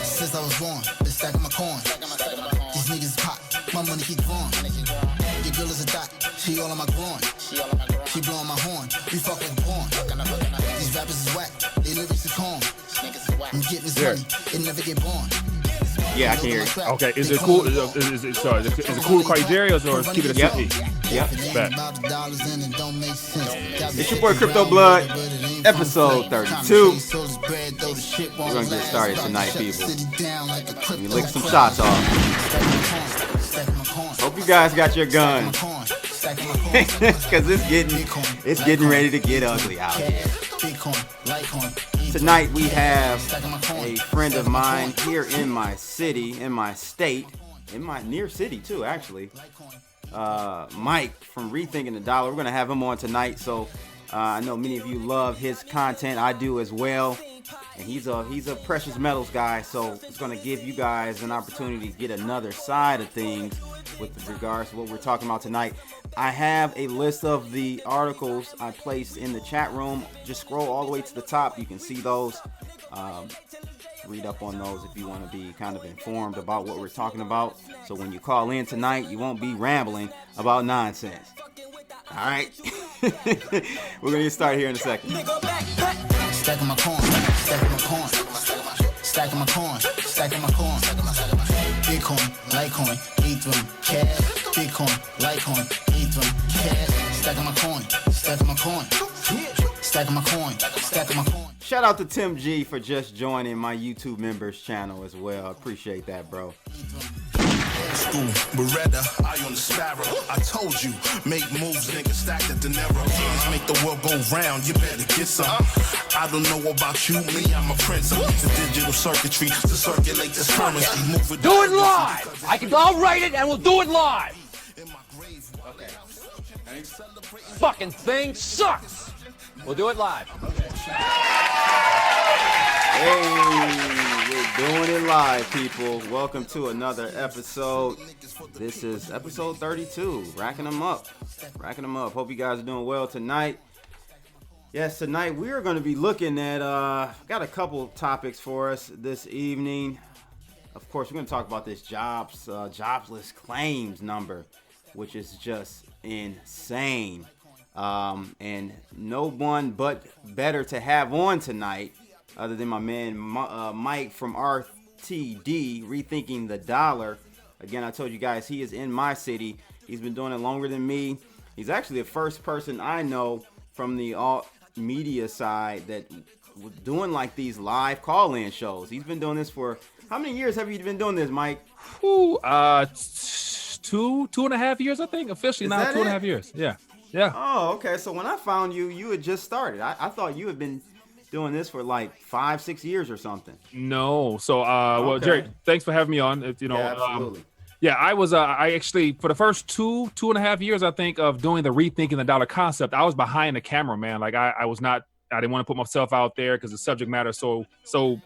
Since I was born, been stacking my coin. These niggas pop, my money keep growing. Your girl is a dot, she all on my groin. She blowing my horn, we fuck like porn. These rappers is whack, they lyrics is corn. I'm getting this money, it never get born. Yeah, I can hear it. Okay, is it cool? Is it cool to call you Jerry or keep it a CP? Yep. It's It's your boy Crypto Blood, episode 32. We're gonna get started tonight, people. Let me lick some shots off. Hope you guys got your guns, cause it's getting ready to get ugly out here. Tonight we have a friend of mine here in my city, in my state, in my near city too, actually. Mike from ReThinking the Dollar. We're gonna have him on tonight. So I know many of you love his content. I do as well. And he's a precious metals guy. So it's gonna give you guys an opportunity to get another side of things with regards to what we're talking about tonight. I have a list of the articles I placed in the chat room. Just scroll all the way to the top. You can see those. Read up on those if you want to be kind of informed about what we're talking about. So when you call in tonight, you won't be rambling about nonsense. All right. We're going to get started here in a second. Stacking my coin, stacking my coin, stacking my coin, stacking my coin. Bitcoin, Litecoin, Ethereum, cash. Bitcoin, Litecoin, Ethereum, cash. Stacking my coin, stacking my coin, stacking my coin, stacking my coin. Shout out to Tim G for just joining my YouTube members channel as well. I appreciate that, bro. School, Beretta, eye on the sparrow. I told you, make moves, nigga, stack the dinero. Hands make the world go round, you better get some. I don't know about you, me, I'm a prince. I use the digital circuitry to circulate this currency. Move it. Do it live! I'll write it and we'll do it live! Okay. Fucking thing sucks! We'll do it live. Hey, we're doing it live, people. Welcome to another episode. This is episode 32. Racking them up. Hope you guys are doing well tonight. Yes, tonight we are going to be looking at, got a couple topics for us this evening. Of course, we're going to talk about this jobless claims number, which is just insane. And no one but better to have on tonight other than my man Mike from RTD, Rethinking the Dollar. Again, I told you guys he is in my city. He's been doing it longer than me. He's actually the first person I know from the alt media side that was doing like these live call-in shows. He's been doing this for, how many years have you been doing this, Mike? Two and a half years, I think. Officially now, 2.5 years. Yeah. Oh, okay. So when I found you, you had just started. I thought you had been doing this for like 5-6 years or something. No. So, well, Jerry, thanks for having me on. Absolutely. I was, I actually, for the first two and a half years, I think, of doing the Rethinking the Dollar concept, I was behind the camera, man. Like I didn't want to put myself out there because the subject matter is so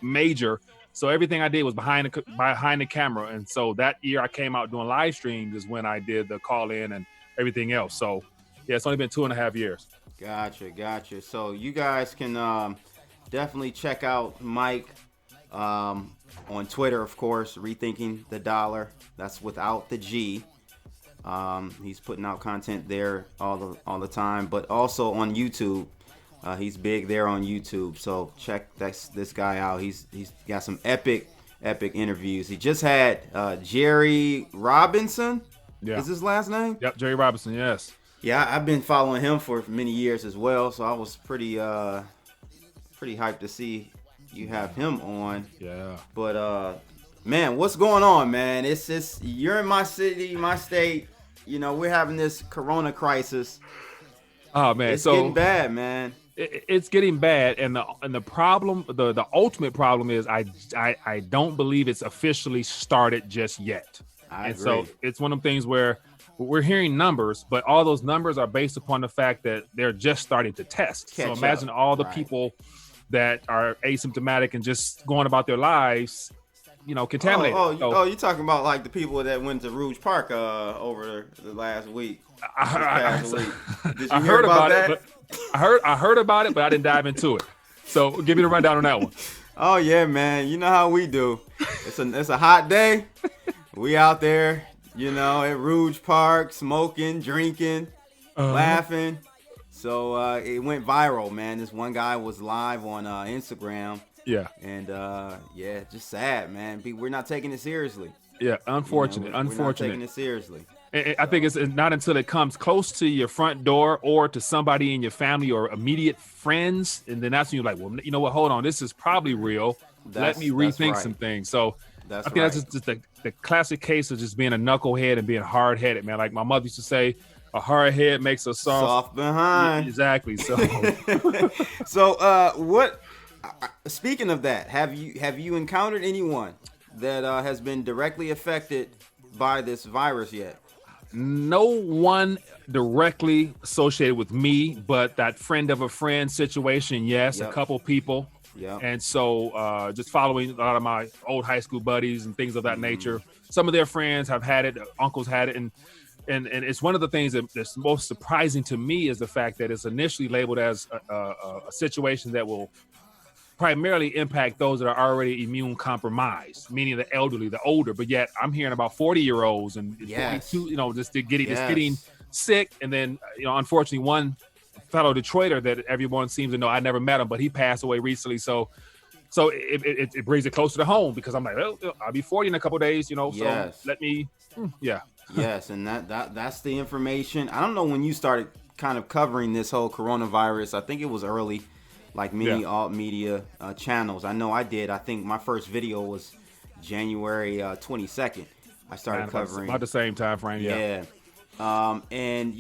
major. So everything I did was behind the camera. And so that year I came out doing live streams is when I did the call in and everything else. So yeah, it's only been 2.5 years. Gotcha. So you guys can definitely check out Mike on Twitter, of course, Rethinking the Dollar. That's without the G. He's putting out content there all the time, but also on YouTube. He's big there on YouTube, so check this guy out. He's got some epic interviews. He just had Jerry Robinson. Yeah. Is his last name? Yep, Jerry Robinson. Yes. Yeah, I've been following him for many years as well, so I was pretty hyped to see you have him on. Yeah. But man, what's going on, man? It's just, you're in my city, my state. You know, we're having this corona crisis. Oh man, it's getting bad, man. It's getting bad, and the problem, the ultimate problem is I don't believe it's officially started just yet. I agree. So it's one of them things where we're hearing numbers, but all those numbers are based upon the fact that they're just starting to test. So imagine all the people that are asymptomatic and just going about their lives, contaminated. You're talking about like the people that went to Rouge Park over the last week. Did you hear about that? I heard about it, but I didn't dive into it. So give me the rundown on that one. Oh yeah, man. You know how we do. It's a hot day. We out there, at Rouge Park, smoking, drinking, laughing. So it went viral, man. This one guy was live on Instagram. Yeah. And just sad, man. We're not taking it seriously. Yeah, unfortunate. We're not taking it seriously. I think it's not until it comes close to your front door or to somebody in your family or immediate friends, and then that's when you're like, well, you know what? Hold on, this is probably real. Let me rethink some things. So I think that's just the classic case of just being a knucklehead and being hard-headed, man. Like my mother used to say, a hard head makes a soft behind. Yeah, exactly. So, what? Speaking of that, have you encountered anyone that has been directly affected by this virus yet? No one directly associated with me, but that friend of a friend situation, yes, a couple people. Yeah. And so just following a lot of my old high school buddies and things of that nature, some of their friends have had it, uncles had it, and it's one of the things that's most surprising to me is the fact that it's initially labeled as a situation that will primarily impact those that are already immune compromised, meaning the elderly, the older. But yet I'm hearing about 40-year-olds and 42, just getting sick. And then, unfortunately, one fellow Detroiter that everyone seems to know, I never met him, but he passed away recently. So it brings it closer to home because I'm like, well, I'll be 40 in a couple of days, so let me, Yes, and that's the information. I don't know when you started kind of covering this whole coronavirus. I think it was early, like many alt media channels. I know I did. I think my first video was January 22nd. I started covering about the same time frame. Yeah. And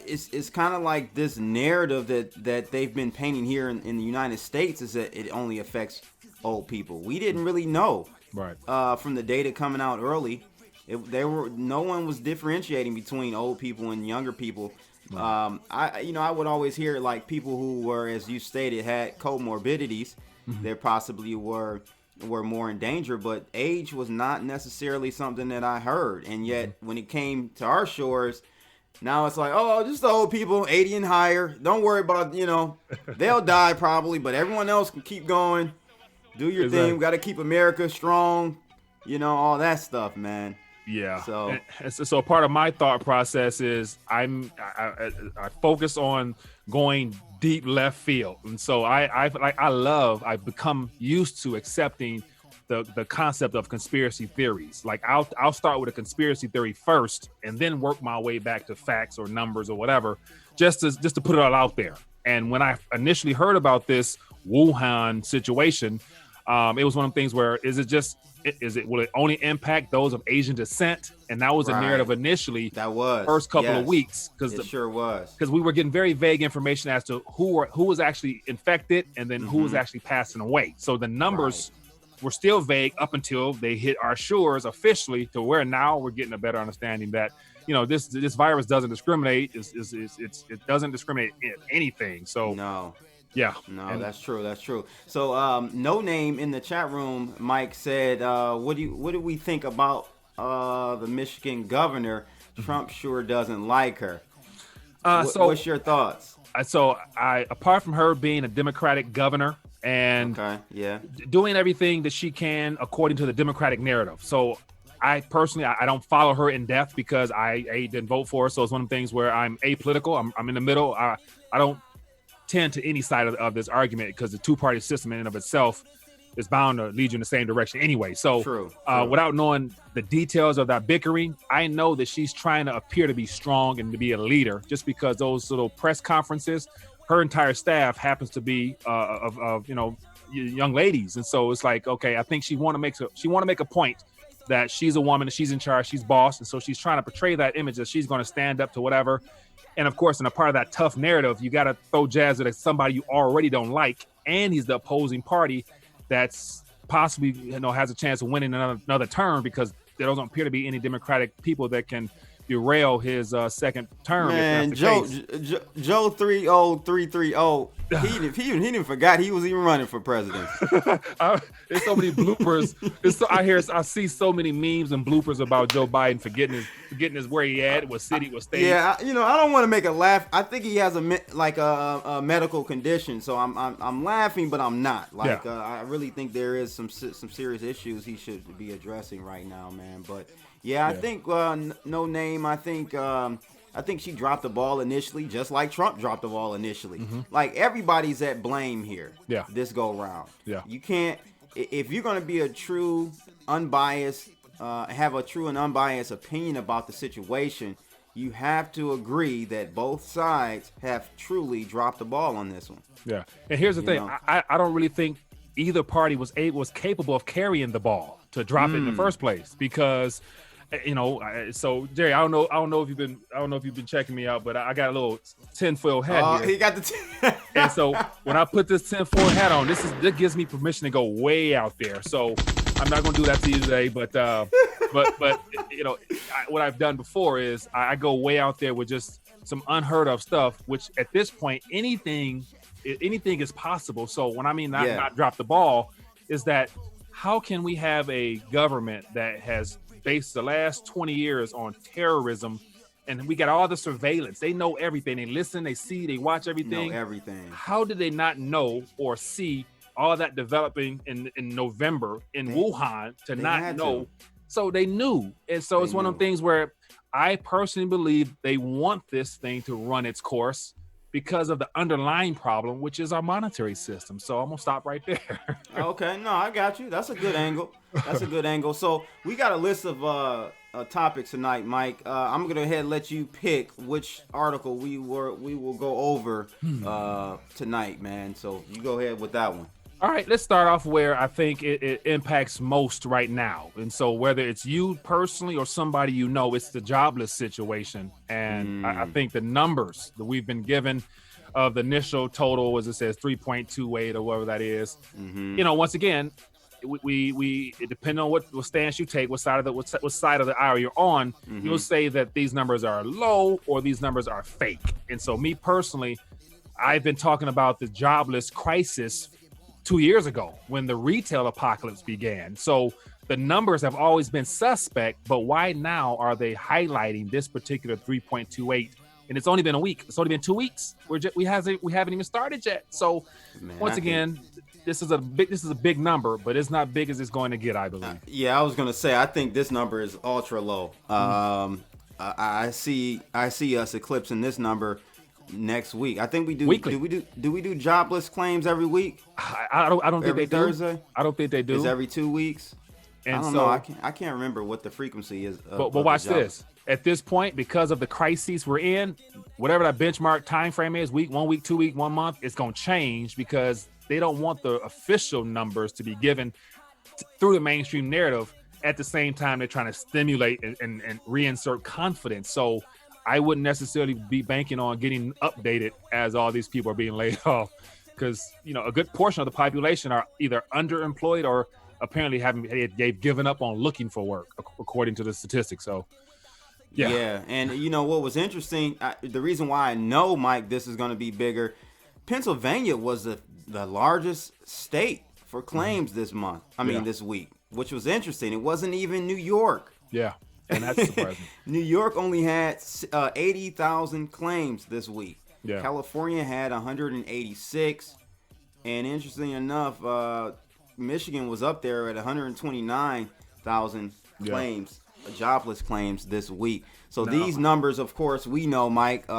it's kind of like this narrative that they've been painting here in the United States is that it only affects old people. We didn't really know. Right. From the data coming out early, no one was differentiating between old people and younger people. Right. I would always hear like people who were, as you stated, had comorbidities. There possibly were more in danger, but age was not necessarily something that I heard. And yet, when it came to our shores, now it's like, oh, just the old people, 80 and higher. Don't worry about, they'll die probably, but everyone else can keep going. Do your thing. Got to keep America strong. All that stuff, man. Yeah. So part of my thought process is I focus on going deep left field, and so I've become used to accepting the concept of conspiracy theories. Like I'll start with a conspiracy theory first, and then work my way back to facts or numbers or whatever, just to put it all out there. And when I initially heard about this Wuhan situation, it was one of the things where will it only impact those of Asian descent? And that was a narrative initially. That was first couple of weeks it sure was, because we were getting very vague information as to who was actually infected and then who was actually passing away. So the numbers were still vague up until they hit our shores officially, to where now we're getting a better understanding that this virus doesn't discriminate. It doesn't discriminate in anything. So no. Yeah. No, that's true. That's true. So, No Name in the chat room, Mike said, what do we think about the Michigan governor? Trump sure doesn't like her. What's your thoughts? So apart from her being a Democratic governor and doing everything that she can according to the Democratic narrative. So I personally, I don't follow her in depth because I didn't vote for her. So it's one of the things where I'm apolitical. I'm in the middle. I don't tend to any side of this argument because the two-party system in and of itself is bound to lead you in the same direction anyway. So true. Without knowing the details of that bickering, I know that she's trying to appear to be strong and to be a leader, just because those little press conferences, her entire staff happens to be of young ladies. And so it's like, okay, I think she want to make a point that she's a woman, she's in charge, she's boss. And so she's trying to portray that image that she's going to stand up to whatever. And of course, in a part of that tough narrative, you got to throw jazz at somebody you already don't like, and he's the opposing party that's possibly has a chance of winning another term, because there doesn't appear to be any Democratic people that can derail his second term. Man, Joe 30330 He didn't forgot he was even running for president. There's so many bloopers. I see so many memes and bloopers about Joe Biden forgetting his where he at, what city, what state. Yeah, I don't want to make a laugh. I think he has a medical condition, so I'm laughing, but I'm not. I really think there is some serious issues he should be addressing right now, man. But I think no name. I think she dropped the ball initially, just like Trump dropped the ball initially. Mm-hmm. Like, everybody's at blame here. Yeah. This go round. Yeah. You can't, if you're going to be a true, unbiased, have a true and unbiased opinion about the situation, you have to agree that both sides have truly dropped the ball on this one. Yeah. And here's the thing. I don't really think either party was capable of carrying the ball to drop it in the first place, because so Jerry, I don't know if you've been checking me out, but I got a little tinfoil hat here. He got the and so when I put this tinfoil hat on, this gives me permission to go way out there. So I'm not going to do that to you today, but what I've done before is I go way out there with just some unheard of stuff, which at this point anything is possible. So when I mean not drop the ball, is that how can we have a government that has based the last 20 years on terrorism, and we got all the surveillance? They know everything. They listen, they see, they watch everything. Know everything. How did they not know or see all that developing in November in Wuhan to not know? So they knew. And so it's one of the things where I personally believe they want this thing to run its course because of the underlying problem, which is our monetary system. So I'm gonna stop right there. Okay, no, I got you. That's a good angle. So we got a list of topics tonight, Mike. I'm gonna go ahead and let you pick which article we will go over tonight, man. So you go ahead with that one. All right, let's start off where I think it impacts most right now. And so whether it's you personally or somebody it's the jobless situation. And I think the numbers that we've been given of the initial total, as it says, 3.28 or whatever that is. Once again, we depending on what stance you take, what side of the aisle you're on, you'll say that these numbers are low or these numbers are fake. And so me personally, I've been talking about the jobless crisis 2 years ago when the retail apocalypse began. So the numbers have always been suspect, but why now are they highlighting this particular 3.28? And it's only been a week. It's only been 2 weeks. We haven't even started yet. So once again, this is a big number, but it's not big as it's going to get, I believe. I was going to say, I think this number is ultra low. I see us eclipsing this number next week. I think we do. Weekly. Do we do jobless claims every week? I don't think they do. Thursday? I don't think they do. It's every 2 weeks. And I don't know. I can't remember what the frequency is. But watch this. At this point, because of the crises we're in, whatever that benchmark time frame is, 1 week, 2 week, 1 month, it's going to change because they don't want the official numbers to be given through the mainstream narrative. At the same time, they're trying to stimulate and reinsert confidence. So I wouldn't necessarily be banking on getting updated as all these people are being laid off, because a good portion of the population are either underemployed or apparently they've given up on looking for work, according to the statistics. So and what was interesting, the reason why I know, Mike, this is going to be bigger. Pennsylvania was the largest state for claims this month. This week, which was interesting. It wasn't even New York. Yeah. And that's surprising. New York only had 80,000 claims this week. Yeah. California had 186. And interesting enough, Michigan was up there at 129,000 claims, jobless claims this week. So these numbers, of course, we know, Mike,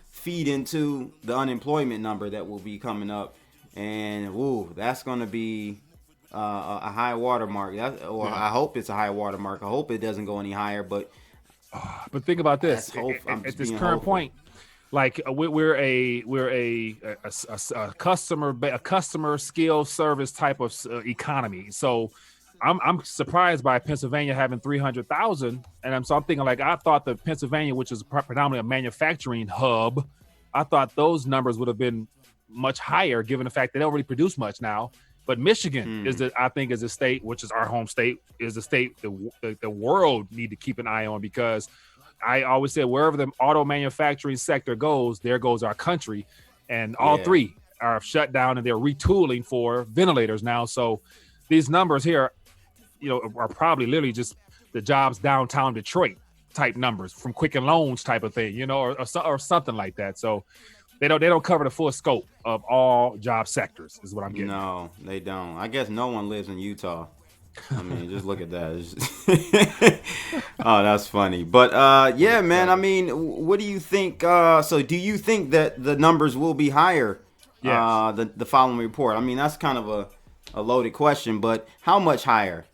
feed into the unemployment number that will be coming up. And, that's going to be a high watermark. I hope it's a high watermark. I hope it doesn't go any higher. But think about this. At this current point, like we're a customer skill service type of economy. So I'm surprised by Pennsylvania having 300,000, and I'm thinking, like, I thought that Pennsylvania, which is predominantly a manufacturing hub, I thought those numbers would have been much higher, given the fact they don't really produce much now. But Michigan is a state, which is our home state, is a state the world need to keep an eye on, because I always say wherever the auto manufacturing sector goes, there goes our country. And all three are shut down and they're retooling for ventilators now. So these numbers here, are probably literally just the jobs downtown Detroit type numbers from Quicken Loans type of thing, or something like that. So they don't cover the full scope of all job sectors is what I'm getting. No, they don't. I guess no one lives in Utah. I mean, just look at that. Oh, that's funny. But yeah, man. I mean, what do you think? So, do you think that the numbers will be higher? Yes. The following report. I mean, that's kind of a loaded question, but how much higher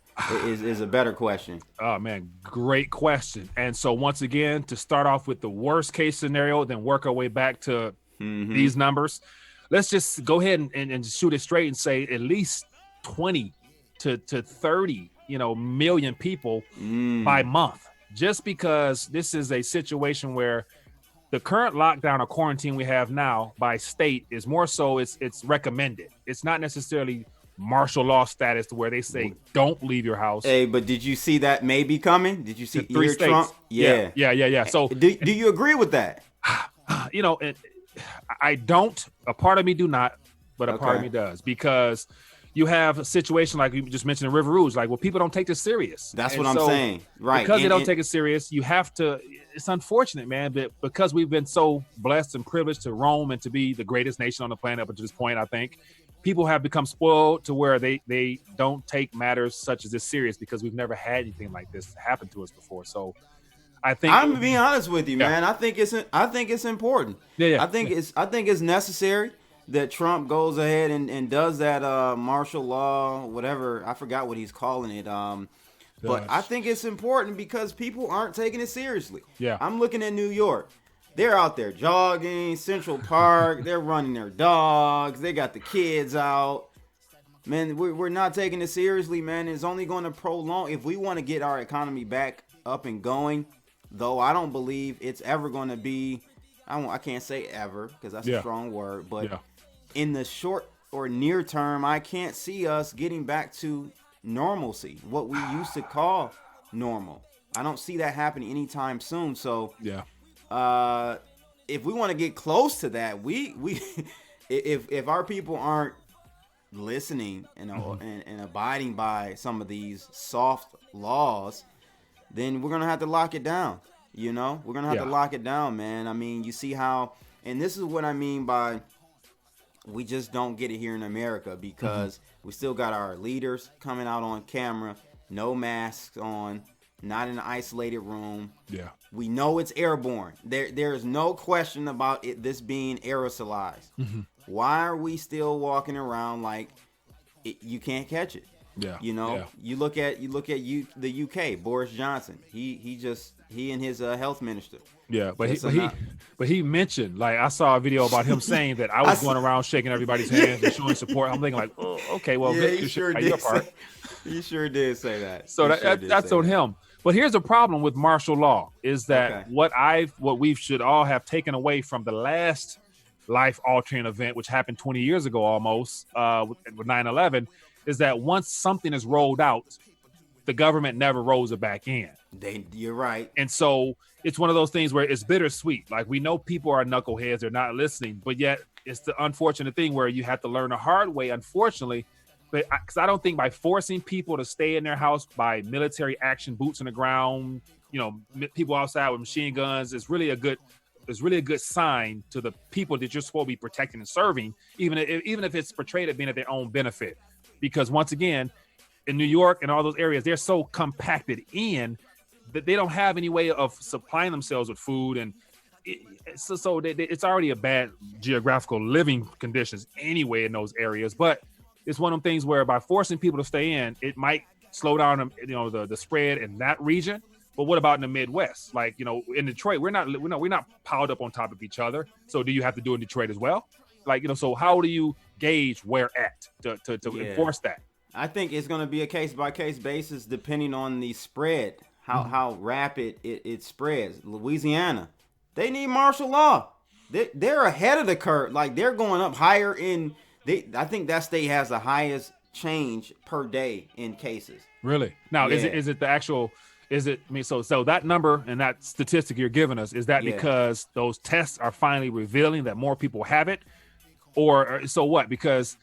is a better question. Oh man, great question. And so once again, to start off with the worst case scenario, then work our way back to these numbers. Let's just go ahead and shoot it straight and say at least 20 to 30, million people by month, just because this is a situation where the current lockdown or quarantine we have now by state is more so it's recommended. It's not necessarily martial law status to where they say don't leave your house. Hey, but did you see that may be coming? Did you see three states? Trump? Yeah. So do you agree with that? I don't. A part of me do not, but a part of me does, because you have a situation like you just mentioned in River Rouge, like, well, people don't take this serious. That's what I'm saying. Right. Because they don't take it serious, you have to. It's unfortunate, man, but because we've been so blessed and privileged to roam and to be the greatest nation on the planet up to this point, I think people have become spoiled to where they don't take matters such as this serious, because we've never had anything like this happen to us before. So I think I'm being honest with you, man. I think it's important. I think it's necessary that Trump goes ahead and does that martial law, whatever. I forgot what he's calling it. But I think it's important because people aren't taking it seriously. Yeah. I'm looking at New York. They're out there jogging, Central Park. They're running their dogs. They got the kids out. Man, we're not taking it seriously, man. It's only going to prolong. If we want to get our economy back up and going, though I don't believe it's ever going to be, I can't say ever because that's a strong word, but in the short or near term, I can't see us getting back to normalcy, what we used to call normal. I don't see that happening anytime soon. So if we want to get close to that, we if our people aren't listening and abiding by some of these soft laws, then we're gonna have to lock it down. We're gonna have to lock it down, man. I mean, you see how, and this is what I mean by we just don't get it here in America, because we still got our leaders coming out on camera, no masks on, not in an isolated room. Yeah. We know it's airborne. There's no question about this being aerosolized. Why are we still walking around like you can't catch it? Yeah. You look at the UK, Boris Johnson. He and his health minister. Yeah, but he mentioned, like, I saw a video about him saying that I was going around shaking everybody's hands and showing support. I'm thinking like, oh, okay, well, yeah, he sure did. He sure did say that. So that's on him. But here's the problem with martial law is that what we should all have taken away from the last life-altering event, which happened 20 years ago almost, with 9/11, is that once something is rolled out, the government never rolls it back in. You're right. And so it's one of those things where it's bittersweet. Like, we know people are knuckleheads, they're not listening, but yet it's the unfortunate thing where you have to learn the hard way, unfortunately. But because I don't think by forcing people to stay in their house by military action, boots on the ground, people outside with machine guns, is really a good sign to the people that you're supposed to be protecting and serving, even if it's portrayed as being at their own benefit. Because once again, in New York and all those areas, they're so compacted in that they don't have any way of supplying themselves with food, and it's already a bad geographical living conditions anyway in those areas. But it's one of them things where by forcing people to stay in, it might slow down, the spread in that region. But what about in the Midwest? Like, in Detroit, we're not piled up on top of each other. So do you have to do it in Detroit as well? Like, so how do you gauge where at to enforce that? I think it's going to be a case-by-case basis depending on the spread, how rapid it spreads. Louisiana, they need martial law. They're ahead of the curve. Like, they're going up higher I think that state has the highest change per day in cases. Really? Now, is it the actual... So that number and that statistic you're giving us, is that because those tests are finally revealing that more people have it? or so what? Because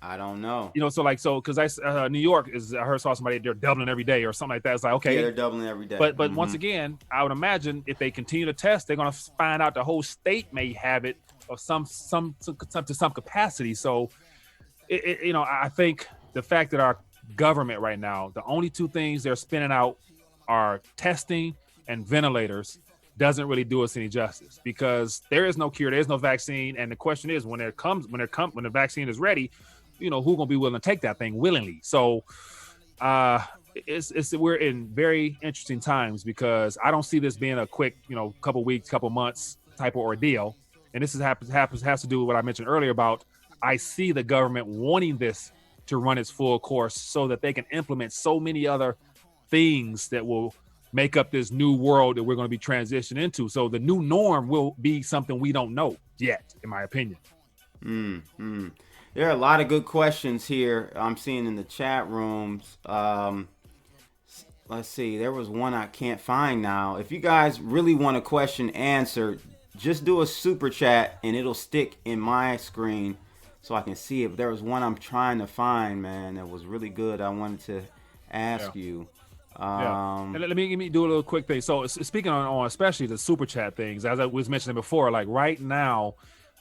I don't know. Because New York saw somebody, they're doubling every day or something like that. It's like, okay, Yeah, they're doubling every day. But once again, I would imagine if they continue to test, they're going to find out the whole state may have it of some to some capacity. So, I think the fact that our government right now, the only two things they're spinning out are testing and ventilators, doesn't really do us any justice, because there is no cure, there's no vaccine, and the question is when the vaccine is ready, who's gonna be willing to take that thing willingly? So we're in very interesting times, because I don't see this being a quick, couple weeks, couple months type of ordeal. And this has to do with what I mentioned earlier about, I see the government wanting this to run its full course so that they can implement so many other things that will make up this new world that we're going to be transitioning into. So the new norm will be something we don't know yet, in my opinion. There are a lot of good questions here I'm seeing in the chat rooms. Let's see. There was one I can't find now. If you guys really want a question answered, just do a super chat and it'll stick in my screen so I can see it. But there was one I'm trying to find, man, that was really good. I wanted to ask you. And let me do a little quick thing. So speaking on especially the super chat things, as I was mentioning before, like right now,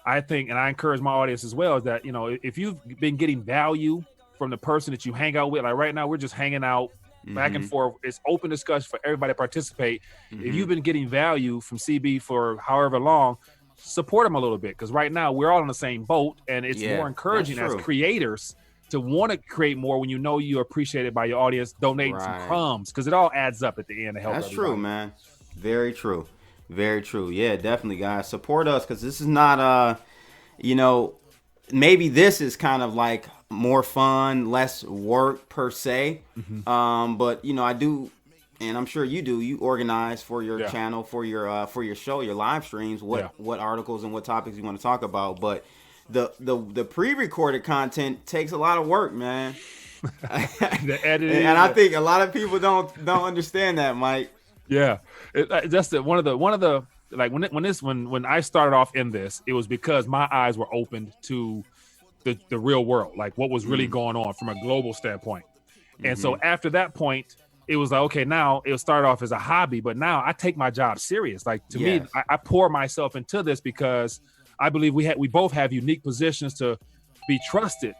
I think, and I encourage my audience as well, is that, if you've been getting value from the person that you hang out with, like right now, we're just hanging out back and forth. It's open discussion for everybody to participate. If you've been getting value from CB for however long, support them a little bit, because right now we're all in the same boat, and it's more encouraging as creators to want to create more when you're appreciated by your audience, donating some crumbs, because it all adds up at the end to help everybody. True, man. Very true. Very true. Yeah, definitely, guys. Support us, because this is not, maybe this is kind of like more fun, less work per se. But, I do, and I'm sure you do, you organize for your channel, for your show, your live streams, what articles and what topics you want to talk about. But the pre-recorded content takes a lot of work, man. The editing. And I think a lot of people don't understand that, Mike. Yeah, that's one of the like when I started off in this, it was because my eyes were opened to the real world, like what was really going on from a global standpoint. And so after that point, it was like, okay, now it started off as a hobby, but now I take my job serious. Like to me, I pour myself into this because I believe we both have unique positions to be trusted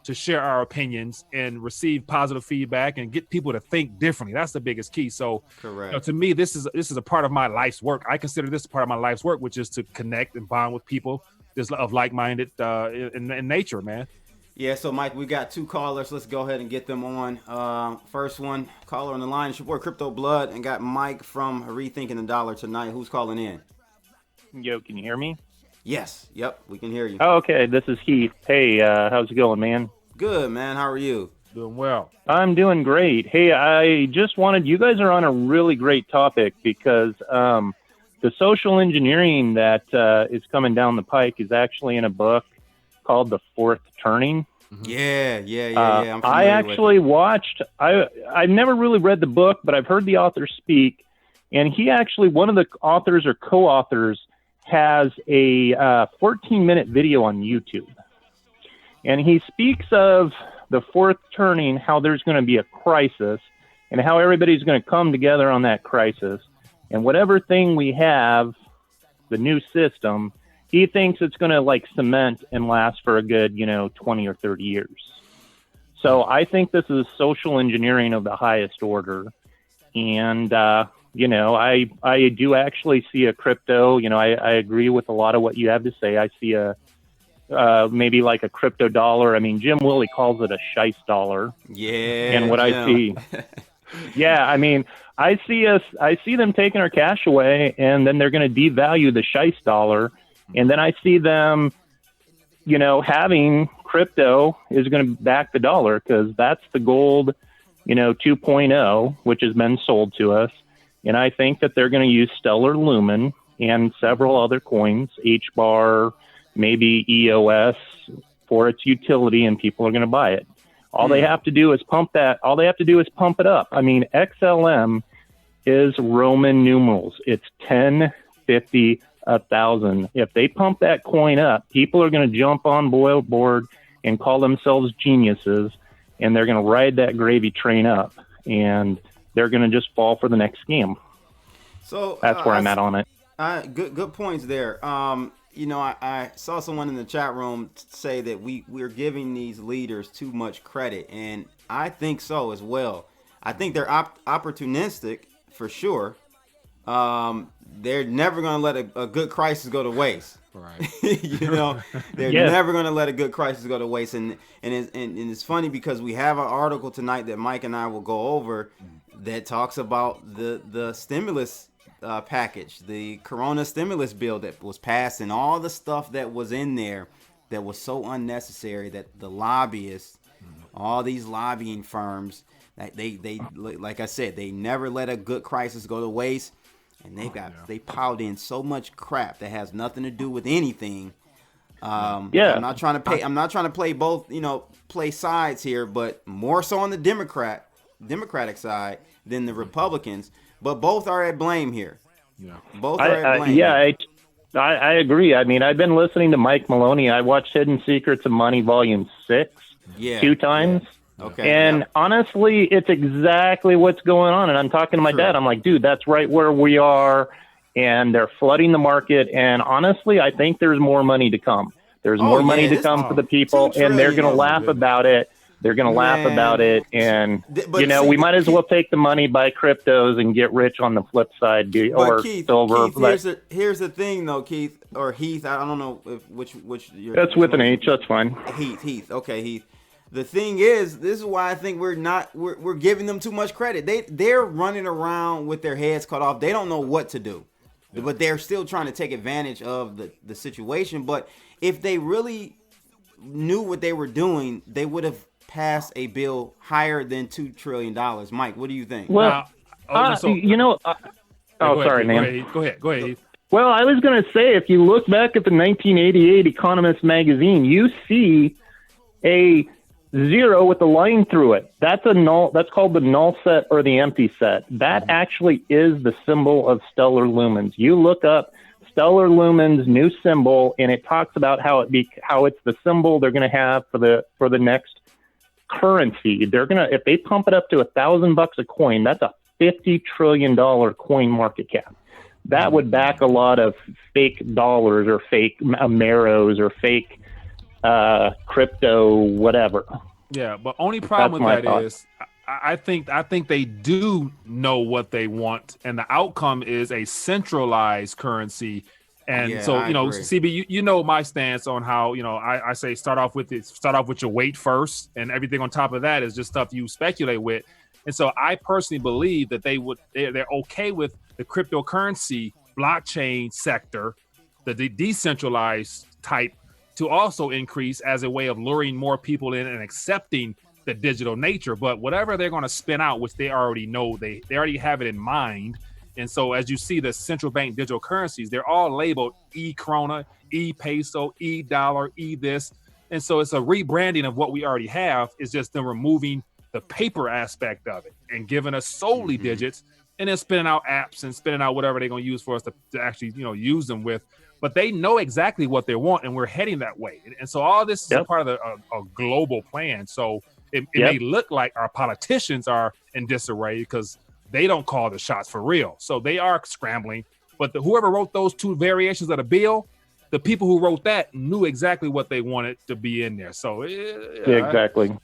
to share our opinions and receive positive feedback and get people to think differently. That's the biggest key. So correct. To me, this is a part of my life's work. I consider this a part of my life's work, which is to connect and bond with people of like-minded in nature, man. Yeah, so Mike, we got two callers. Let's go ahead and get them on. First one, caller on the line, it's your boy Crypto Blood, and got Mike from Rethinking the Dollar tonight. Who's calling in? Yo, can you hear me? Yes. Yep, we can hear you. Oh, okay, this is Heath. Hey, how's it going, man? Good, man. How are you? Doing well. I'm doing great. Hey, you guys are on a really great topic because the social engineering that is coming down the pike is actually in a book called The Fourth Turning. Yeah. I actually watched, I've never really read the book, but I've heard the author speak, and he actually, one of the authors or co-authors, has a 14-minute video on YouTube. And he speaks of the fourth turning, how there's going to be a crisis, and how everybody's going to come together on that crisis. And whatever thing we have, the new system, he thinks it's going to like cement and last for a good, 20 or 30 years. So I think this is social engineering of the highest order. And, I do actually see a crypto, I agree with a lot of what you have to say. I see maybe like a crypto dollar. I mean, Jim Willie calls it a shice dollar. Yeah. And what I see, I mean, I see them taking our cash away, and then they're going to devalue the shice dollar. And then I see them, having crypto is going to back the dollar, because that's the gold, 2.0, which has been sold to us. And I think that they're going to use Stellar Lumen and several other coins, HBAR, maybe EOS, for its utility, and people are going to buy it. All they have to do is pump that. All they have to do is pump it up. I mean, XLM is Roman numerals. It's 10, 50, 1,000. If they pump that coin up, people are going to jump on board and call themselves geniuses, and they're going to ride that gravy train up, and they're going to just fall for the next scam. So that's where I'm at on it. Good points there. I saw someone in the chat room say that we're giving these leaders too much credit, and I think so as well. I think they're opportunistic for sure. They're never going to let a good crisis go to waste. Right. They're never going to let a good crisis go to waste. And it's funny because we have an article tonight that Mike and I will go over that talks about the stimulus package, the Corona stimulus bill that was passed, and all the stuff that was in there that was so unnecessary that the lobbyists, all these lobbying firms, they like I said, they never let a good crisis go to waste. And they piled in so much crap that has nothing to do with anything. I'm not trying to play sides here, but more so on the Democratic side than the Republicans. But both are at blame here. Yeah, both are at blame. I agree. I mean, I've been listening to Mike Maloney. I watched Hidden Secrets of Money Volume 6 2 times. Yeah. Okay. And honestly, it's exactly what's going on. And I'm talking to my dad. I'm like, dude, that's right where we are. And they're flooding the market. And honestly, I think there's more money to come. There's more money to come for the people. And they're going to laugh about it. They're going to laugh about it. And, we might as well take the money, buy cryptos, and get rich on the flip side. Keith, silver. Here's the thing, though, Keith, or Heath. I don't know which that's with an H. That's fine. Heath. Okay, Heath. The thing is, this is why I think we're giving them too much credit. They're running around with their heads cut off. They don't know what to do, but they're still trying to take advantage of the situation. But if they really knew what they were doing, they would have passed a bill higher than $2 trillion. Mike, what do you think? Well, sorry, man. Go ahead. Well, I was going to say, if you look back at the 1988 Economist magazine, you see a 0 with a line through it. That's a null. That's called the null set or the empty set. That actually is the symbol of stellar lumens. You look up stellar lumens new symbol, and it talks about how it's the symbol they're going to have for the next currency. They're gonna, if they pump it up to $1,000 a coin, that's a $50 trillion coin market cap. That would back a lot of fake dollars or fake Ameros or fake crypto, whatever. Yeah, but only problem with that is I think they do know what they want, and the outcome is a centralized currency. And CB, you know my stance on how, I say start off with your weight first, and everything on top of that is just stuff you speculate with. And so I personally believe that they're okay with the cryptocurrency blockchain sector, the decentralized type, to also increase as a way of luring more people in and accepting the digital nature. But whatever they're going to spin out, which they already know, they already have it in mind. And so as you see the central bank digital currencies, they're all labeled e-krona, e-peso, e-dollar, e-this. And so it's a rebranding of what we already have. It's just them removing the paper aspect of it and giving us solely digits, and then spinning out apps and spinning out whatever they're going to use for us to actually, use them with. But they know exactly what they want, and we're heading that way. And so all this is a part of a global plan. So it may look like our politicians are in disarray because they don't call the shots for real. So they are scrambling. But whoever wrote those two variations of the bill, the people who wrote that knew exactly what they wanted to be in there. So exactly.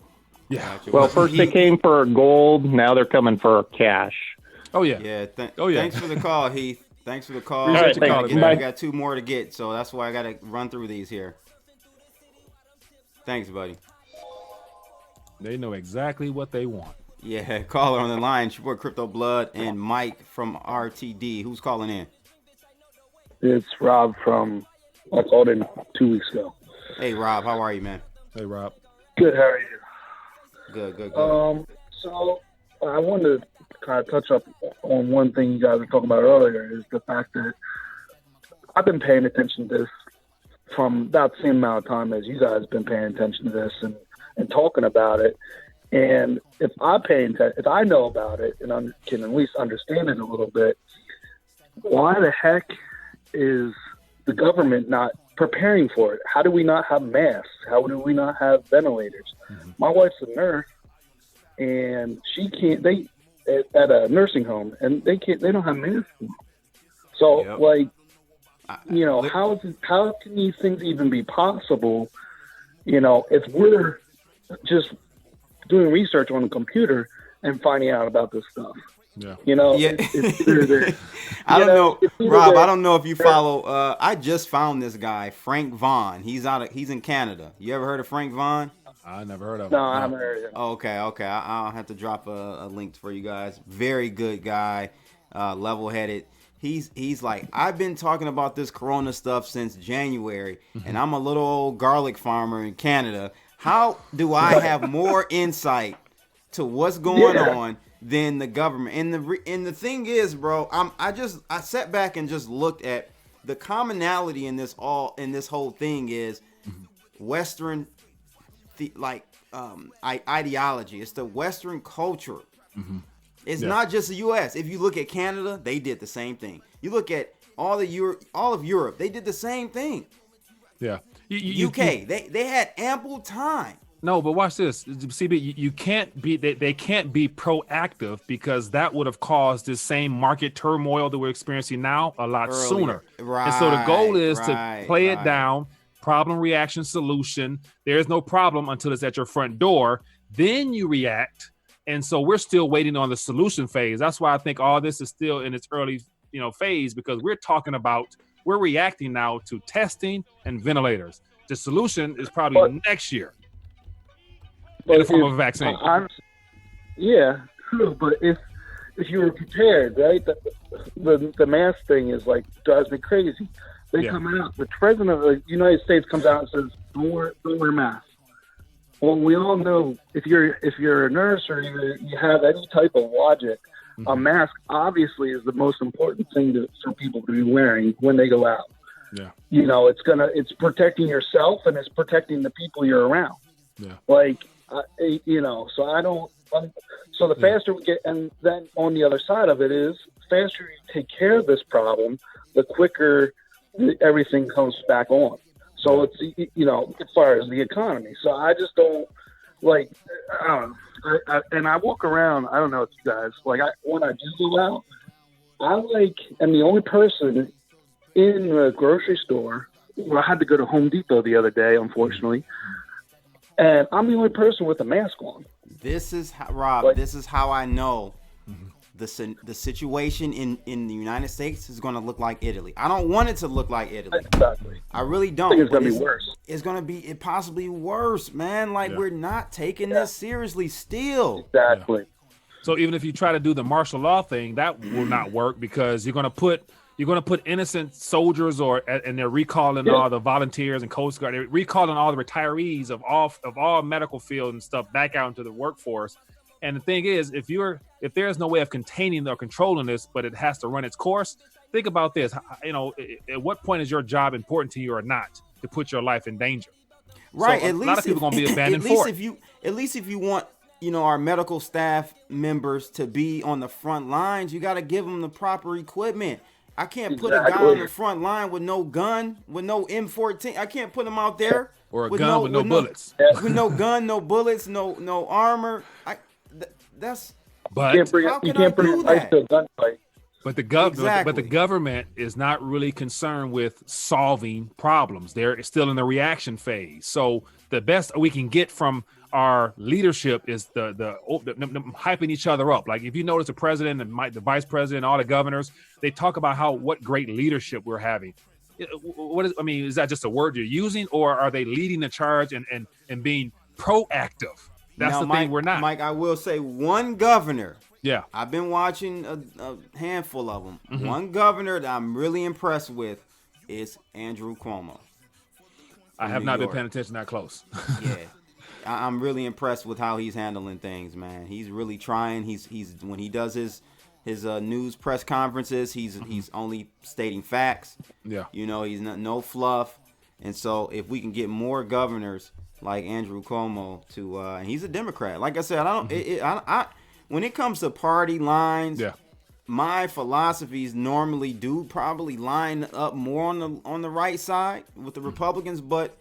Yeah. Well, first they came for gold. Now they're coming for cash. Oh, yeah. Yeah. Thanks for the call, Heath. Thanks for the call. All right, I got 2 more to get, so that's why I got to run through these here. Thanks, buddy. They know exactly what they want. Yeah, caller on the line, your boy Crypto Blood and Mike from RTD. Who's calling in? It's Rob from, I called in 2 weeks ago. Hey, Rob, how are you, man? Hey, Rob. Good, how are you? Good. So I wanted to kind of touch up on one thing you guys were talking about earlier, is the fact that I've been paying attention to this from about the same amount of time as you guys have been paying attention to this and talking about it. And if I know about it and can at least understand it a little bit, why the heck is the government not preparing for it? How do we not have masks? How do we not have ventilators? My wife's a nurse, and she can't. They at a nursing home, and they don't have masks. So how can these things even be possible? If we're just doing research on a computer and finding out about this stuff. Yeah. I don't know, Rob. I don't know if you follow. I just found this guy, Frank Vaughn. He's in Canada. You ever heard of Frank Vaughn? I never heard of him. No, I haven't heard of him. Okay. I'll have to drop a link for you guys. Very good guy, level-headed. He's like, I've been talking about this corona stuff since January, and I'm a little old garlic farmer in Canada. How do I have more insight to what's going on than the government? And the thing is, bro, I sat back and just looked at the commonality in this whole thing is Western ideology. It's the Western culture. It's not just the U.S. If you look at Canada, they did the same thing. You look at all of Europe, they did the same thing. Yeah. UK, they had ample time. No, but watch this, CB. You can't be. They can't be proactive because that would have caused this same market turmoil that we're experiencing now a lot sooner. Right. And so the goal is to play it down. Problem, reaction, solution. There's no problem until it's at your front door. Then you react. And so we're still waiting on the solution phase. That's why I think all this is still in its early, phase, because we're reacting now to testing and ventilators. The solution is probably next year in the form of a vaccine. True. But if you were prepared, right? The mask thing is drives me crazy. They come out. The president of the United States comes out and says, "Don't wear masks." Well, we all know if you're a nurse or you have any type of logic, a mask obviously is the most important thing for people to be wearing when they go out. Yeah. It's protecting yourself and it's protecting the people you're around. Yeah. So the faster we get, and then on the other side of it is, faster you take care of this problem, the quicker everything comes back on. So it's, as far as the economy. So I just don't and I walk around, I don't know if you guys, when I do go out, I'm the only person in the grocery store. Well, I had to go to Home Depot the other day, unfortunately. And I'm the only person with a mask on. This is how, Rob, this is how I know the situation in the United States is going to look like Italy. I don't want it to look like Italy. Exactly. I really don't. I think it's going to be worse. It's going to be possibly worse, man. We're not taking this seriously still. Exactly. Yeah. So even if you try to do the martial law thing, that will not work because you're going to put innocent soldiers and they're recalling all the volunteers and Coast Guard. They're recalling all the retirees of all medical field and stuff back out into the workforce. And the thing is, if there's no way of containing or controlling this, but it has to run its course, think about this. At what point is your job important to you or not to put your life in danger? Right. So a lot of people are going to be abandoned for it. At least if you want, our medical staff members to be on the front lines, you got to give them the proper equipment. I can't put a guy on the front line with no gun, with no M14. I can't put him out there. Or a gun with no bullets. With no gun, no bullets, no armor. But you can't bring ice to a gunfight. But the government is not really concerned with solving problems. They're still in the reaction phase. So the best we can get from our leadership is the hyping each other up. Like if you notice the president and the vice president, all the governors, they talk about what great leadership we're having. Is that just a word you're using, or are they leading the charge and being proactive? That's the thing we're not. Mike, I will say one governor. Yeah. I've been watching a handful of them. Mm-hmm. One governor that I'm really impressed with is Andrew Cuomo. I have not been paying attention that close. Yeah. I'm really impressed with how he's handling things, man. He's really trying. He's when he does his news press conferences, he's only stating facts. Yeah. He's no fluff. And so if we can get more governors like Andrew Cuomo and he's a Democrat. Like I said, I don't. I when it comes to party lines, my philosophies normally do probably line up more on the right side with the Republicans, but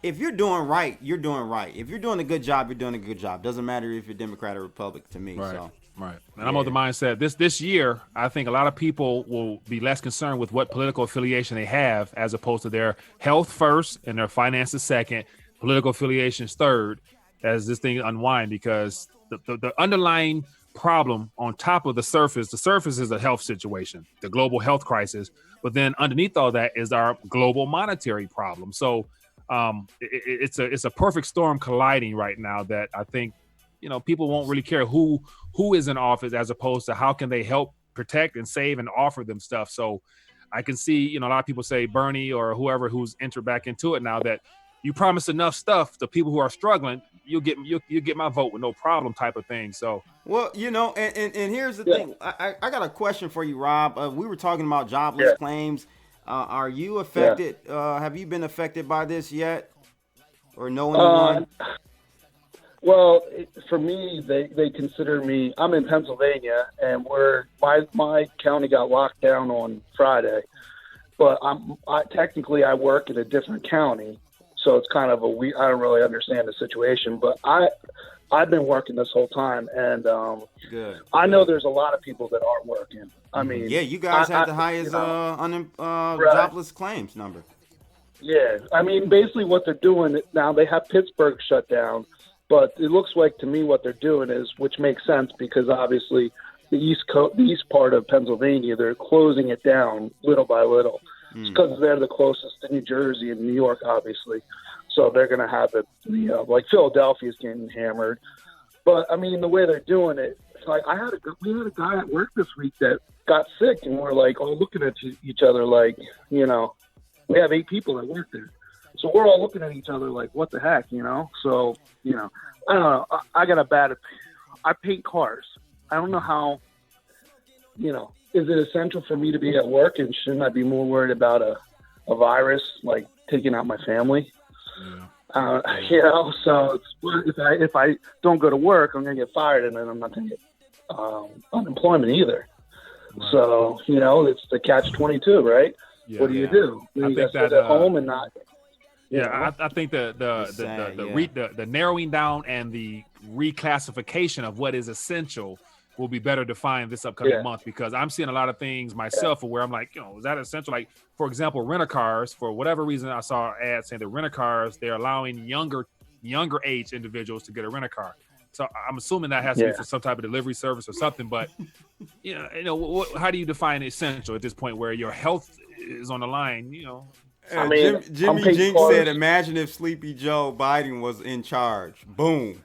if you're doing right, you're doing right. If you're doing a good job, you're doing a good job. Doesn't matter if you're Democrat or Republican to me. Right. So. Right. And I'm of the mindset this year, I think a lot of people will be less concerned with what political affiliation they have as opposed to their health first and their finances second, political affiliations third, as this thing unwind, because the underlying problem on top of the surface is a health situation, the global health crisis. But then underneath all that is our global monetary problem. So it's a perfect storm colliding right now that I think, people won't really care who is in office as opposed to how can they help protect and save and offer them stuff. So I can see, a lot of people say Bernie or whoever who's entered back into it now that you promise enough stuff to people who are struggling, you'll get my vote with no problem type of thing. So, well, and here's the thing. I got a question for you, Rob. We were talking about jobless claims. Are you affected? Have you been affected by this yet? Or know anyone? Well, for me, they consider me. I'm in Pennsylvania, and my county got locked down on Friday, but technically I work in a different county, so it's kind of I don't really understand the situation. But I've been working this whole time, and I know there's a lot of people that aren't working. I mean, yeah, you guys have the highest jobless claims number. Yeah, I mean, basically what they're doing now, they have Pittsburgh shut down. But it looks like to me what they're doing is, which makes sense because obviously the east part of Pennsylvania, they're closing it down little by little. It's because they're the closest to New Jersey and New York, obviously. So they're going to have it, like Philadelphia's getting hammered. But I mean, the way they're doing it, it's like we had a guy at work this week that got sick, and we're like all looking at each other like, we have 8 people that work there. So we're all looking at each other like, what the heck, So, I don't know. I got I paint cars. I don't know how, is it essential for me to be at work, and shouldn't I be more worried about a virus, like taking out my family? Yeah. So if I don't go to work, I'm going to get fired, and then I'm not going to get unemployment either. Right. So, it's the catch-22, right? Yeah, what do you do? You got to sit at home and not... Yeah, I think the narrowing down and the reclassification of what is essential will be better defined this upcoming month, because I'm seeing a lot of things myself where I'm like, is that essential? Like, for example, rent-a-cars, for whatever reason, I saw ads saying that rent-a-cars, they're allowing younger age individuals to get a rent-a-car. So I'm assuming that has to be for some type of delivery service or something. But, how do you define essential at this point where your health is on the line, I mean, Jimmy Jinx said, imagine if Sleepy Joe Biden was in charge. Boom.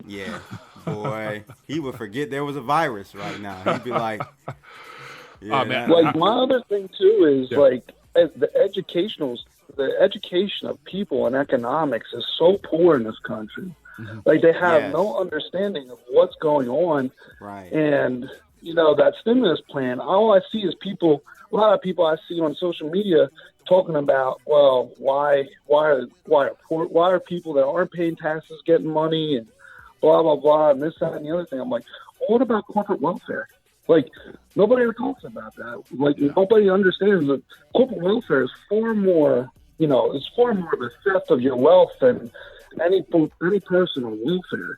Yeah, boy. He would forget there was a virus right now. He'd be like, oh, man. Like, my other thing, too, is, like, the education of people in economics is so poor in this country. Mm-hmm. Like, they have no understanding of what's going on. Right. And, that stimulus plan, all I see is a lot of people I see on social media talking about, well, why are people that aren't paying taxes getting money, and blah blah blah, and this, that, and the other thing. I'm like, well, what about corporate welfare? Like, nobody ever talks about that. Like, nobody understands that corporate welfare is far more, it's far more of a theft of your wealth than any person on welfare.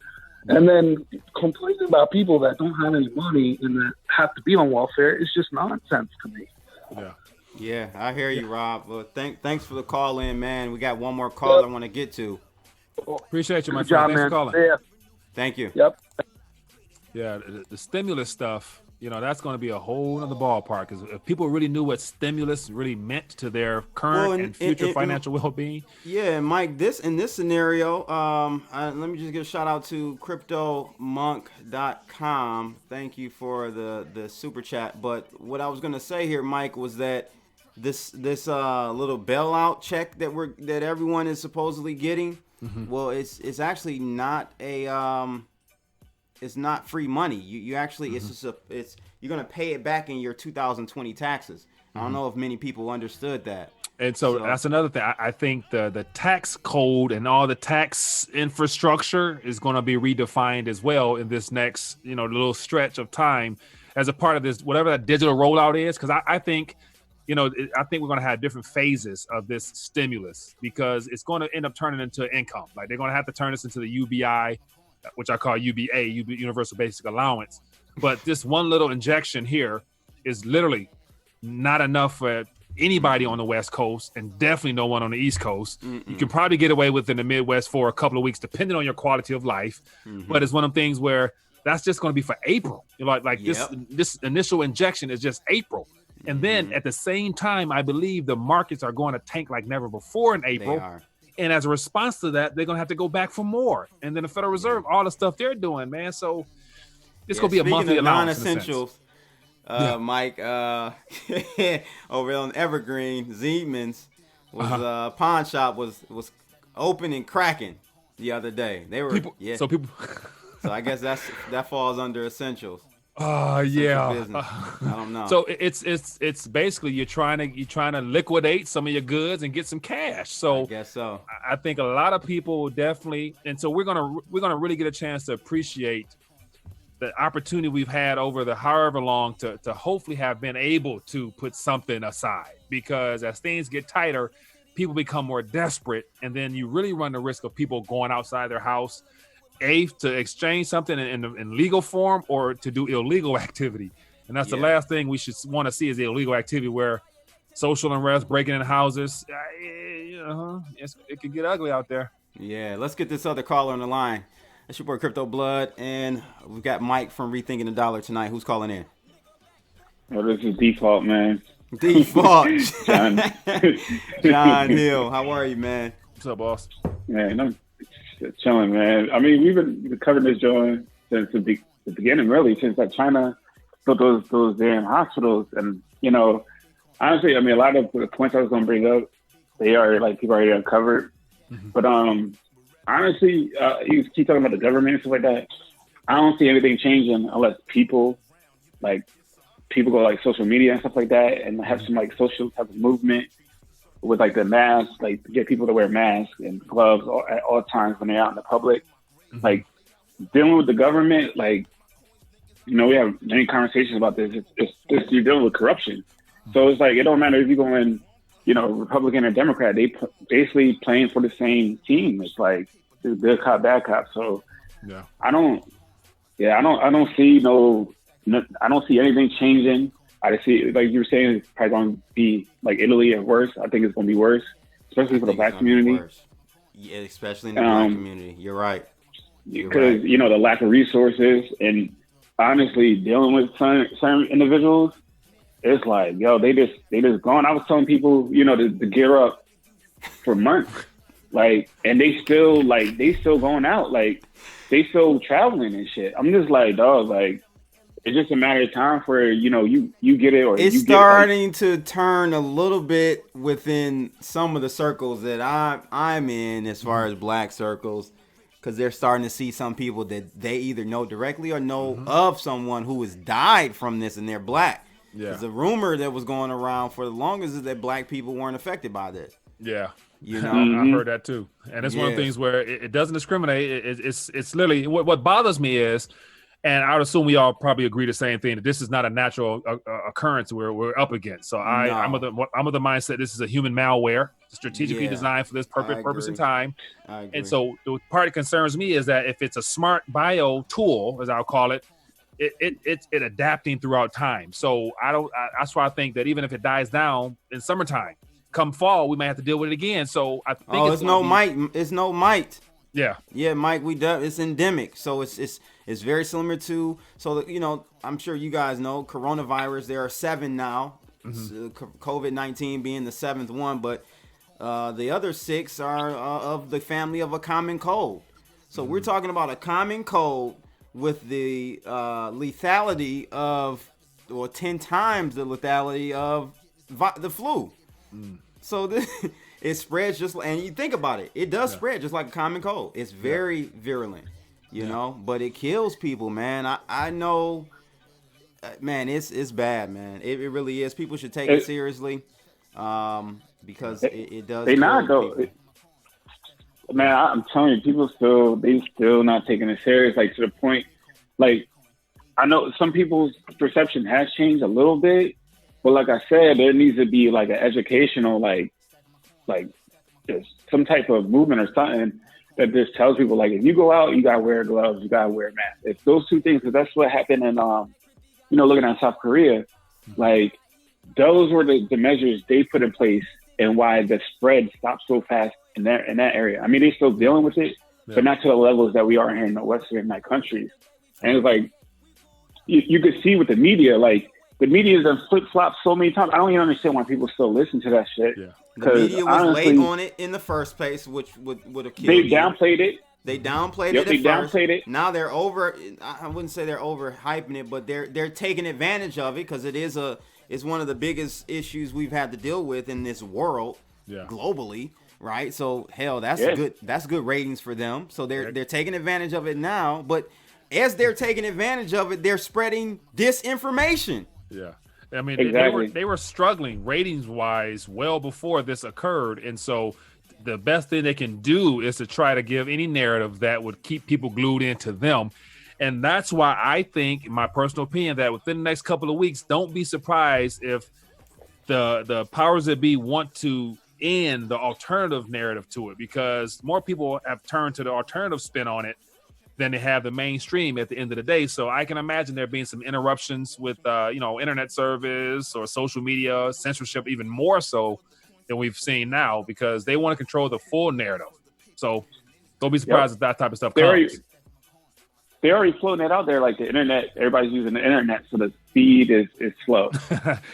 And then complaining about people that don't have any money and that have to be on welfare is just nonsense to me. Yeah, I hear you, Rob. Well, thanks for the call in, man. We got one more call I want to get to. Appreciate you, my friend. Thanks for calling. Yeah. Thank you. Yep. Yeah, the stimulus stuff, that's going to be a whole other ballpark. Because if people really knew what stimulus really meant to their current and future financial well-being. Yeah, Mike, in this scenario, let me just give a shout out to CryptoMonk.com. Thank you for the super chat. But what I was going to say here, Mike, was that this little bailout check that everyone is supposedly getting, well, it's actually not it's not free money. You actually you're gonna pay it back in your 2020 taxes. I don't know if many people understood that. And so that's another thing. I think the tax code and all the tax infrastructure is going to be redefined as well in this next, little stretch of time as a part of this, whatever that digital rollout is. Because I think, I think we're going to have different phases of this stimulus because it's going to end up turning into income. Like they're going to have to turn this into the UBI, which I call UBA, Universal Basic Allowance. But this one little injection here is literally not enough for anybody on the West Coast and definitely no one on the East Coast. You can probably get away with in the Midwest for a couple of weeks, depending on your quality of life. But it's one of the things where that's just going to be for April. This initial injection is just April. And then at the same time, I believe the markets are going to tank like never before in April. And as a response to that, they're going to have to go back for more. And then the Federal Reserve, all the stuff they're doing, man. So it's going to be a monthly allowance. Non-essentials. Mike, over on Evergreen, Zeidman's pawn shop was open and cracking the other day. They were So I guess that falls under essentials. Yeah. I don't know. So it's basically you're trying to liquidate some of your goods and get some cash. So I guess so. I think a lot of people will definitely, and so we're gonna really get a chance to appreciate the opportunity we've had over the however long to hopefully have been able to put something aside, because as things get tighter, people become more desperate, and then you really run the risk of people going outside their house, to exchange something in legal form or to do illegal activity. And that's the last thing we should want to see is the illegal activity where social unrest, breaking in houses, it could get ugly out there. Yeah, let's get this other caller on the line. That's your boy Crypto Blood, and we've got Mike from Rethinking the Dollar tonight. Who's calling in? Well, this is Default, man. Default. John Hill. How are you, man? What's up, boss? Man, I'm chilling, man. I mean, we've been covering this joint since the beginning, really, since China built those damn hospitals. And, honestly, I mean, a lot of the points I was going to bring up, they are, people already uncovered. Mm-hmm. But, honestly, you keep talking about the government and stuff like that. I don't see anything changing unless people go social media and stuff like that and have some social type of movement with the masks, get people to wear masks and gloves at all times when they're out in the public. Mm-hmm. Dealing with the government, we have many conversations about this. It's you're dealing with corruption. So it's it don't matter if you go in, Republican or Democrat, they basically playing for the same team. It's it's good cop, bad cop. So I don't see anything changing. I see, like you were saying, it's probably going to be like Italy or worse. I think it's going to be worse, especially for the black community. Yeah, especially in the black community. You're right. Because, the lack of resources and honestly dealing with certain individuals, it's they just gone. I was telling people, to gear up for months. And they still going out. They still traveling and shit. I'm just dog, it's just a matter of time for, you get it or it's you starting to turn a little bit within some of the circles that I'm in as far as black circles, because they're starting to see some people that they either know directly or know of someone who has died from this and they're black. Yeah. The rumor that was going around for the longest is that black people weren't affected by this. Yeah. I heard that too. And it's one of the things where it doesn't discriminate. It's literally what bothers me is, and I would assume we all probably agree the same thing, that this is not a natural occurrence we're up against. So I'm of the mindset this is a human malware, strategically designed for this purpose and time. And so the part that concerns me is that if it's a smart bio tool, as I'll call it, it's adapting throughout time. So that's why I think that even if it dies down in summertime, come fall, we might have to deal with it again. So I think it's no might. Yeah, Mike. It's endemic. So it's very similar to I'm sure you guys know coronavirus. There are 7 now. COVID-19 being the 7th one, but the other 6 are of the family of a common cold. So we're talking about a common cold with the lethality of, or 10 times the lethality of the flu. So it spreads and you think about it, it does spread just like a common cold. It's very virulent, you know, but it kills people, man. I know, man, it's bad, man. It really is. People should take it seriously. because it does. They not kill though. people. Man, I'm telling you, people still not taking it serious. Like to the point, like I know some people's perception has changed a little bit, but like I said, there needs to be like an educational, like just some type of movement or something that just tells people like if you go out, you gotta wear gloves, you gotta wear a mask. It's those two things, because that's what happened in looking at South Korea, like those were the measures they put in place and why the spread stopped so fast in that area. I mean, they're still dealing with it, but not to the levels that we are here in the Western countries. And it's like you could see with the media, like the media has flip-flopped so many times. I don't even understand why people still listen to that shit. Yeah. The media was honestly, late on it in the first place, which would have killed They downplayed it. They downplayed it. They downplayed it. Now they're over. I wouldn't say they're overhyping it, but they're taking advantage of it because it's one of the biggest issues we've had to deal with in this world globally, right? So hell, that's good. That's good ratings for them. So they're taking advantage of it now. But as they're taking advantage of it, they're spreading disinformation. Yeah. I mean, exactly. they were struggling ratings-wise well before this occurred, and so the best thing they can do is to try to give any narrative that would keep people glued into them, and that's why I think, in my personal opinion, that within the next couple of weeks, don't be surprised if the powers that be want to end the alternative narrative to it, because more people have turned to the alternative spin on it than they have the mainstream at the end of the day. So I can imagine there being some interruptions with, internet service or social media censorship, even more so than we've seen now, because they want to control the full narrative. So don't be surprised if that type of stuff comes. They're already floating it out there, like the internet. Everybody's using the internet, so the speed is slow.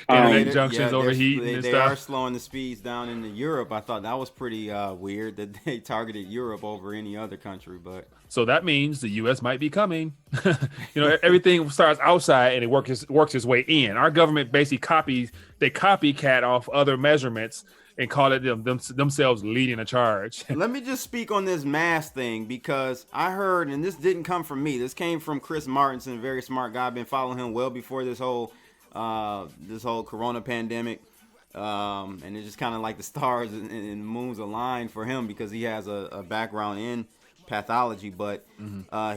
Internet junctions overheating and they stuff. They are slowing the speeds down in Europe. I thought that was pretty weird that they targeted Europe over any other country. But so that means the U.S. might be coming. Everything starts outside and it works its way in. Our government basically copycat off other measurements and call it themselves leading a charge. Let me just speak on this mask thing, because I heard, and this didn't come from me, this came from Chris Martinson, a very smart guy. I've been following him well before this whole corona pandemic. And it's just kind of like the stars and moons aligned for him, because he has a background in pathology. But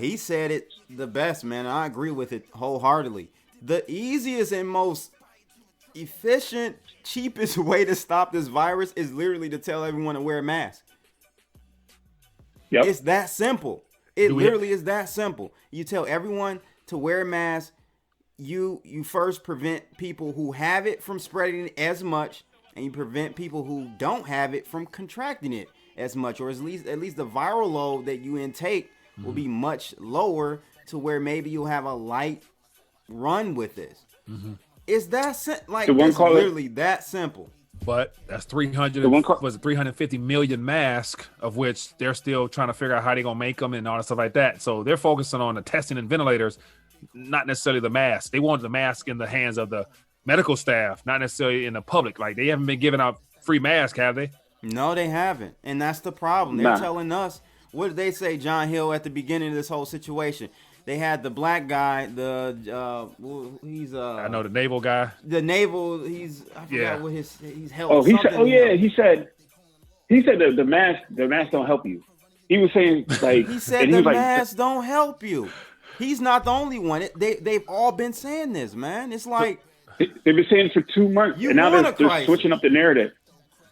he said it the best, man. I agree with it wholeheartedly. The easiest and most efficient, cheapest way to stop this virus is literally to tell everyone to wear a mask. Yep. It's that simple. It literally is that simple. You tell everyone to wear a mask. You first prevent people who have it from spreading it as much, and you prevent people who don't have it from contracting it as much, or at least the viral load that you intake will be much lower, to where maybe you'll have a light run with this. It's that it's literally that simple. But that's 350 million masks, of which they're still trying to figure out how they're gonna make them and all that stuff like that. So they're focusing on the testing and ventilators, not necessarily the mask. They want the mask in the hands of the medical staff, not necessarily in the public. Like, they haven't been giving out free masks, have they? No, they haven't, and that's the problem. They're telling us, what did they say, John Hill, at the beginning of this whole situation? They had the black guy, I know the naval guy. The naval, I forgot what he's held. Oh, he said the mask don't help you. He was saying, like, he said the mask don't help you. He's not the only one. They've all been saying this, man. It's like they've been saying it for 2 months, and now they're switching up the narrative.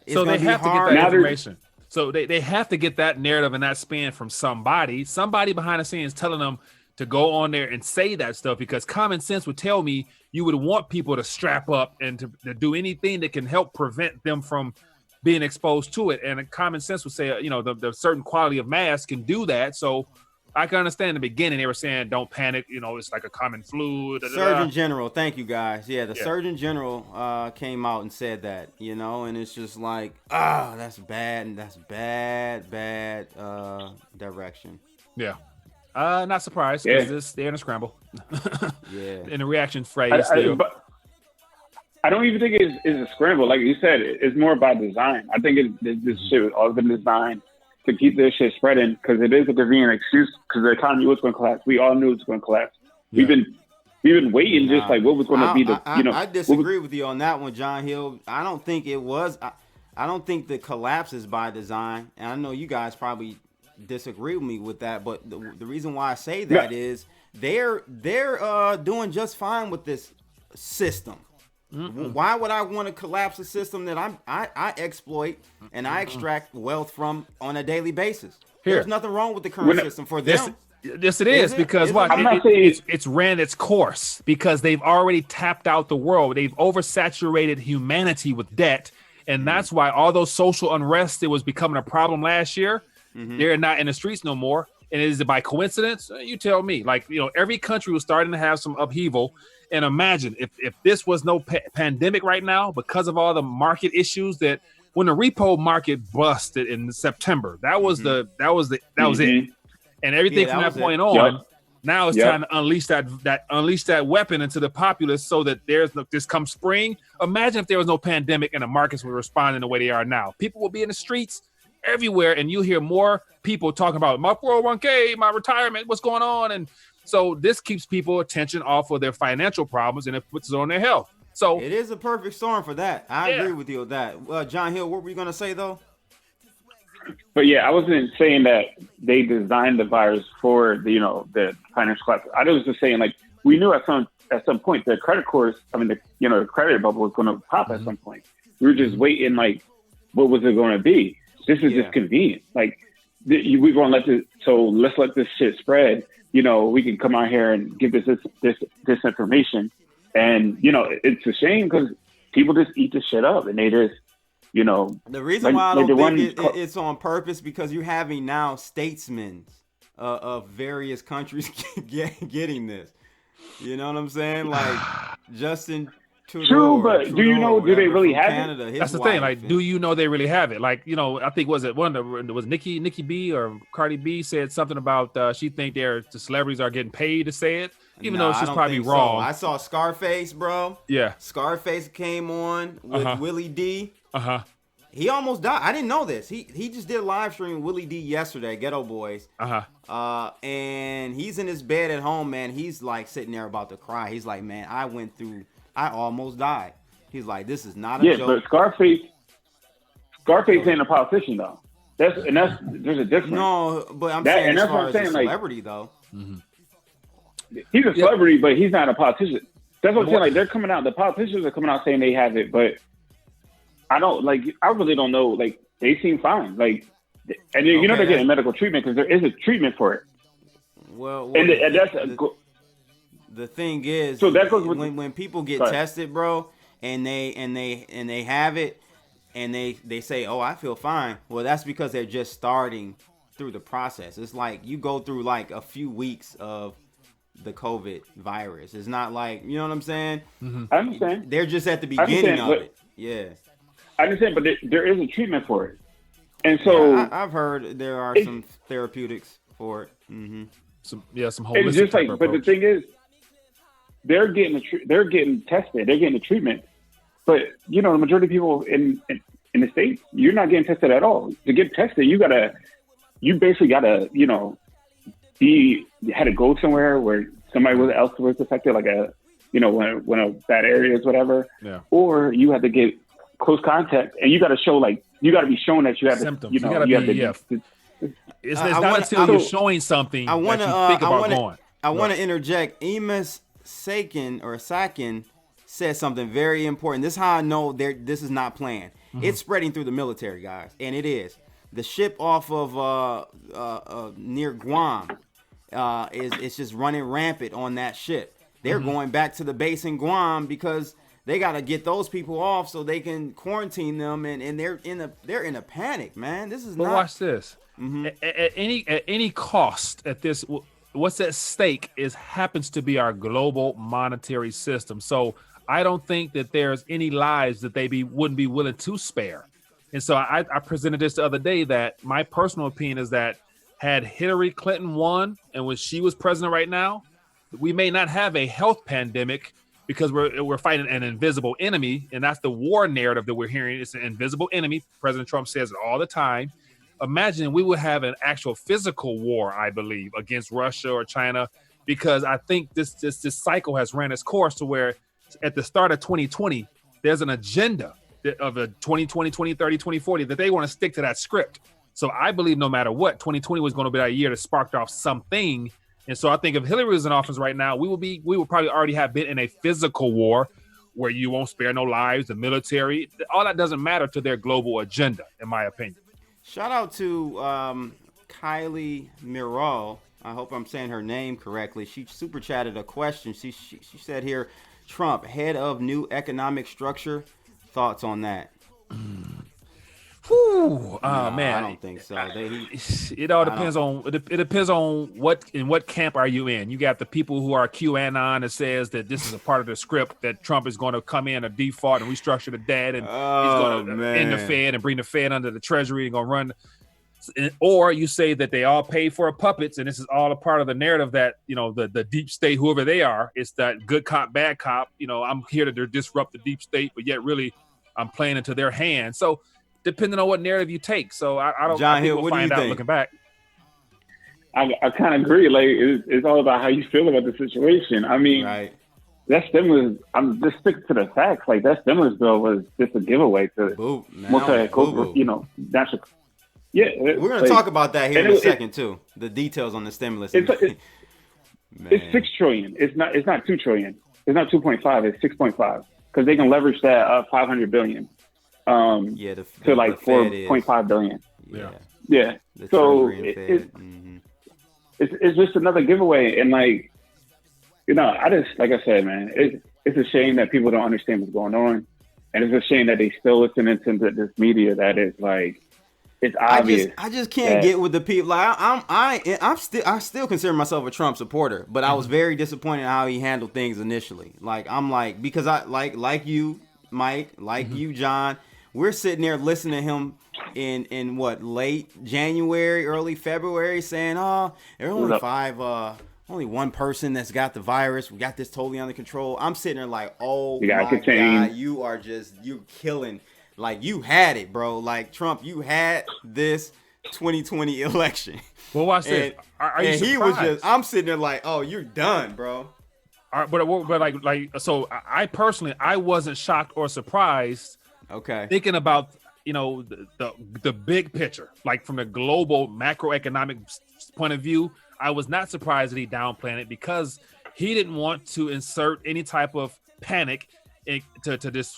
So they have to get that information. So they have to get that narrative and that spin from somebody behind the scenes telling them to go on there and say that stuff, because common sense would tell me you would want people to strap up and to do anything that can help prevent them from being exposed to it. And common sense would say, the certain quality of mask can do that. So I can understand in the beginning they were saying, don't panic, it's like a common flu. Surgeon General, thank you guys. Yeah, the Surgeon General came out and said that, and it's just like, that's bad, and that's bad direction. Yeah. Not surprised, because they're in a scramble. Yeah. In the reaction phrase. But I don't even think it's a scramble. Like you said, it's more by design. I think this shit was all been designed to keep this shit spreading, because it is a convenient excuse, because the economy was going to collapse. We all knew it was going to collapse. Yeah. We've been waiting, just like what was going to be I disagree with you on that one, John Hill. I don't think it was. I don't think the collapse is by design, and I know you guys probably disagree with me with that, but the reason why I say that is they're doing just fine with this system. Why would I want to collapse a system that I exploit and I extract wealth from on a daily basis? There's nothing wrong with the current system for them. Yes, it is because what it's ran its course because they've already tapped out the world. They've oversaturated humanity with debt, and that's why all those social unrest that was becoming a problem last year, they're not in the streets no more. And is it by coincidence? You tell me. Like, every country was starting to have some upheaval. And imagine if this was no pandemic right now because of all the market issues that when the repo market busted in September, that was it. And everything from that point on, now it's time to unleash that weapon into the populace so that this come spring. Imagine if there was no pandemic and the markets were responding the way they are now. People will be in the streets everywhere, and you hear more people talking about my 401k, my retirement, what's going on. And so this keeps people attention off of their financial problems and it puts it on their health. So it is a perfect storm for that. I agree with you with that. John Hill, what were you going to say though? But yeah, I wasn't saying that they designed the virus for the financial collapse. I was just saying like we knew at some point the credit course, the credit bubble was going to pop at some point. We were just waiting like what was it going to be? This is just convenient. Like we're going to let this. So let's let this shit spread. We can come out here and give this information, and it's a shame because people just eat this shit up and they just. The reason why I don't think it's on purpose because you're having now statesmen of various countries getting this. You know what I'm saying? Like Justin Trudeau. True, but do you know? Do they really have Canada, it? That's the thing. Like, do you know they really have it? Like, I think was Nikki B or Cardi B said something about she think the celebrities are getting paid to say it, even though she's probably wrong. So. I saw Scarface, bro. Yeah, Scarface came on with Willie D. He almost died. I didn't know this. He just did a live stream with Willie D yesterday, Ghetto Boys. And he's in his bed at home, man. He's like sitting there about to cry. He's like, man, I almost died. He's like, this is not a joke. Yeah, but Scarface ain't a politician though. There's a difference. No, but I'm saying as far as a celebrity though. He's a celebrity, but he's not a politician. That's what I'm saying. Like they're coming out. The politicians are coming out saying they have it, but I really don't know. Like they seem fine. Like, and they're getting medical treatment because there is a treatment for it. Well, and that's the thing is, so that goes with when people get tested, bro, and they have it, and they say, oh, I feel fine. Well, that's because they're just starting through the process. It's like you go through like a few weeks of the COVID virus. It's not like, you know what I'm saying? I understand. They're just at the beginning of it. Yeah. I understand, but there is a treatment for it. And so I've heard there are some therapeutics for it. Some holistic it's just like, approach. but the thing is, they're getting tested, they're getting the treatment. But the majority of people in the States, you're not getting tested at all. To get tested, you basically gotta, you had to go somewhere where somebody else was affected, like one of bad areas, whatever. Yeah. Or you had to get close contact, and you got to show you got to be shown that you have symptoms. It's not until you're showing something that you think about going. I want to interject. Emas Sakin said something very important. This is how I know this is not planned. It's spreading through the military, guys, and it is. The ship off of near Guam is just running rampant on that ship. They're going back to the base in Guam because they got to get those people off so they can quarantine them, and they're in a panic, man. This is not. Watch this. At any cost, at this, what's at stake happens to be our global monetary system. So I don't think that there's any lives that they wouldn't be willing to spare. And so I presented this the other day that my personal opinion is that had Hillary Clinton won and when she was president right now, we may not have a health pandemic because we're fighting an invisible enemy. And that's the war narrative that we're hearing. It's an invisible enemy. President Trump says it all the time. Imagine we would have an actual physical war, I believe, against Russia or China, because I think this cycle has ran its course to where at the start of 2020, there's an agenda of the 2020, 2030, 2040, that they want to stick to that script. So I believe no matter what, 2020 was going to be that year that sparked off something. And so I think if Hillary was in office right now, we would probably already have been in a physical war where you won't spare no lives, the military. All that doesn't matter to their global agenda, in my opinion. Shout out to Kylie Miral. I hope I'm saying her name correctly. She super chatted a question. She said here, Trump, head of new economic structure. Thoughts on that? Whew, No, man, I don't think so. It all depends on it depends on what camp are you in. You got the people who are QAnon that says that this is a part of the script that Trump is going to come in and default and restructure the debt and he's going to end the Fed and bring the Fed under the Treasury and going to run. Or you say that they all pay for puppets and this is all a part of the narrative that, you know, the deep state, whoever they are, it's that good cop, bad cop. You know, I'm here to disrupt the deep state, but yet really I'm playing into their hands. So depending on what narrative you take. So I don't John I think Hill, we'll what do you find out think? looking back. I kind of agree. Like it's all about how you feel about the situation. I mean, Right. that stimulus. I'm just sticking to the facts. Like that stimulus bill was just a giveaway to Boo. Now, multi-cultural, you know, national. Yeah, We're going to talk about that here in a second too. The details on the stimulus. It's 6 trillion. It's not 2 trillion. It's not 2.5. It's 6.5 because they can leverage that 500 billion. To like 4.5 billion. Yeah. So it's just another giveaway, and like, you know, I just, like I said, man, it's a shame that people don't understand what's going on, and it's a shame that they still listen to this media that is like, it's obvious. I just can't get with the people. Like I still consider myself a Trump supporter, but I was very disappointed in how he handled things initially. Like I'm like, because I like you, Mike, like you, John. We're sitting there listening to him in what, late January, early February, saying, "Oh, there are only one person that's got the virus. We got this totally under control." I'm sitting there like, "Oh my God, you're killing." Like, you had it, bro. Like, Trump, you had this 2020 election. Well, watch this. Are you surprised? He was just, I'm sitting there like, oh, you're done, bro. But like, so I personally, I wasn't shocked or surprised. Okay. Thinking about, you know, the big picture, like from the global macroeconomic point of view, I was not surprised that he downplayed it because he didn't want to insert any type of panic to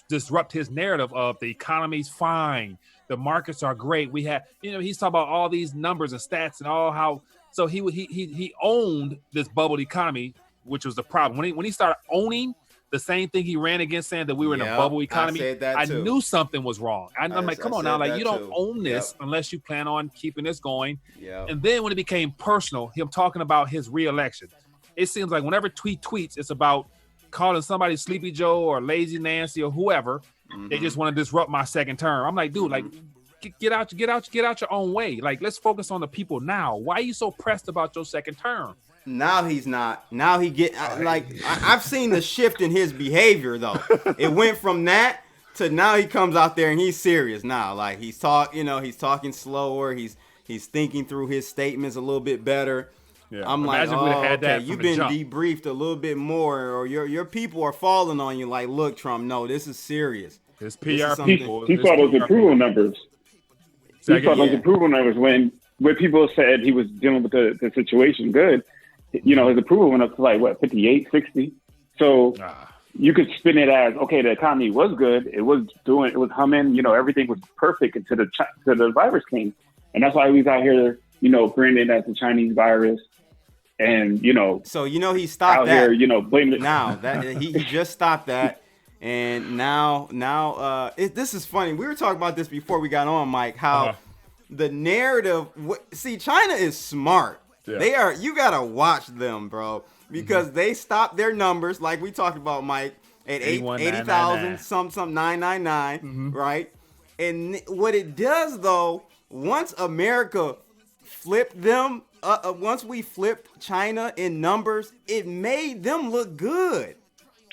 disrupt his narrative of the economy's fine, the markets are great. We had, you know, he's talking about all these numbers and stats and all how. So he owned this bubble economy, which was the problem when he started owning the same thing he ran against, saying that we were in a bubble economy. I knew something was wrong. I'm like, come on now, like you don't own this unless you plan on keeping this going. Yeah. And then when it became personal, him talking about his reelection, it seems like whenever tweets, it's about calling somebody Sleepy Joe or Lazy Nancy or whoever. They just want to disrupt my second term. I'm like, dude, like get out your own way. Like, let's focus on the people now. Why are you so pressed about your second term? Now he's not. Now he I've seen the shift in his behavior though. It went from that to now he comes out there and he's serious now. Like he's talking slower. He's thinking through his statements a little bit better. Yeah. I'm like, you've been debriefed a little bit more, or your people are falling on you. Like, look, Trump, no, this is serious. It's PR people. He saw those approval numbers. He saw those approval numbers when people said he was dealing with the situation good. You know, his approval went up to like, what, 58, 60? So you could spin it as, okay, the economy was good. It was humming. You know, everything was perfect until the virus came. And that's why he was out here, you know, branding it as the Chinese virus. And, you know, so, you know, he stopped out that. Here, you know, blaming it. Now that he just stopped that. And now this is funny. We were talking about this before we got on, Mike, how the narrative, see, China is smart. Yeah. You got to watch them, bro, because they stopped their numbers. Like we talked about, Mike, at 80,000, some 999, right? And what it does though, once America flipped them, once we flipped China in numbers, it made them look good.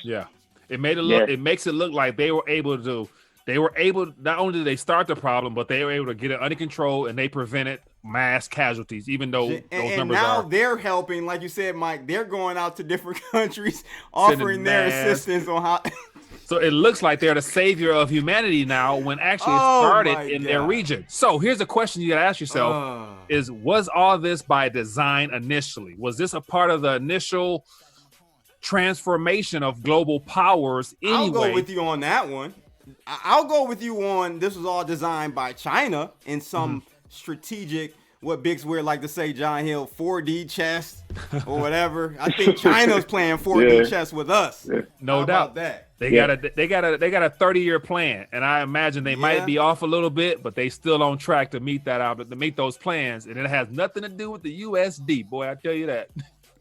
Yeah, it made it look. Yeah. It makes it look like they were able. Not only did they start the problem, but they were able to get it under control, and they prevented mass casualties. Even though those numbers now they're helping, like you said, Mike. They're going out to different countries, offering their assistance on how. So it looks like they're the savior of humanity now when actually it started in their region. So here's a question you got to ask yourself was all this by design initially? Was this a part of the initial transformation of global powers anyway? I'll go with you on that one. I'll go with you on this was all designed by China in some strategic, what Biggs Weird like to say, John Hill, 4D chess or whatever. I think China's playing 4D chess with us. No doubt. That? They got a 30-year plan, and I imagine they might be off a little bit, but they still on track to meet that out, to meet those plans, and it has nothing to do with the USD, boy. I tell you that.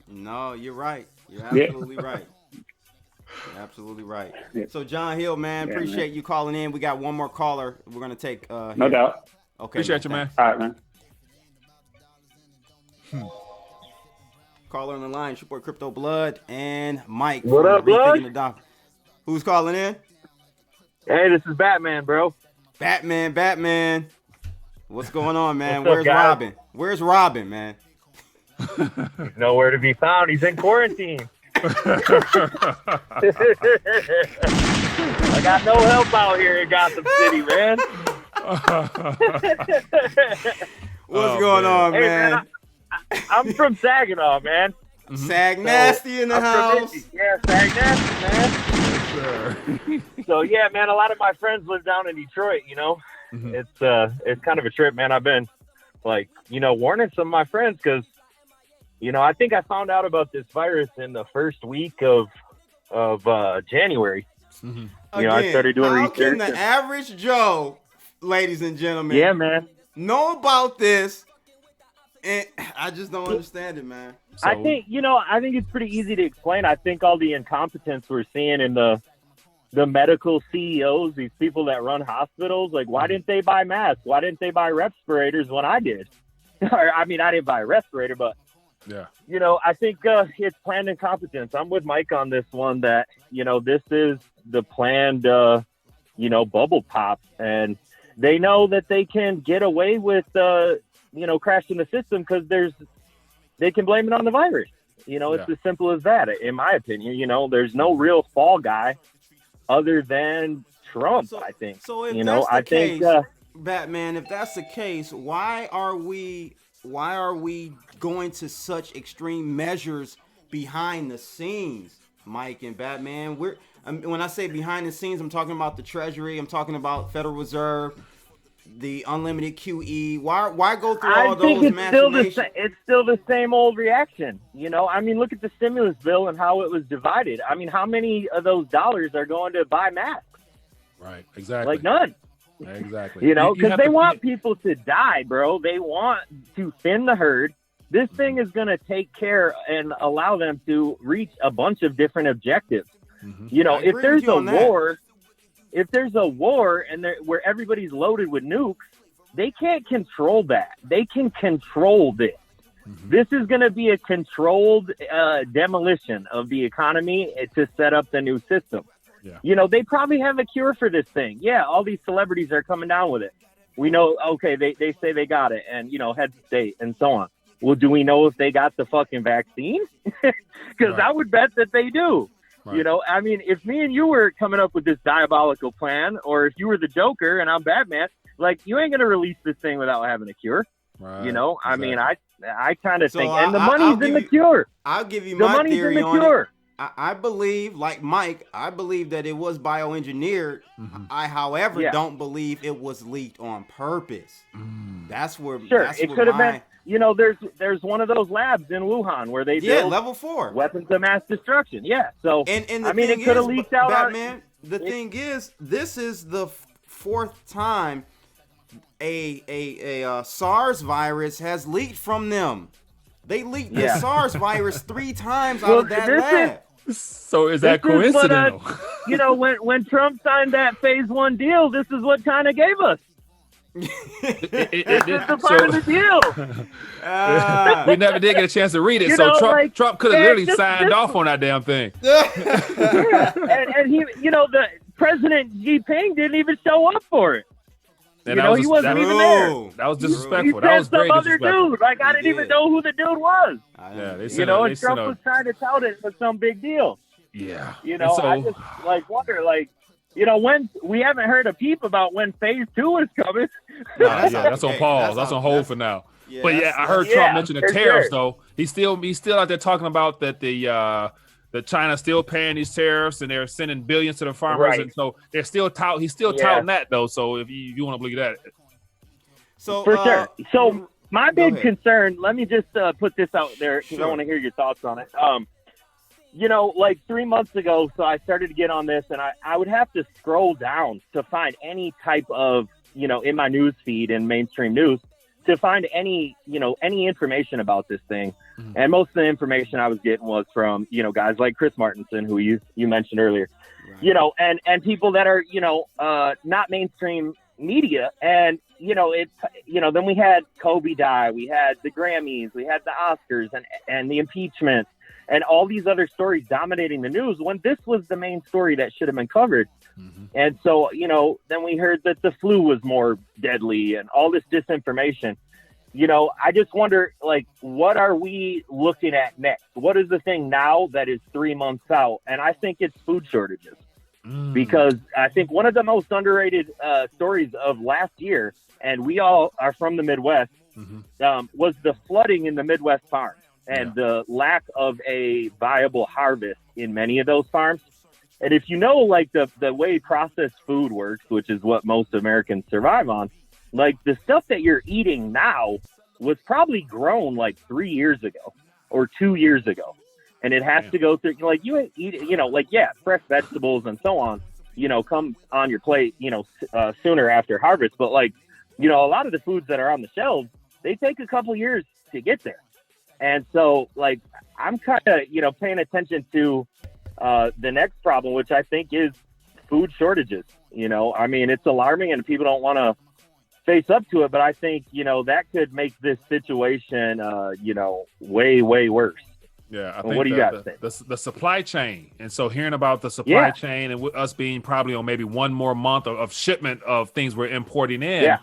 No, you're right. You're absolutely right. You're absolutely right. So John Hill, man, appreciate you calling in. We got one more caller. We're gonna take. No doubt. Okay. Appreciate you, man. All right, man. Caller on the line, Support Crypto Blood and Mike. What up, Blood? Who's calling in? Hey, this is Batman, bro. Batman. What's going on, man? What's up, Where's guys? Robin? Where's Robin, man? He's nowhere to be found. He's in quarantine. I got no help out here in Gotham City, man. What's going on, Hey, man? I'm from Saginaw, man. Sag Nasty in the house. Yeah, Sag Nasty, man. So yeah, man, a lot of my friends live down in Detroit, you know. It's kind of a trip, man. I've been warning some of my friends because, I think I found out about this virus in the first week of January. I started doing how research. Can the average Joe, ladies and gentlemen, Yeah, man. know about this? And I just don't understand it, man. I think it's pretty easy to explain. I think all the incompetence we're seeing in the medical CEOs, these people that run hospitals, like, why didn't they buy masks? Why didn't they buy respirators when I did? I mean, I didn't buy a respirator, but I think it's planned incompetence. I'm with Mike on this one that, this is the planned, bubble pop, and they know that they can get away with, crashing the system because they can blame it on the virus. It's as simple as that, in my opinion. There's no real fall guy other than Trump, I think. So if that's the case, Batman, if that's the case, why are we going to such extreme measures behind the scenes, Mike and Batman? When I say behind the scenes, I'm talking about the Treasury, I'm talking about Federal Reserve, the unlimited QE. Why go through all those machinations? It's still the same old reaction. I mean, look at the stimulus bill and how it was divided. I mean, how many of those dollars are going to buy masks? Right, exactly. Like none. Exactly. Because they want people to die, bro. They want to thin the herd. This thing is going to take care and allow them to reach a bunch of different objectives. If there's a war and where everybody's loaded with nukes, they can't control that. They can control this. This is going to be a controlled demolition of the economy to set up the new system. They probably have a cure for this thing. Yeah, all these celebrities are coming down with it. We know, okay, they say they got it, and, head of state and so on. Well, do we know if they got the fucking vaccine? Because I would bet that they do. Right. I mean, if me and you were coming up with this diabolical plan, or if you were the Joker and I'm Batman, like, you ain't going to release this thing without having a cure. Right. Exactly. I mean, I kind of think, and the money's in the cure. I'll give you my theory on it. I believe, like Mike, I believe that it was bioengineered. I, however, don't believe it was leaked on purpose. That's where. Sure, that's it could have been. There's one of those labs in Wuhan where they build level 4 weapons of mass destruction. Yeah, so and I mean, it could have leaked out. Batman, the thing is, this is the fourth time a SARS virus has leaked from them. They leaked the SARS virus 3 times out of that lab. So is that coincidental? When Trump signed that phase 1 deal, this is what China gave us. This is the part of the deal. We never did get a chance to read it, so Trump could have literally signed off on that damn thing. And he, the President Xi Jinping didn't even show up for it. And he wasn't even there. That was disrespectful. He that was very other disrespectful. dude. Like, I didn't even know who the dude was. Yeah, and Trump was trying to tout it for some big deal. Yeah. I just wonder, when we haven't heard a peep about when phase 2 is coming. That's on pause. That's on hold for now. Yeah, but I heard Trump mention the tariffs though. He's still out there talking about that the China's still paying these tariffs and they're sending billions to the farmers, and so they're still he's still touting that though. So if you want to believe that, so for sure. So my big concern. Let me just put this out there because I want to hear your thoughts on it. Like 3 months ago, so I started to get on this, and I would have to scroll down to find any type of in my news feed and mainstream news to find any information about this thing. And most of the information I was getting was from, guys like Chris Martinson, who you mentioned earlier, right. and people that are, not mainstream media. And, then we had Kobe die, we had the Grammys, we had the Oscars and the impeachment and all these other stories dominating the news when this was the main story that should have been covered. Mm-hmm. And so, then we heard that the flu was more deadly and all this disinformation. I just wonder, what are we looking at next? What is the thing now that is 3 months out? And I think it's food shortages. Because I think one of the most underrated stories of last year, and we all are from the Midwest, was the flooding in the Midwest farms and the lack of a viable harvest in many of those farms. And if the way processed food works, which is what most Americans survive on, the stuff that you're eating now was probably grown 3 years ago or 2 years ago. And it has to go through, you eat, fresh vegetables and so on, come on your plate, sooner after harvest. But a lot of the foods that are on the shelves, they take a couple years to get there. And so I'm kind of, paying attention to the next problem, which I think is food shortages. It's alarming and people don't want to face up to it, but I think, that could make this situation, way, way worse. Yeah, I think what do you got? The supply chain, and so hearing about the supply chain and us being probably on maybe one more month of shipment of things we're importing in,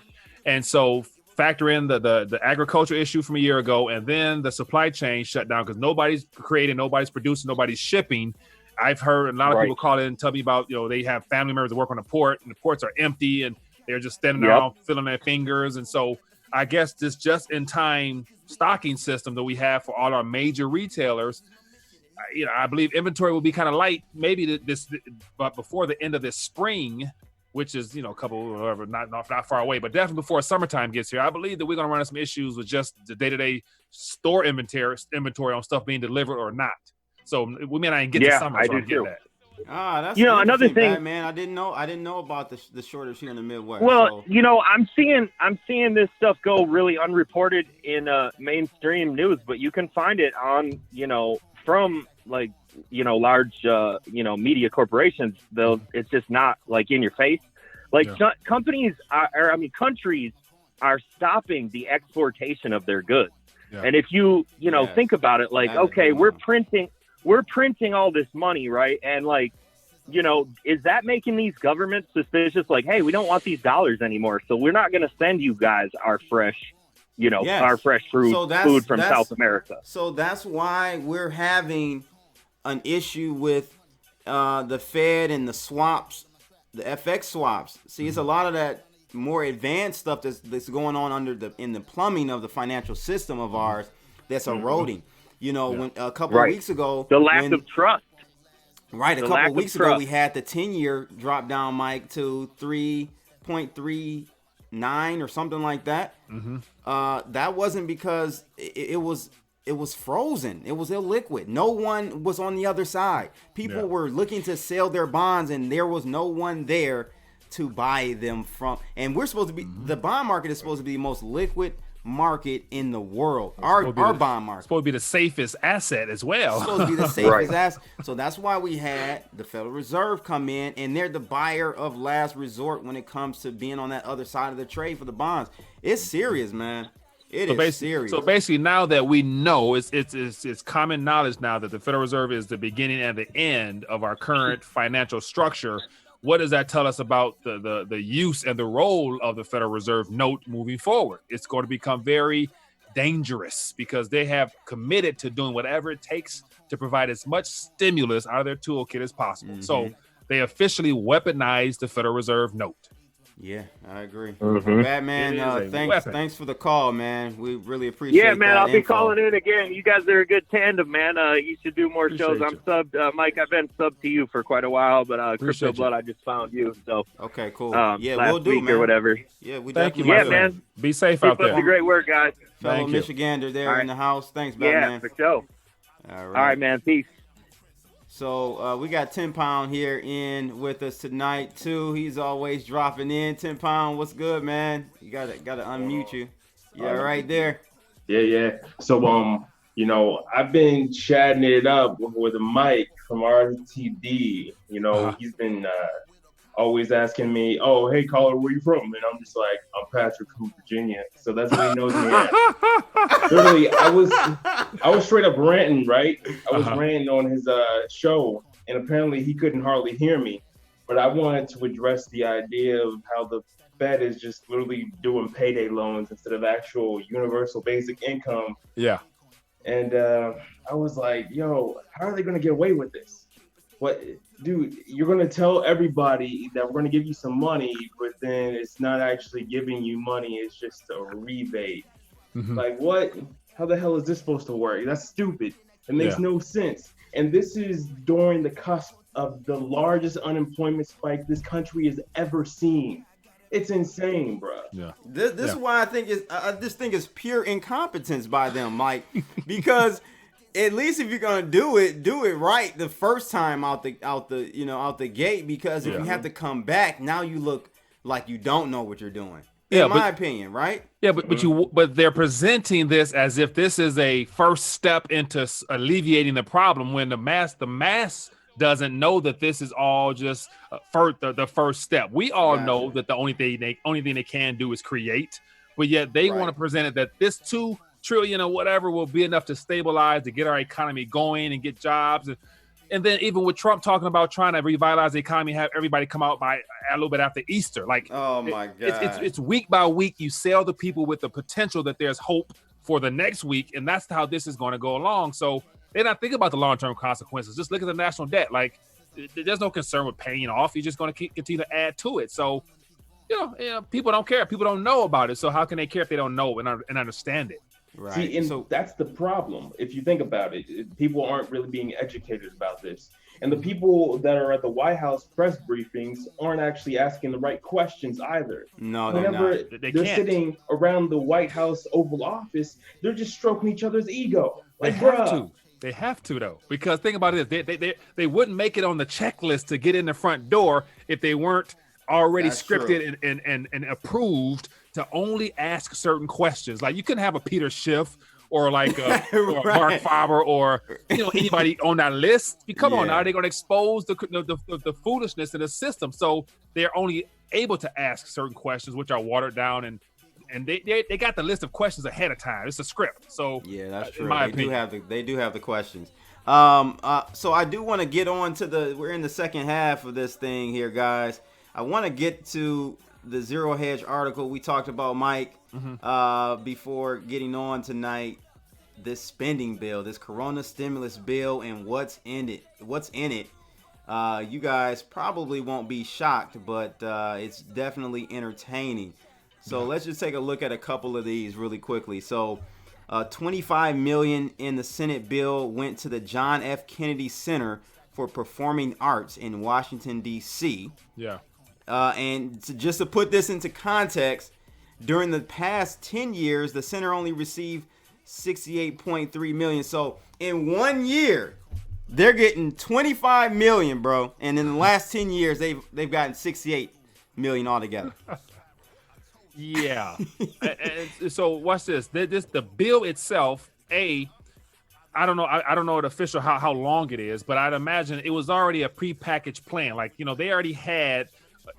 and so factor in the agriculture issue from a year ago, and then the supply chain shut down because nobody's creating, nobody's producing, nobody's shipping. I've heard a lot of people call in and tell me about they have family members that work on the port, and the ports are empty, and they're just standing around filling their fingers, and so I guess this just-in-time stocking system that we have for all our major retailers, I believe inventory will be kind of light, maybe but before the end of this spring, which is a couple, whatever, not far away, but definitely before summertime gets here, I believe that we're going to run into some issues with just the day-to-day store inventory on stuff being delivered or not. So we may not even get to summer. I do too. That. That's another thing, man. I didn't know about the shortage here in the Midwest. Well, I'm seeing this stuff go really unreported in mainstream news, but you can find it on from large media corporations. Though it's just not in your face. Companies countries are stopping the exportation of their goods. Yeah. And if you think about it, okay, we're printing all this money, right? And is that making these governments suspicious? Hey, we don't want these dollars anymore, so we're not going to send you guys our fresh, our fresh food from South America. So that's why we're having an issue with the Fed and the swaps, the FX swaps. See, it's a lot of that more advanced stuff that's going on in the plumbing of the financial system of ours that's eroding. When a couple of weeks ago, the lack of trust. Right, a couple of weeks ago, we had the 10-year drop down, Mike, to 3.39 or something like that. Mm-hmm. That wasn't because it was frozen. It was illiquid. No one was on the other side. People were looking to sell their bonds, and there was no one there to buy them from. And we're supposed to be the bond market is supposed to be the most liquid market in the world. Our bond market. Supposed to be the safest asset as well. It's supposed to be the safest asset. So that's why we had the Federal Reserve come in, and they're the buyer of last resort when it comes to being on that other side of the trade for the bonds. It's serious, man. It is serious. So basically, now that we know, it's common knowledge now that the Federal Reserve is the beginning and the end of our current financial structure. What does that tell us about the use and the role of the Federal Reserve note moving forward? It's going to become very dangerous because they have committed to doing whatever it takes to provide as much stimulus out of their toolkit as possible. Mm-hmm. So they officially weaponized the Federal Reserve note. Yeah, I agree. Mhm. Batman, thanks for the call, man. We really appreciate it. Yeah, man, I'll be calling in again. You guys are a good tandem, man. You should do more shows. Appreciate I'm subbed. Mike, I've been subbed to you for quite a while, but Crypto Appreciate Blood, I just found you. So okay, cool. yeah, we'll do, week man. or whatever. Yeah, we Thank you, definitely my will. friend. man. Be safe Keep out up there. the great work, guys. Fellow Thank you. Michigander there All in the house. Thanks, Yeah, Batman. for sure. All All right, man. Peace. So we got 10 Pound here in with us tonight too. He's always dropping in. 10 Pound, what's good, man? You gotta unmute you. Yeah, right there. Yeah. So I've been chatting it up with Mike from RTD. He's been always asking me, "Oh, hey, caller, where you from?" And I'm just like, "I'm Patrick from Virginia." So that's what he knows me as. Literally, I was straight up ranting, right? I was ranting on his show, and apparently he couldn't hardly hear me. But I wanted to address the idea of how the Fed is just literally doing payday loans instead of actual universal basic income. Yeah. And I was like, yo, how are they going to get away with this? What, dude, you're going to tell everybody that we're going to give you some money, but then it's not actually giving you money. It's just a rebate. Mm-hmm. Like, what? How the hell is this supposed to work? That's stupid. It makes no sense. And this is during the cusp of the largest unemployment spike this country has ever seen. It's insane, bro. Yeah. This is why I think this thing is pure incompetence by them, Mike. Because at least if you're gonna do it right the first time out the gate. Because if you have to come back, now you look like you don't know what you're doing. In my opinion, right? Yeah, but they're presenting this as if this is a first step into alleviating the problem when the mass doesn't know that this is all just the first step. We all know that the only thing they can do is create, but yet they want to present it that this $2 trillion or whatever will be enough to stabilize, to get our economy going and get jobs. And then even with Trump talking about trying to revitalize the economy, have everybody come out by a little bit after Easter. Like, oh my God, it's week by week. You sell the people with the potential that there's hope for the next week, and that's how this is going to go along. So they're not thinking about the long-term consequences. Just look at the national debt. Like, there's no concern with paying off. You're just going to continue to add to it. So, people don't care. People don't know about it. So how can they care if they don't know and understand it? Right. See, and that's the problem. If you think about it, people aren't really being educated about this. And the people that are at the White House press briefings aren't actually asking the right questions either. No, whenever they're sitting around the White House Oval Office, they're just stroking each other's ego. Like, They have to though, because think about it. They wouldn't make it on the checklist to get in the front door if they weren't already scripted and approved to only ask certain questions. Like, you couldn't have a Peter Schiff or like or Mark Faber or anybody on that list. Come on now, they're going to expose the foolishness in the system. So they're only able to ask certain questions, which are watered down, and they got the list of questions ahead of time. It's a script. So yeah, that's true. In my opinion. They do have the questions. So I do want to get on to we're in the second half of this thing here, guys. I want to get to the Zero Hedge article we talked about, Mike, before getting on tonight. This spending bill, this Corona stimulus bill, and what's in it. You guys probably won't be shocked, but it's definitely entertaining. So let's just take a look at a couple of these really quickly. So $25 million in the Senate bill went to the John F. Kennedy Center for Performing Arts in Washington, D.C. Yeah. And just to put this into context, during the past 10 years, the center only received $68.3 million. So in 1 year, they're getting $25 million, bro. And in the last 10 years, they've gotten $68 million altogether. Yeah. and so watch this. The bill itself, I don't know the official how long it is, but I'd imagine it was already a prepackaged plan. Like, they already had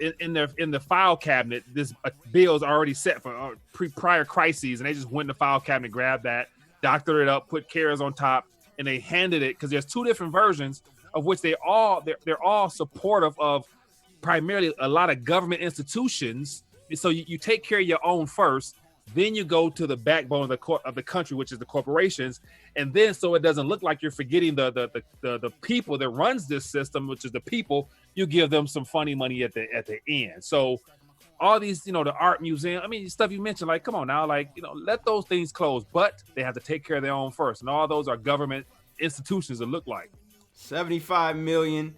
in the file cabinet, this bill is already set for prior crises, and they just went in the file cabinet, grabbed that, doctored it up, put CARES on top, and they handed it, because there's two different versions of which they're all supportive of, primarily a lot of government institutions. So you take care of your own first, Then you go to the backbone of the country, which is the corporations, and then so it doesn't look like you're forgetting the people that runs this system, which is the people. You give them some funny money at the end. So all these, the art museum, stuff you mentioned, like, come on now, like, let those things close, but they have to take care of their own first, and all those are government institutions that look like. 75 million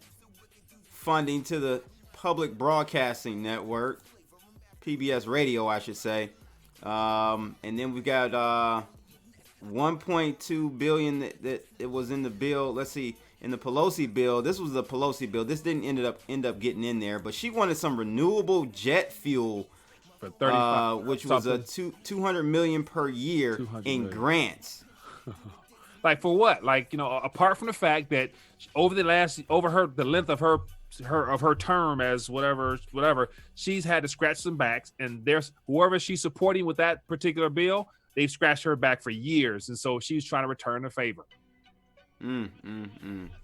funding to the public broadcasting network, PBS radio, I should say. And then we got 1.2 billion that it was in the bill. Let's see, in the Pelosi bill. This was the Pelosi bill. This didn't end up getting in there, but she wanted some renewable jet fuel, for 35, which was a 200 million per year in grants. Like for what? Like, apart from the fact that over the length of her term as whatever, she's had to scratch some backs, and there's whoever she's supporting with that particular bill, they've scratched her back for years, and so she's trying to return the favor.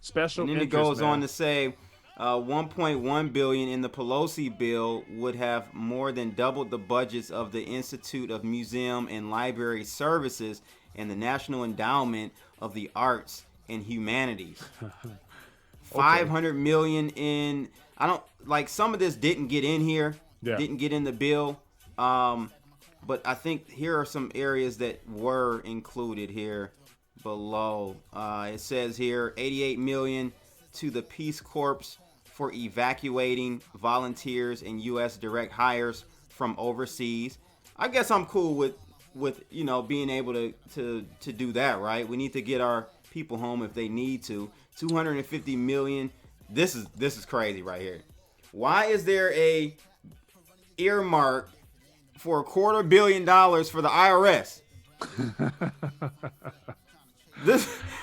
Special. And then interest, it goes man. on to say 1.1 billion in the Pelosi bill would have more than doubled the budgets of the Institute of Museum and Library Services and the National Endowment of the Arts and Humanities. 500 million in, I don't like, some of this didn't get in here, didn't get in the bill, but I think here are some areas that were included here below. It says here 88 million to the Peace Corps for evacuating volunteers and U.S. direct hires from overseas. I guess I'm cool with being able to do that, right? We need to get our people home if they need to. 250 million. This is crazy right here. Why is there a earmark for $250 million for the IRS?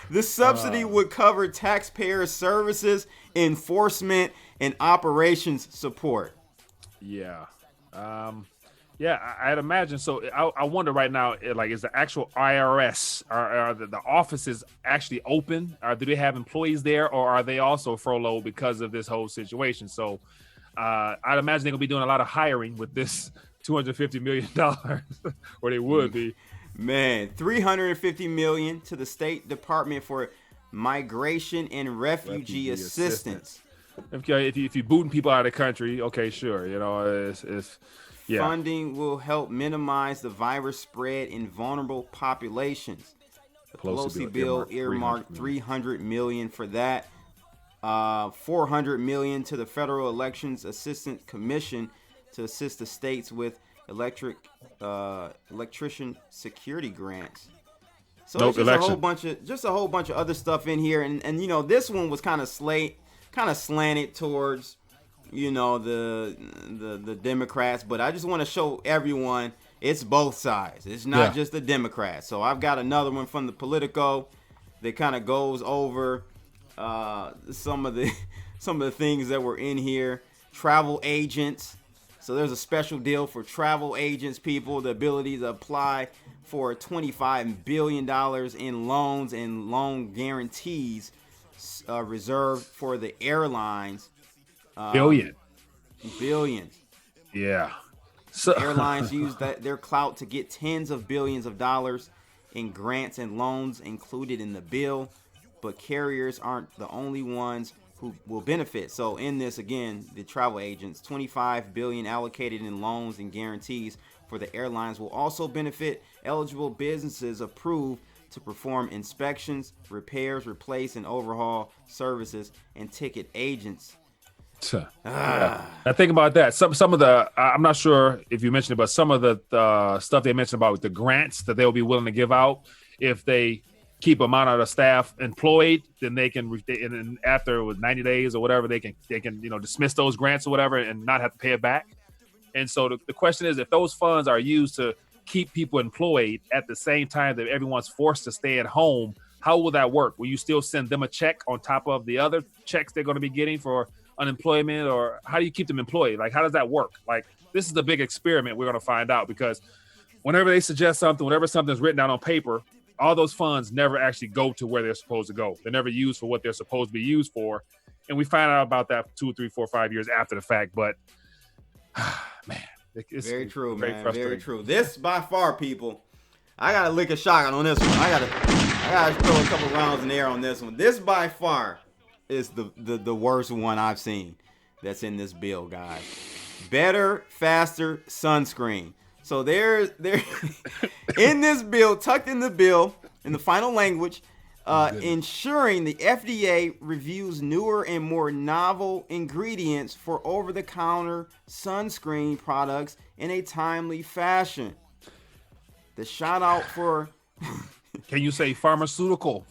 This subsidy would cover taxpayer services, enforcement, and operations support. Yeah. I'd imagine. So I wonder right now, like, is the actual IRS, are the offices actually open? Do they have employees there, or are they also furloughed because of this whole situation? So I'd imagine they're going to be doing a lot of hiring with this $250 million, or they would be. Man, $350 million to the State Department for Migration and Refugee Assistance. Okay, if you're booting people out of the country, okay, sure. It's yeah. Funding will help minimize the virus spread in vulnerable populations. The Pelosi bill earmarked $300 million for that. $400 million to the Federal Elections Assistance Commission to assist the states with electrician security grants. So it's just a whole bunch of other stuff in here, and this one was kind of slanted towards the Democrats, but I just want to show everyone it's both sides. It's not just the Democrats. So I've got another one from the Politico that kind of goes over some of the things that were in here. Travel agents. So there's a special deal for travel agents, people, the ability to apply for $25 billion in loans and loan guarantees reserved for the airlines. Billions. Yeah. So airlines use their clout to get tens of billions of dollars in grants and loans included in the bill, but carriers aren't the only ones who will benefit. So in this, again, the travel agents, $25 billion allocated in loans and guarantees for the airlines will also benefit eligible businesses approved to perform inspections, repairs, replace, and overhaul services, and ticket agents. Now think about that. Some of the I'm not sure if you mentioned it, but some of the stuff they mentioned about the grants that they'll be willing to give out if they keep a amount of the staff employed, then they can, and after 90 days or whatever, they can dismiss those grants or whatever and not have to pay it back. And so the question is, if those funds are used to keep people employed at the same time that everyone's forced to stay at home, how will that work? Will you still send them a check on top of the other checks they're going to be getting for unemployment, or how do you keep them employed? Like, how does that work? Like, this is the big experiment we're going to find out, because whenever they suggest something, whenever something's written down on paper, all those funds never actually go to where they're supposed to go. They're never used for what they're supposed to be used for. And we find out about that 2, 3, 4, 5 years after the fact. But man, It's very true, very man. frustrating. Very true. This by far, people. I gotta lick a shotgun on this one. I gotta throw a couple rounds in the air on this one. This by far is the worst one I've seen that's in this bill, guys. Better, faster sunscreen. So they're in this bill, tucked in the bill, in the final language, ensuring the FDA reviews newer and more novel ingredients for over-the-counter sunscreen products in a timely fashion. The shout out for Can you say pharmaceutical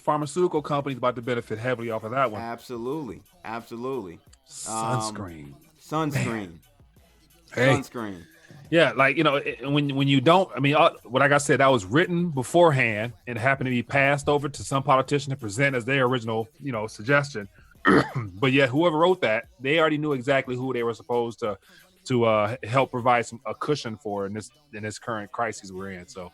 companies about to benefit heavily off of that one? Absolutely. Sunscreen. Sunscreen. Hey. Sunscreen. Yeah, like, you know, when you don't, I mean, like I said, that was written beforehand and happened to be passed over to some politician to present as their original, you know, suggestion. But yeah, whoever wrote that, they already knew exactly who they were supposed to help provide a cushion for in this current crisis we're in. So.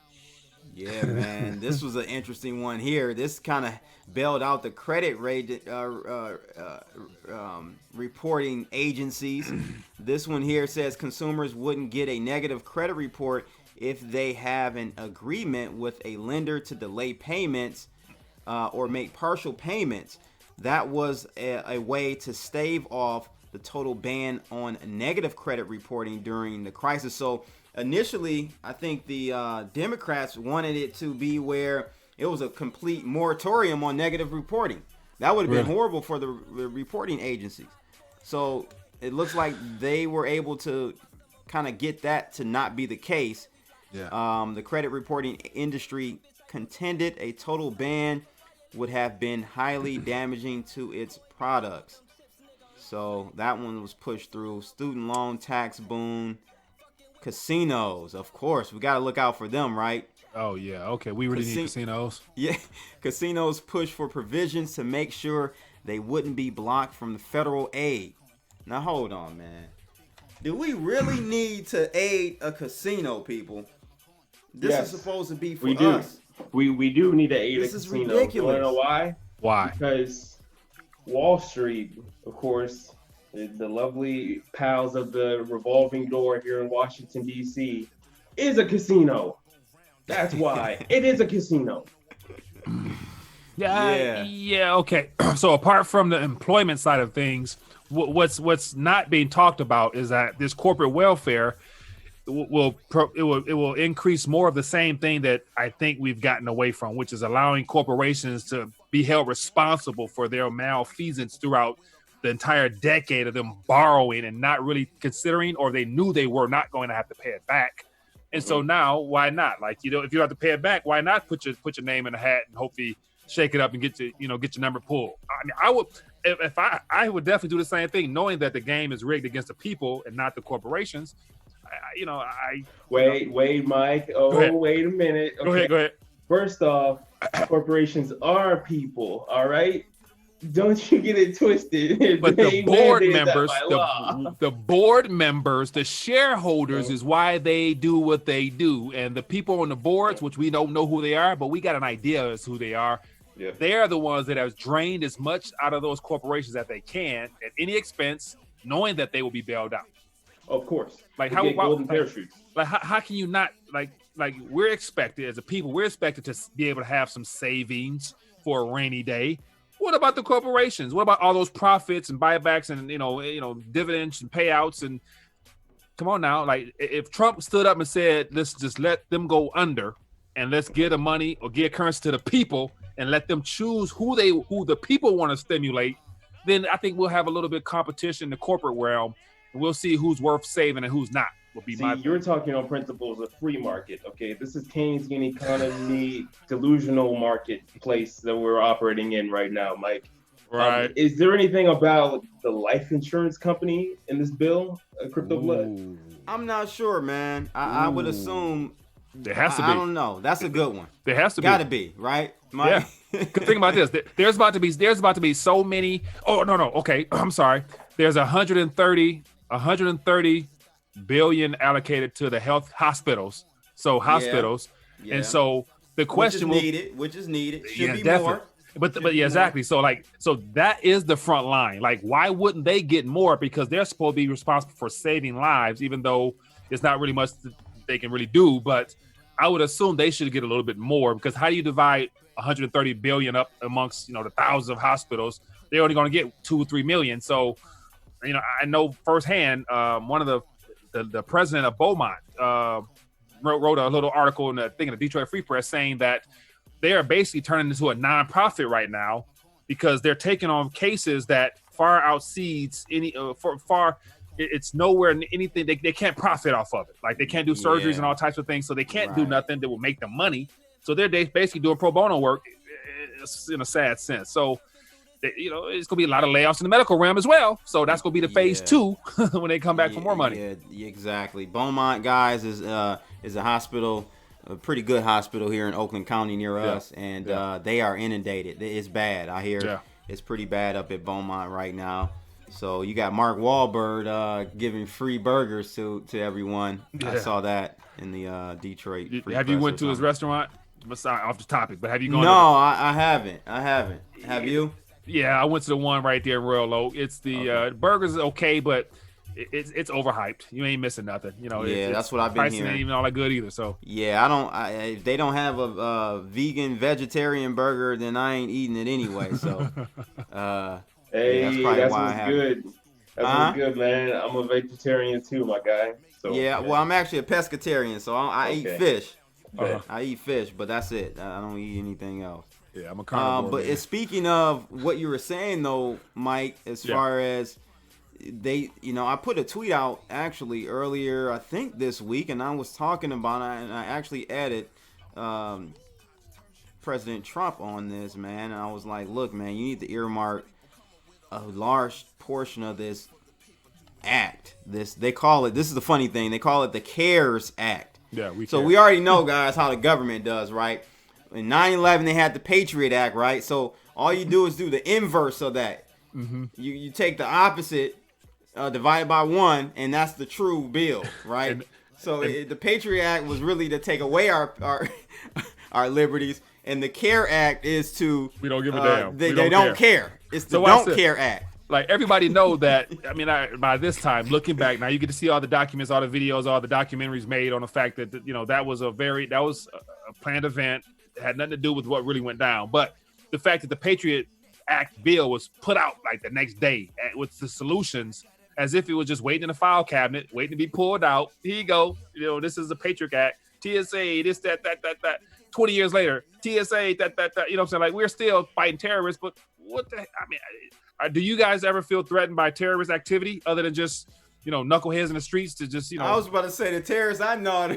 Yeah, man, this was an interesting one here. This kind of bailed out the credit reporting agencies. This one here says consumers wouldn't get a negative credit report if they have an agreement with a lender to delay payments or make partial payments. That was a way to stave off the total ban on negative credit reporting during the crisis. So initially, I think the Democrats wanted it to be where it was a complete moratorium on negative reporting. That would have been horrible for the reporting agencies. So it looks like they were able to kind of get that to not be the case. Yeah. The credit reporting industry contended a total ban would have been highly damaging to its products. So that one was pushed through. Student loan tax boon. Casinos, of course, we got to look out for them, right? Oh yeah, okay, we really need casinos. Yeah, casinos push for provisions to make sure they wouldn't be blocked from the federal aid. Now hold on, man. Do we really need to aid a casino, people? This is supposed to be for us. We do need to aid a casino. This is ridiculous. You want to know why? Why? Because Wall Street, of course, the lovely pals of the revolving door here in Washington, D.C., is a casino. That's why. It is a casino. Yeah, okay. So apart from the employment side of things, what's not being talked about is that this corporate welfare will increase more of the same thing that I think we've gotten away from, which is allowing corporations to be held responsible for their malfeasance throughout the entire decade of them borrowing and not really considering, or they knew they were not going to have to pay it back. And so now, why not? Like, you know, if you have to pay it back, why not put your name in a hat and hopefully shake it up and get your number pulled? I mean, I would, if I would definitely do the same thing, knowing that the game is rigged against the people and not the corporations. Wait, Mike. Oh, wait a minute. Okay. Go ahead. First off, corporations are people. All right. Don't you get it twisted. But the board members, the board members, the shareholders is why they do what they do. And the people on the boards, which we don't know who they are, but we got an idea as who they are. Yeah. They are the ones that have drained as much out of those corporations that they can at any expense, knowing that they will be bailed out. Of course. Like golden parachutes. Like how can you not like we're expected as a people, we're expected to be able to have some savings for a rainy day. What about the corporations? What about all those profits and buybacks and you know dividends and payouts? And come on now, like if Trump stood up and said, let's just let them go under and let's give the money or give currency to the people and let them choose who the people want to stimulate, then I think we'll have a little bit of competition in the corporate realm and we'll see who's worth saving and who's not. You're talking on principles of free market, okay? This is Keynesian economy, delusional marketplace that we're operating in right now, Mike. Right. Is there anything about the life insurance company in this bill, Crypto Blood? I'm not sure, man. I would assume there has to be. I don't know. That's a good one. There has to be. Gotta be, right, Mike? Yeah. Think about this. There's about to be so many. Oh no. Okay, I'm sorry. There's 130 billion allocated to the health hospitals. So hospitals, and so the question which is needed. Should be definitely. More. But yeah, exactly. So that is the front line. Like, why wouldn't they get more? Because they're supposed to be responsible for saving lives, even though it's not really much that they can really do. But I would assume they should get a little bit more, because how do you divide 130 billion up amongst, the thousands of hospitals? They're only going to get 2 or 3 million. So, I know firsthand, one of the president of Beaumont wrote a little article in the Detroit Free Press saying that they are basically turning into a nonprofit right now, because they're taking on cases that far outseeds any it's nowhere in anything. They can't profit off of it. Like, they can't do surgeries and all types of things, so they can't do nothing that will make them money. So they're basically doing pro bono work in a sad sense. So, it's going to be a lot of layoffs in the medical realm as well. So that's going to be the phase 2 when they come back for more money. Yeah, exactly. Beaumont, guys, is a hospital, a pretty good hospital here in Oakland County near us, and they are inundated. It's bad. I hear it's pretty bad up at Beaumont right now. So you got Mark Wahlberg giving free burgers to everyone. Yeah. I saw that in the Detroit. Have you went to his restaurant? Off the topic, but have you gone? No, I haven't. Have you? Yeah, I went to the one right there in Royal Oak. It's the burgers is okay, but it's overhyped. You ain't missing nothing. That's what I've been hearing. Ain't even all that good either. So if they don't have a vegan vegetarian burger, then I ain't eating it anyway. So hey, that's probably that's why what's I haven't. good. That's what's good, man. I'm a vegetarian too, my guy. So well, I'm actually a pescatarian, so I eat fish. Uh-huh. I eat fish, but that's it. I don't eat anything else. Yeah, I'm a carnivore. But speaking of what you were saying, though, Mike, as far as they, I put a tweet out actually earlier, I think this week, and I was talking about it, and I actually added President Trump on this, man. And I was like, look, man, you need to earmark a large portion of this act. They call it, this is the funny thing, they call it the CARES Act. Yeah, we already know, guys, how the government does, right? In 9/11, they had the Patriot Act, right? So all you do is do the inverse of that. Mm-hmm. You take the opposite, divide by 1, and that's the true bill, right? The Patriot Act was really to take away our liberties, and the CARE Act is to we don't give a damn. They don't care. It's the Don't Care Act. Like, everybody know that. I mean, by this time, looking back now, you get to see all the documents, all the videos, all the documentaries made on the fact that that was a planned event. It had nothing to do with what really went down. But the fact that the Patriot Act bill was put out like the next day with the solutions, as if it was just waiting in the file cabinet, waiting to be pulled out. Here you go. This is the Patriot Act. TSA, this, that. 20 years later, TSA, that. You know what I'm saying? Like, we're still fighting terrorists, but what the? I mean, do you guys ever feel threatened by terrorist activity other than just, knuckleheads in the streets to just, I was about to say the terrorists I know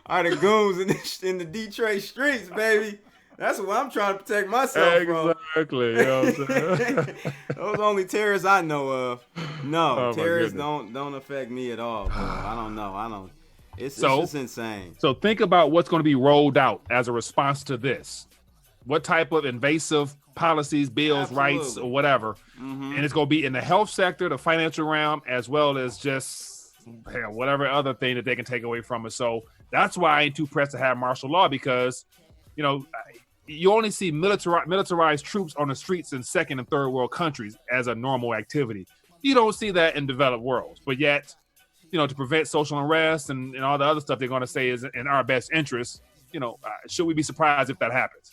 are the goons in the Detroit streets, baby. That's what I'm trying to protect myself from. Exactly. You know what I'm saying? Those only terrorists I know of. No, terrorists don't affect me at all, bro. I don't know. It's just insane. So think about what's going to be rolled out as a response to this. What type of invasive policies, bills, rights, or whatever. Mm-hmm. And it's going to be in the health sector, the financial realm, as well as just whatever other thing that they can take away from us. So that's why I ain't too pressed to have martial law, because, you only see militarized troops on the streets in second and third world countries as a normal activity. You don't see that in developed worlds. But yet, to prevent social unrest and all the other stuff they're going to say is in our best interest, should we be surprised if that happens?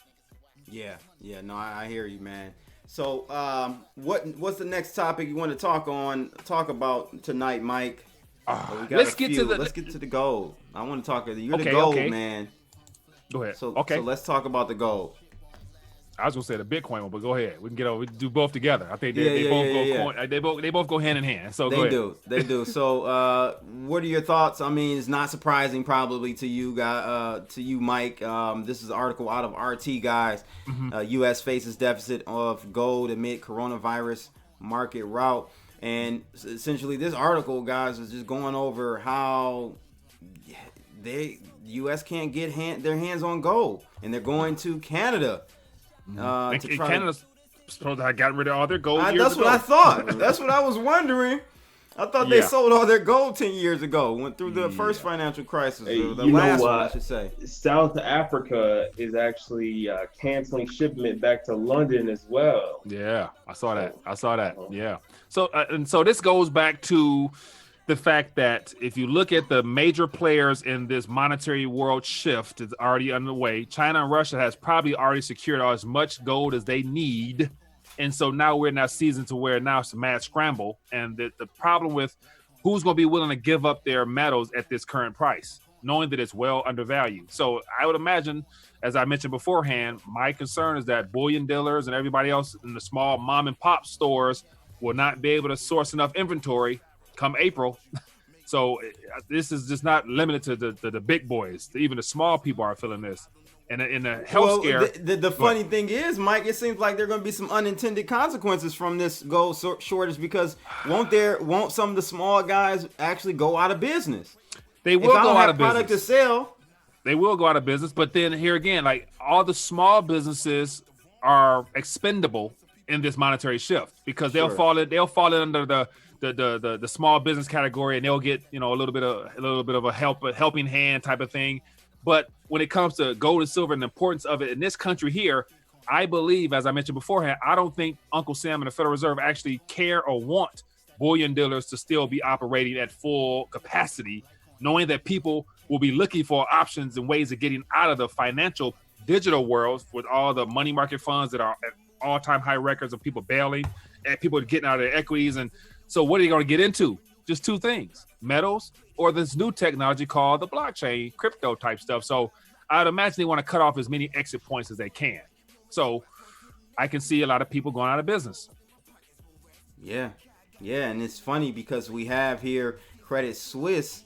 Yeah, no, I hear you, man. So, what's the next topic you want to talk about tonight, Mike? Let's get to the gold. I want to talk. You're the gold, man. Go ahead. So let's talk about the gold. I was gonna say the Bitcoin one, but go ahead. We can do both together. I think they both go hand in hand. So they do. So, what are your thoughts? I mean, it's not surprising probably to you, Mike. This is an article out of RT, guys. Mm-hmm. U.S. faces deficit of gold amid coronavirus market rout, and essentially this article, guys, is just going over how U.S. can't get their hands on gold, and they're going to Canada. Canada's supposed to have gotten rid of all their gold years That's ago. what I thought. That's what I was wondering. I thought they sold all their gold 10 years ago. Went through the first financial crisis, or the last one, I should say. South Africa is actually canceling shipment back to London as well. Yeah, I saw that. Yeah. So this goes back to, the fact that if you look at the major players in this monetary world shift, it's already underway. China and Russia has probably already secured as much gold as they need. And so now we're in that season to where now it's a mad scramble. And the problem with who's going to be willing to give up their metals at this current price, knowing that it's well undervalued. So I would imagine, as I mentioned beforehand, my concern is that bullion dealers and everybody else in the small mom and pop stores will not be able to source enough inventory come April. So this is just not limited to the big boys. Even the small people are feeling this. And in the health scare. The funny thing is, Mike, it seems like there are going to be some unintended consequences from this gold shortage, because won't some of the small guys actually go out of business? They will go out of business. Product to sell. They will go out of business. But then here again, like all the small businesses are expendable in this monetary shift, because they'll fall in under the small business category, and they'll get a little bit of a helping hand type of thing. But when it comes to gold and silver and the importance of it in this country here, I believe, as I mentioned beforehand, I don't think Uncle Sam and the Federal Reserve actually care or want bullion dealers to still be operating at full capacity, knowing that people will be looking for options and ways of getting out of the financial digital world with all the money market funds that are at all-time high records of people bailing and people getting out of their equities. And so what are you going to get into? Just two things: metals or this new technology called the blockchain, crypto type stuff. So I'd imagine they want to cut off as many exit points as they can. So I can see a lot of people going out of business. Yeah. And it's funny because we have here Credit Suisse,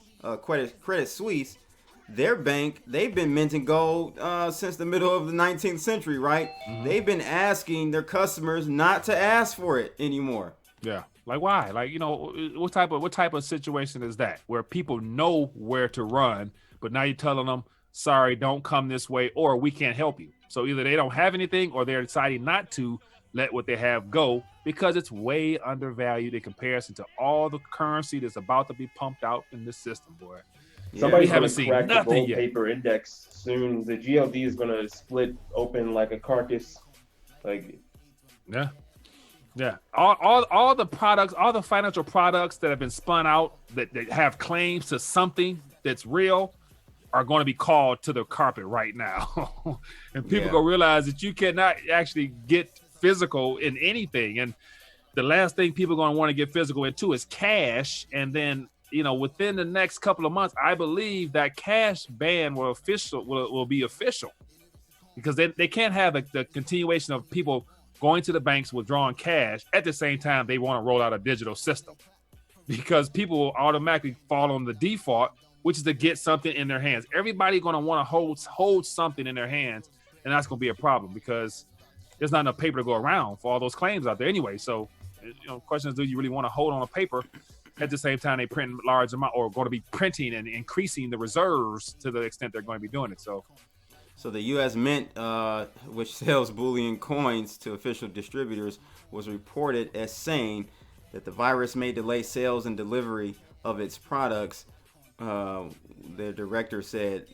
their bank, they've been minting gold since the middle of the 19th century, right? Mm-hmm. They've been asking their customers not to ask for it anymore. Yeah. Like why? Like, what type of situation is that where people know where to run, but now you're telling them, sorry, don't come this way, or we can't help you. So either they don't have anything or they're deciding not to let what they have go because it's way undervalued in comparison to all the currency that's about to be pumped out in this system, boy. Yeah. Somebody's haven't seen crack nothing the gold yet. Paper index soon. The GLD is going to split open like a carcass. Yeah. All the products, all the financial products that have been spun out that have claims to something that's real are going to be called to the carpet right now. And people gonna realize that you cannot actually get physical in anything. And the last thing people are going to want to get physical into is cash. And then, within the next couple of months, I believe that cash ban will be official, because they can't have the continuation of people going to the banks, withdrawing cash. At the same time, they want to roll out a digital system, because people will automatically fall on the default, which is to get something in their hands. Everybody's going to want to hold something in their hands, and that's going to be a problem because there's not enough paper to go around for all those claims out there anyway. So, the question is, do you really want to hold on a paper? At the same time, they print large amount, or going to be printing and increasing the reserves to the extent they're going to be doing it. So the U.S. Mint, which sells bullion coins to official distributors, was reported as saying that the virus may delay sales and delivery of its products. The director said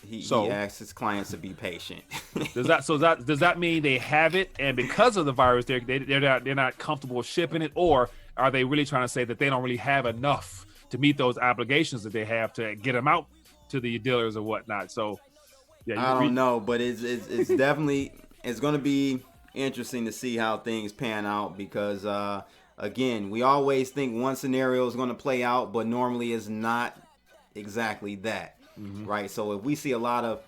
he asked his clients to be patient. Does that mean they have it, and because of the virus, they're not comfortable shipping it, or are they really trying to say that they don't really have enough to meet those obligations that they have to get them out to the dealers or whatnot? So. Yeah, I don't know, but it's definitely it's going to be interesting to see how things pan out, because again, we always think one scenario is going to play out, but normally it's not exactly that, right? So if we see a lot of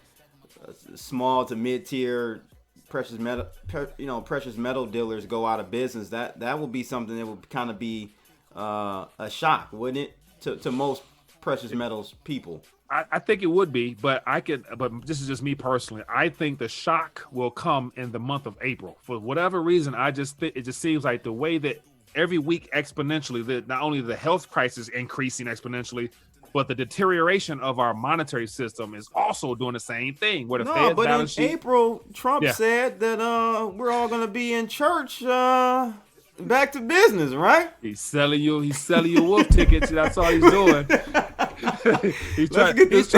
small to mid-tier precious metal dealers go out of business, that will be something that would kind of be a shock, wouldn't it, to most precious metals people? I think it would be, but this is just me personally. I think the shock will come in the month of April. For whatever reason, it just seems like the way that every week exponentially, not only the health crisis increasing exponentially, but the deterioration of our monetary system is also doing the same thing. Where the Fed's balance sheet, April, Trump said that we're all going to be in church. Back to business, right? He's selling you wolf tickets. That's all he's doing. he's trying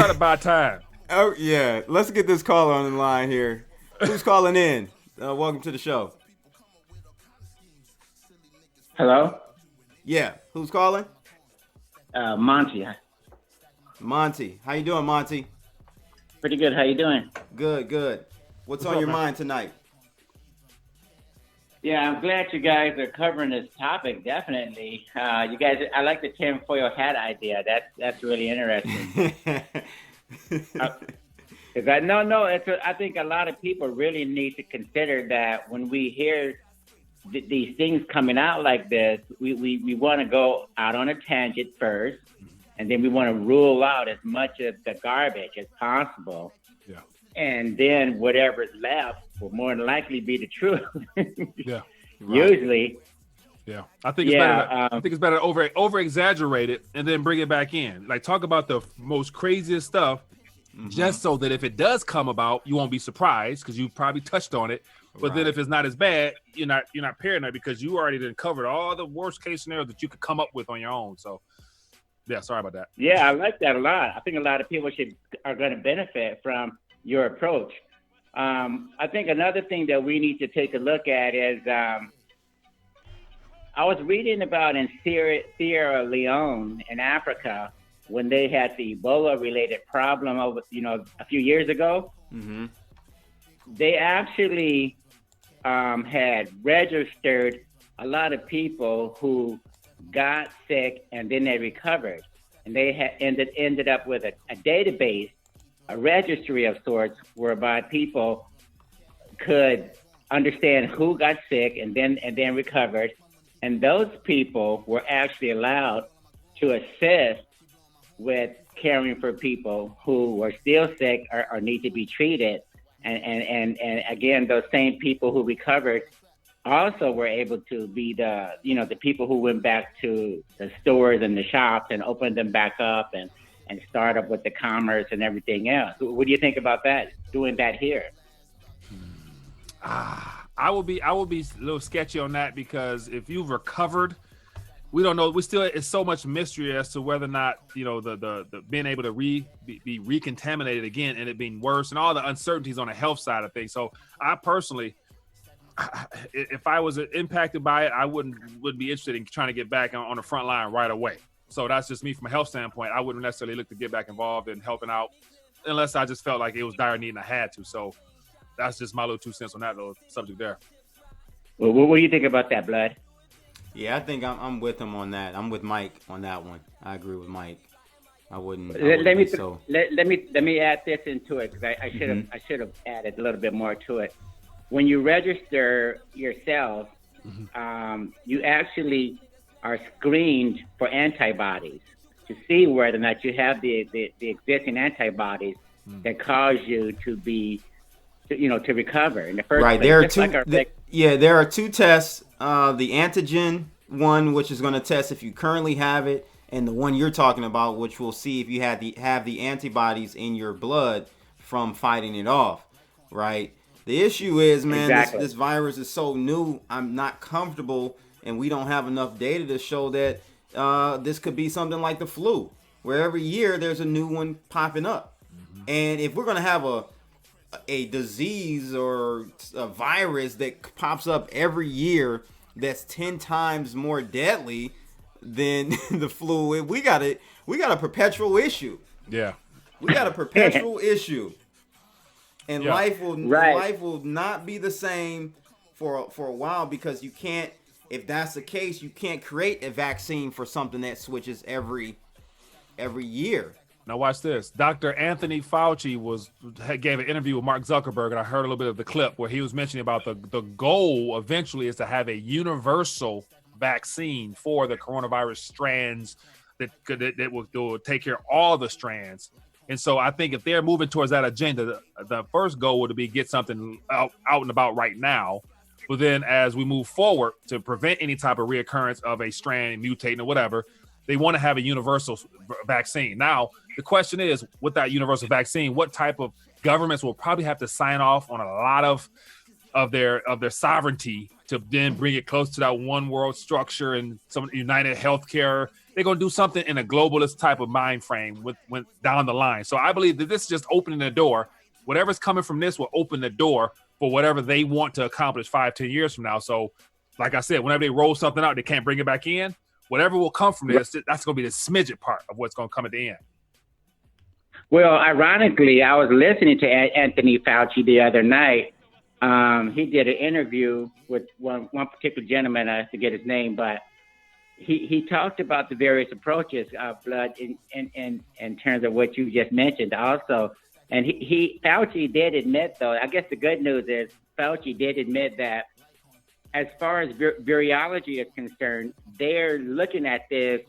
to buy time. Oh yeah, let's get this caller on the line here. Who's calling in? Welcome to the show. Hello? Yeah, who's calling? Monty. Monty, how you doing, Monty? Pretty good. How you doing? Good. What's on your mind tonight? Yeah, I'm glad you guys are covering this topic. Definitely, you guys. I like the tinfoil hat idea. That's really interesting. I think a lot of people really need to consider that when we hear these things coming out like this, we want to go out on a tangent first, and then we want to rule out as much of the garbage as possible. Yeah. And then whatever's left will more than likely be the truth. Yeah. Usually. Yeah. I think it's better to over exaggerate it and then bring it back in. Like, talk about the most craziest stuff, just so that if it does come about, you won't be surprised because you probably touched on it. But then if it's not as bad, you're not paranoid because you already done covered all the worst case scenarios that you could come up with on your own. So yeah, sorry about that. Yeah, I like that a lot. I think a lot of people are going to benefit from your approach. I think another thing that we need to take a look at is I was reading about in Sierra Leone in Africa when they had the Ebola-related problem over, a few years ago. Mm-hmm. They actually had registered a lot of people who got sick and then they recovered, and they had ended up with a database, a registry of sorts, whereby people could understand who got sick and then recovered, and those people were actually allowed to assist with caring for people who were still sick or need to be treated. And again, those same people who recovered also were able to be the people who went back to the stores and the shops and opened them back up and start up with the commerce and everything else. What do you think about that? Doing that here? I will be a little sketchy on that because if you've recovered, we don't know. It's so much mystery as to whether or not the being able to be recontaminated again and it being worse and all the uncertainties on the health side of things. So I personally, if I was impacted by it, I wouldn't be interested in trying to get back on the front line right away. So that's just me from a health standpoint. I wouldn't necessarily look to get back involved in helping out unless I just felt like it was dire need and I had to. So that's just my little 2 cents on that little subject there. Well, what do you think about that, Blood? Yeah, I think I'm with him on that. I'm with Mike on that one. I agree with Mike. Let me add this into it because I should have added a little bit more to it. When you register yourself, you actually are screened for antibodies to see whether or not you have the existing antibodies that cause you to be, to recover in the first place. There are two tests. The antigen one, which is going to test if you currently have it, and the one you're talking about, which will see if you have the antibodies in your blood from fighting it off, right? The issue is, man, this virus is so new. I'm not comfortable, and we don't have enough data to show that this could be something like the flu, where every year there's a new one popping up. And if we're going to have a disease or a virus that pops up every year that's 10 times more deadly than the flu, we got a perpetual issue. Yeah. We got a perpetual issue. And life will not be the same for a while because you can't, if that's the case, you can't create a vaccine for something that switches every year. Now watch this. Dr. Anthony Fauci gave an interview with Mark Zuckerberg, and I heard a little bit of the clip where he was mentioning about the goal eventually is to have a universal vaccine for the coronavirus strands that will take care of all the strands. And so I think if they're moving towards that agenda, the first goal would be get something out and about right now. But then as we move forward to prevent any type of reoccurrence of a strand mutating or whatever, they want to have a universal vaccine. Now, the question is, with that universal vaccine, what type of governments will probably have to sign off on a lot of their sovereignty to then bring it close to that one world structure and some united healthcare. They're going to do something in a globalist type of mind frame with down the line. So I believe that this is just opening the door. Whatever's coming from this will open the door for whatever they want to accomplish 5-10 years from now. So like I said, whenever they roll something out, they can't bring it back in. whatever will come from this, that's going to be the smidget part of what's going to come at the end. Well, ironically, I was listening to Anthony Fauci the other night. He did an interview with one particular gentleman. I forget his name, but he talked about the various approaches of blood in terms of what you just mentioned also. And Fauci did admit, though, I guess the good news is Fauci did admit that as far as virology is concerned, they're looking at this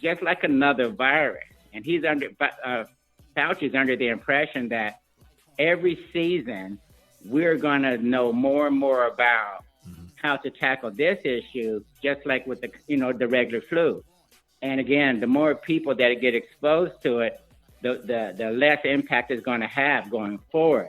just like another virus. And Fauci's under the impression that every season we're going to know more and more about how to tackle this issue, just like with the regular flu. And again, the more people that get exposed to it, the less impact it's going to have going forward.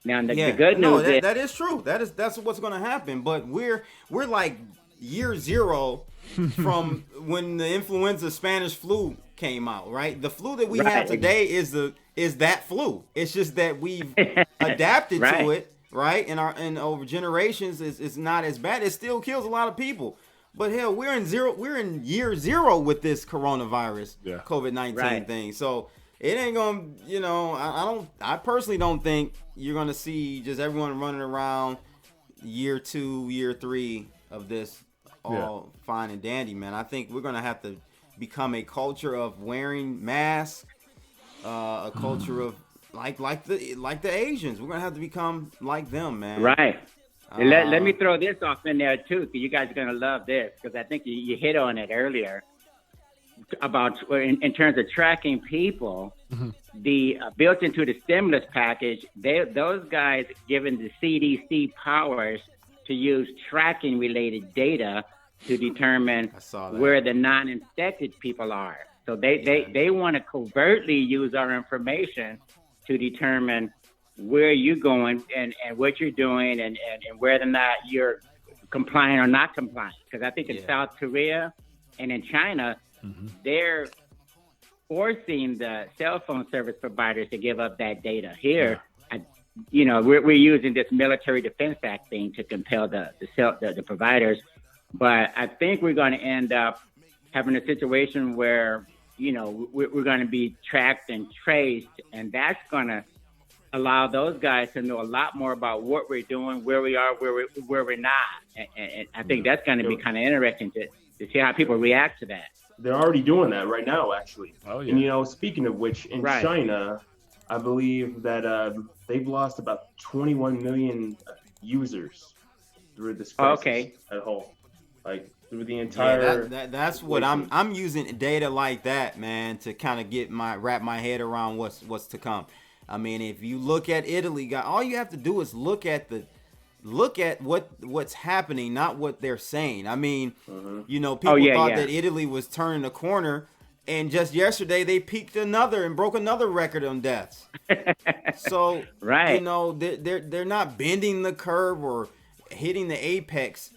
Now, the good news is that is true. That's what's going to happen. But we're like year zero from when the influenza Spanish flu came out, right? The flu that we have today is that flu. It's just that we've adapted to it, right? And over generations, it's not as bad. It still kills a lot of people. But hell, we're in year zero with this coronavirus, COVID-19 thing. So it ain't gonna, I personally don't think you're gonna see just everyone running around year 2, year 3 of this all fine and dandy, man. I think we're gonna have to become a culture of wearing masks, a culture of like the Asians. We're gonna have to become like them, man. Right. Let me throw this off in there too, because you guys are gonna love this, because I think you hit on it earlier about in terms of tracking people. The built into the stimulus package, those guys given the CDC powers to use tracking related data to determine where the non-infected people are. So they want to covertly use our information to determine where you're going and what you're doing and whether or not you're complying or not complying. Because I think in South Korea and in China, they're forcing the cell phone service providers to give up that data. Here, we're using this Military Defense Act thing to compel the providers. But I think we're going to end up having a situation where, we're going to be tracked and traced, and that's going to allow those guys to know a lot more about what we're doing, where we are, where we're not. And I think that's going to be kind of interesting to see how people react to that. They're already doing that right now, actually. Oh, yeah. And, speaking of which, in China, I believe that they've lost about 21 million users through this crisis at home. Like, through the entire... that's what I'm using data like that, man, to kind of wrap my head around what's to come. I mean, if you look at Italy, all you have to do is look at what's happening, not what they're saying. I mean, people thought that Italy was turning a corner, and just yesterday they peaked and broke another record on deaths. So, they're not bending the curve or hitting the apex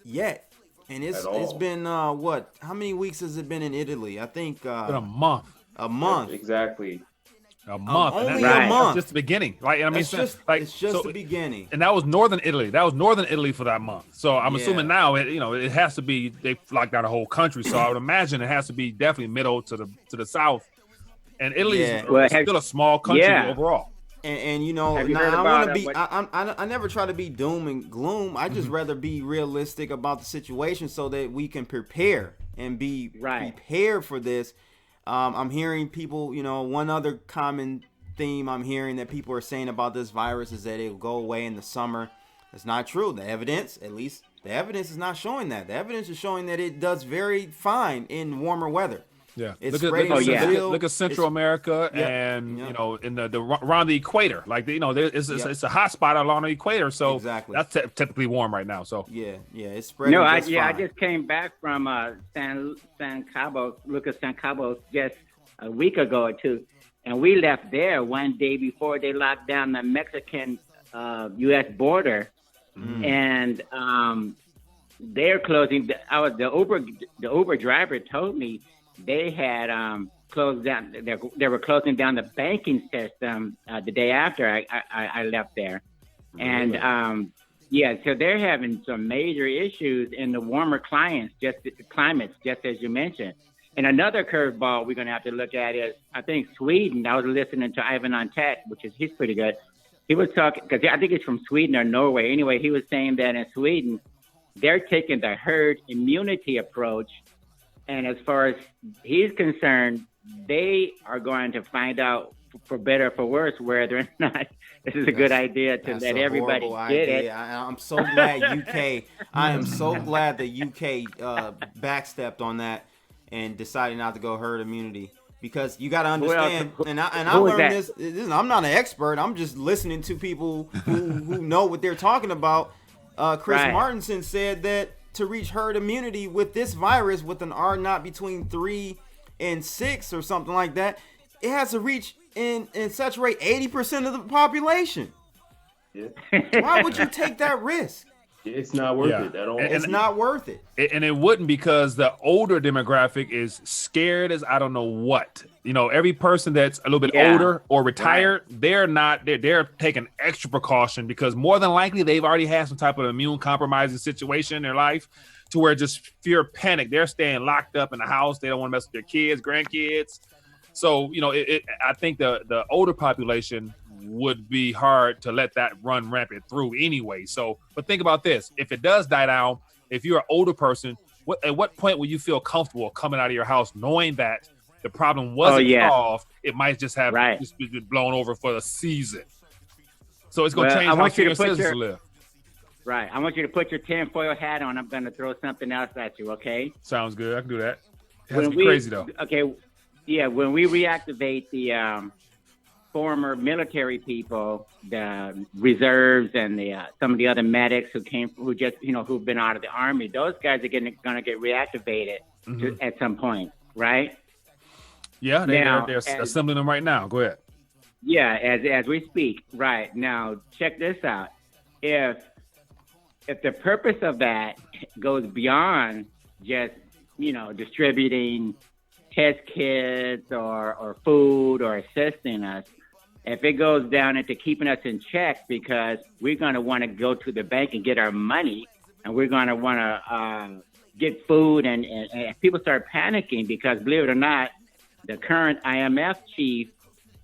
yet. And it's been how many weeks has it been in Italy? I think been a month. A month. Exactly. A month. Only a month. That's just the beginning. Right? I mean, it's just the beginning. And that was northern Italy. For that month. So I'm assuming now it has to be, they locked down the whole country. So I would imagine it has to be definitely middle to the south. And Italy is still a small country overall. And I never try to be doom and gloom. I just rather be realistic about the situation so that we can prepare and be prepared for this. I'm hearing people, one other common theme I'm hearing that people are saying about this virus is that it will go away in the summer. That's not true. The evidence is not showing that. The evidence is showing that it does very fine in warmer weather. Yeah, it's look at Central America and in the around the equator, like it's a hot spot along the equator, so that's typically warm right now. So it's spreading. I just came back from San Cabo, Lucas San Cabo, just a week ago or two, and we left there one day before they locked down the Mexican U.S. border, and they're closing. The Uber driver told me they had closed down. They were closing down the banking system the day after I left there, and Yeah, so they're having some major issues in the warmer climates, just as you mentioned. And another curveball we're going to have to look at is, I think, Sweden. I was listening to Ivan on Tech, he's pretty good. He was talking, because I think he's from Sweden or Norway. Anyway, he was saying that in Sweden, they're taking the herd immunity approach. And as far as he's concerned, they are going to find out, for better or for worse, whether or not this is a good idea to let everybody get it. I'm so glad UK. I am so glad the UK backstepped on that and decided not to go herd immunity, because you got to understand. And I learned this. I'm not an expert. I'm just listening to people who know what they're talking about. Chris Martinson said that to reach herd immunity with this virus, with an R naught between 3 and 6 or something like that, it has to reach and saturate 80% of the population. Yeah. Why would you take that risk? It's not worth it at all. It's not worth it. And it wouldn't, because the older demographic is scared as I don't know what. You know, every person that's a little bit older or retired, they're taking extra precaution, because more than likely they've already had some type of immune compromising situation in their life, to where just fear, panic. They're staying locked up in the house. They don't want to mess with their kids, grandkids. So, you know, I think the older population would be hard to let that run rampant through anyway. So, but think about this. If it does die down, if you're an older person, at what point will you feel comfortable coming out of your house knowing that the problem wasn't solved? It might just have just been blown over for the season. So it's going to change how senior citizens live. Right. I want you to put your tinfoil hat on. I'm going to throw something else at you, okay? Sounds good. I can do that. It has to be crazy, though. Okay. Yeah, when we reactivate the former military people, the reserves, and the some of the other medics who've been out of the army, those guys are going to get reactivated at some point, right? Yeah, they're assembling them right now. Go ahead. Yeah, as we speak. Right. Now, check this out. If the purpose of that goes beyond just, distributing test kits or food or assisting us, if it goes down into keeping us in check, because we're going to want to go to the bank and get our money, and we're going to want to get food, and people start panicking, because believe it or not, the current IMF chief,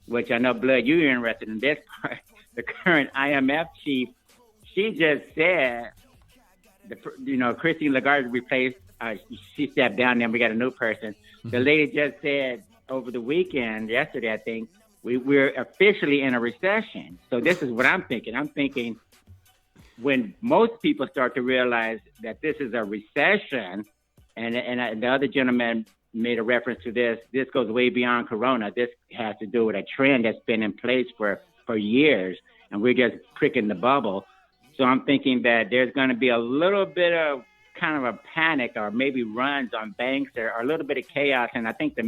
which I know, Blood, you're interested in this part, the current IMF chief, she just said, Christine Lagarde replaced, she stepped down, then we got a new person. The lady just said over the weekend, yesterday, I think, we're officially in a recession. So this is what I'm thinking. I'm thinking when most people start to realize that this is a recession, and the other gentleman made a reference to this goes way beyond Corona. This has to do with a trend that's been in place for years, and we're just pricking the bubble. So I'm thinking that there's going to be a little bit of kind of a panic, or maybe runs on banks, or a little bit of chaos. And I think the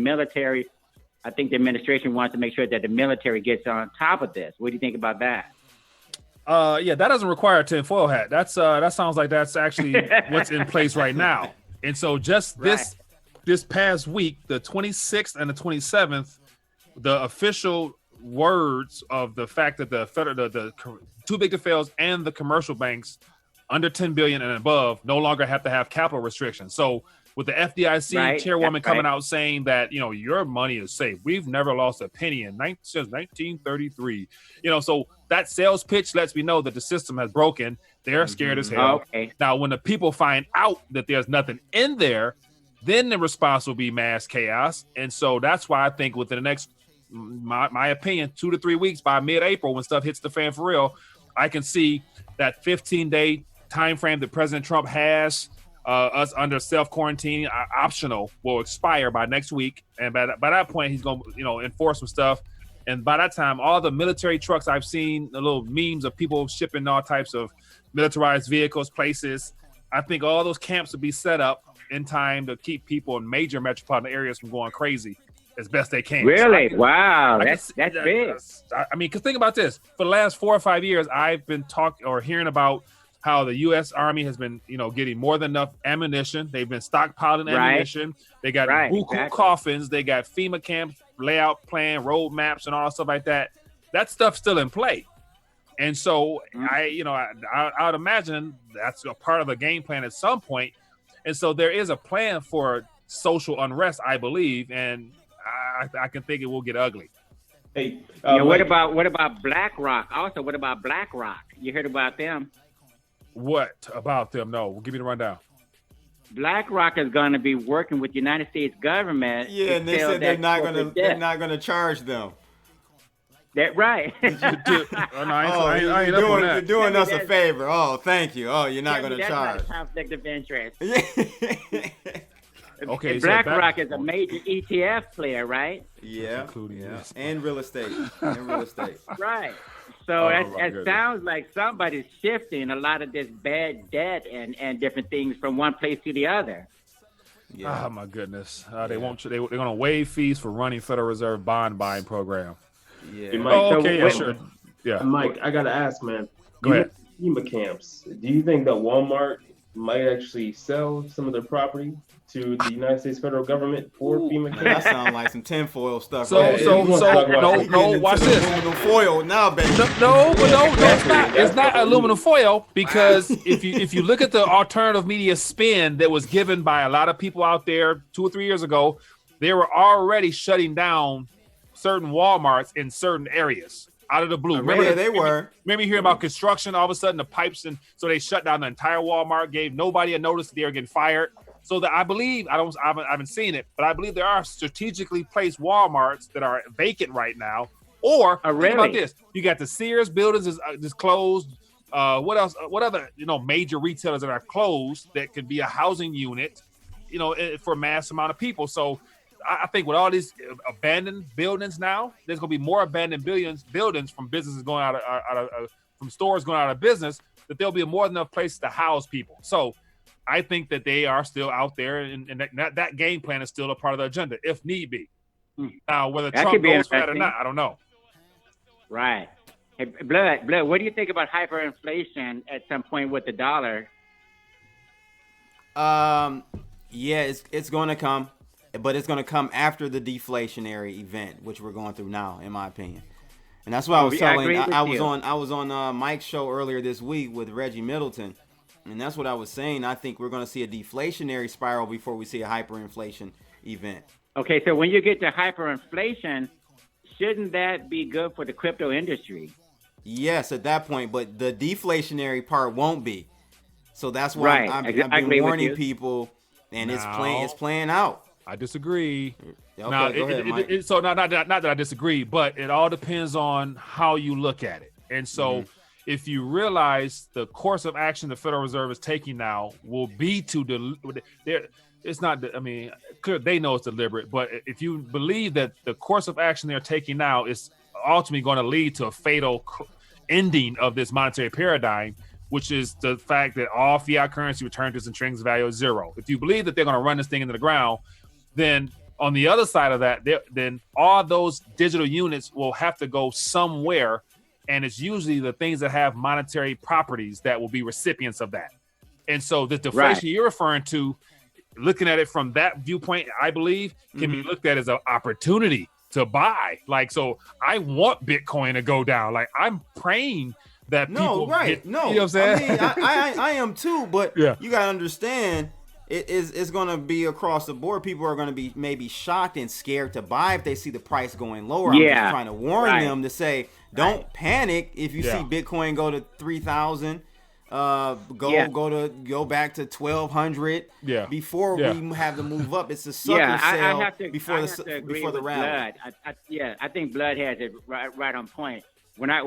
administration wants to make sure that the military gets on top of this. What do you think about that? Yeah, that doesn't require a tinfoil hat. That sounds like that's actually what's in place right now. And so just this past week, the 26th and the 27th, the official words of the fact that the too big to fails and the commercial banks under 10 billion and above no longer have to have capital restrictions. So with the FDIC chairwoman coming out saying that, your money is safe. We've never lost a penny since 1933. So that sales pitch lets me know that the system has broken. They're scared as hell. Okay. Now, when the people find out that there's nothing in there, then the response will be mass chaos. And so that's why I think within the next, my opinion, 2 to 3 weeks, by mid-April, when stuff hits the fan for real, I can see that 15-day time frame that President Trump has us under self-quarantine optional will expire by next week. And by that point, he's going to enforce some stuff. And by that time, all the military trucks I've seen, the little memes of people shipping all types of militarized vehicles, places, I think all those camps will be set up in time to keep people in major metropolitan areas from going crazy as best they can. Really? So wow. That's big. I mean, because think about this. For the last 4 or 5 years, I've been hearing about how the U.S. Army has been, getting more than enough ammunition. They've been stockpiling ammunition. They got buku coffins. They got FEMA camps, layout plan, road maps, and all stuff like that. That stuff's still in play. And so I would imagine that's a part of the game plan at some point. And so there is a plan for social unrest, I believe, and I can think it will get ugly. Hey, what about BlackRock? Also, what about BlackRock? You heard about them? What about them? No, give me the rundown. BlackRock is going to be working with the United States government. Yeah, and they said they're not going to charge them. That right. You're doing us a favor. Oh, thank you. Oh, you're not going to charge. That's not a conflict of interest. Okay, BlackRock is a major ETF player, right? Yeah, and real estate. Right. So it sounds like somebody's shifting a lot of this bad debt and different things from one place to the other. Yeah. Oh my goodness! They're going to waive fees for running Federal Reserve bond buying program. Yeah. Hey, Mike, sure. Yeah. Mike, I gotta ask, man. Go ahead. FEMA camps. Do you think that Walmart might actually sell some of their property to the United States federal government for FEMA camps? That sounds like some tinfoil stuff. No, watch this. Aluminum foil now, baby. No, it's not. It's not aluminum foil because if you look at the alternative media spin that was given by a lot of people out there 2 or 3 years ago, they were already shutting down certain Walmarts in certain areas out of the blue. Remember hearing about construction, all of a sudden the pipes, and so they shut down the entire Walmart, gave nobody a notice that they were getting fired. So that I believe, I haven't seen it, but I believe there are strategically placed Walmarts that are vacant right now. Or think about this: you got the Sears buildings is closed. What else? What other major retailers that are closed that could be a housing unit, for a mass amount of people? So I think with all these abandoned buildings now, there's going to be more abandoned buildings from businesses going out of from stores going out of business, that there'll be more than enough places to house people. So I think that they are still out there, and that game plan is still a part of the agenda, if need be. Now, whether Trump goes for that or not, I don't know. Right. Hey, Blood, what do you think about hyperinflation at some point with the dollar? Yeah, it's going to come. But it's going to come after the deflationary event, which we're going through now, in my opinion. And that's what I was telling. I was on Mike's show earlier this week with Reggie Middleton, and that's what I was saying. I think we're going to see a deflationary spiral before we see a hyperinflation event. Okay, so when you get to hyperinflation, shouldn't that be good for the crypto industry? Yes, at that point, but the deflationary part won't be. So that's why I've been warning people, and it's playing out. I disagree. Okay, now, go ahead, Mike. Not that I disagree, but it all depends on how you look at it. And so if you realize the course of action the Federal Reserve is taking now will be it's not, clear they know it's deliberate, but if you believe that the course of action they're taking now is ultimately going to lead to a fatal ending of this monetary paradigm, which is the fact that all fiat currency returns to its intrinsic value of zero. If you believe that they're going to run this thing into the ground, then on the other side of that, then all those digital units will have to go somewhere, and it's usually the things that have monetary properties that will be recipients of that. And so the deflation you're referring to, looking at it from that viewpoint, I believe can be looked at as an opportunity to buy. Like, so I want Bitcoin to go down. Like, I'm praying that people get, you know what I'm saying? I am too, but you gotta understand it's gonna be across the board. People are gonna be maybe shocked and scared to buy if they see the price going lower. I'm just trying to warn them to say, don't panic if you see Bitcoin go to 3,000. Go back to 1,200 before we have to move up. It's a sucker sale before the rally. I think Blood has it right on point. When I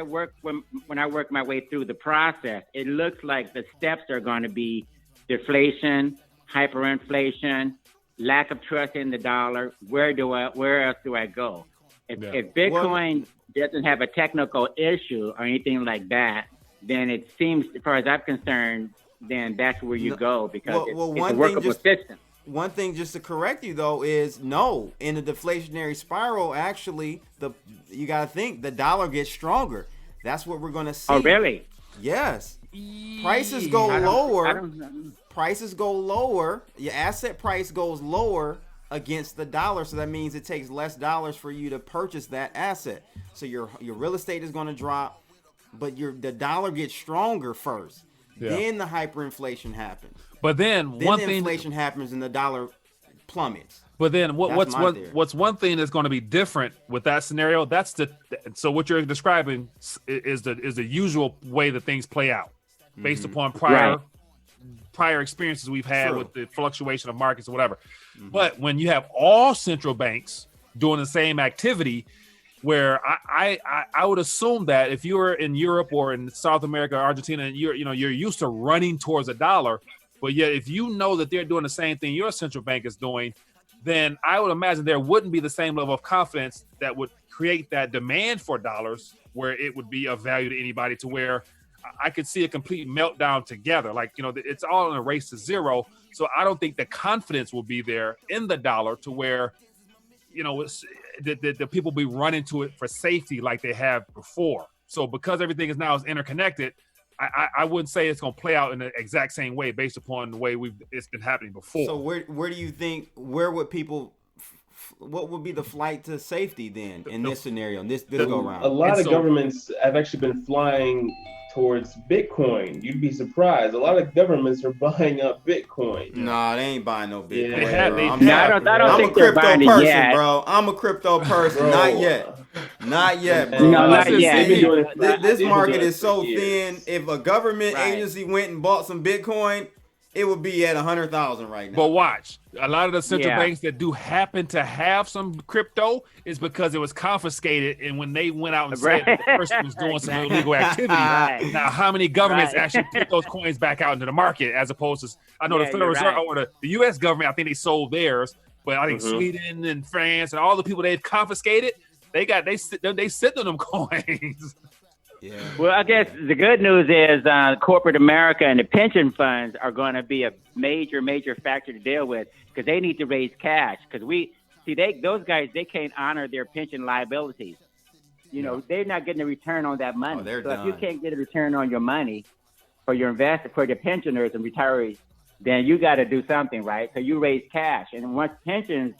work my way through the process, it looks like the steps are going to be deflation, hyperinflation, lack of trust in the dollar. Where else do I go? If Bitcoin doesn't have a technical issue or anything like that, then it seems, as far as I'm concerned, then that's where you go, because it's a workable system. One thing just to correct you though is no, in the deflationary spiral, actually you got to think the dollar gets stronger. That's what we're going to see. Oh, really? Yes. Prices go lower. Prices go lower. Your asset price goes lower against the dollar, so that means it takes less dollars for you to purchase that asset. So your real estate is going to drop. but the dollar gets stronger first. Yeah. Then the hyperinflation happens. But then one thing, inflation happens and the dollar plummets. But then what's one thing that's going to be different with that scenario? So what you're describing is the usual way that things play out, based upon prior experiences we've had with the fluctuation of markets or whatever. But when you have all central banks doing the same activity, where I would assume that if you're in Europe or in South America or Argentina, and you're used to running towards a dollar, but yet if you know that they're doing the same thing your central bank is doing, then I would imagine there wouldn't be the same level of confidence that would create that demand for dollars where it would be of value to anybody, to where I could see a complete meltdown together. Like, it's all in a race to zero. So I don't think the confidence will be there in the dollar to where, the people be running to it for safety like they have before. So because everything is now interconnected, I wouldn't say it's going to play out in the exact same way based upon the way it's been happening before. So where do you think, what would be the flight to safety then in this scenario, in this go around? A lot of governments have actually been flying towards Bitcoin. You'd be surprised. A lot of governments are buying up Bitcoin. Nah, they ain't buying no Bitcoin. Yeah. I'm a crypto person, bro. I'm a crypto person. Bro. Not yet, bro. No, not yet. This market is so thin. If a government agency went and bought some Bitcoin, it would be at 100,000 right now. But watch, a lot of the central banks that do happen to have some crypto is because it was confiscated, and when they went out and said that the person was doing some illegal activity. Now, how many governments actually put those coins back out into the market, as opposed to, I know the Federal Reserve or the U.S. government, I think they sold theirs, but I think Sweden and France and all the people they've confiscated, they sit on them coins. Yeah. Well, I guess the good news is corporate America and the pension funds are going to be a major factor to deal with, because they need to raise cash. Because those guys, they can't honor their pension liabilities. They're not getting a return on that money. So if you can't get a return on your money for your investor, for your pensioners and retirees, then you got to do something, right? So you raise cash, and once pensions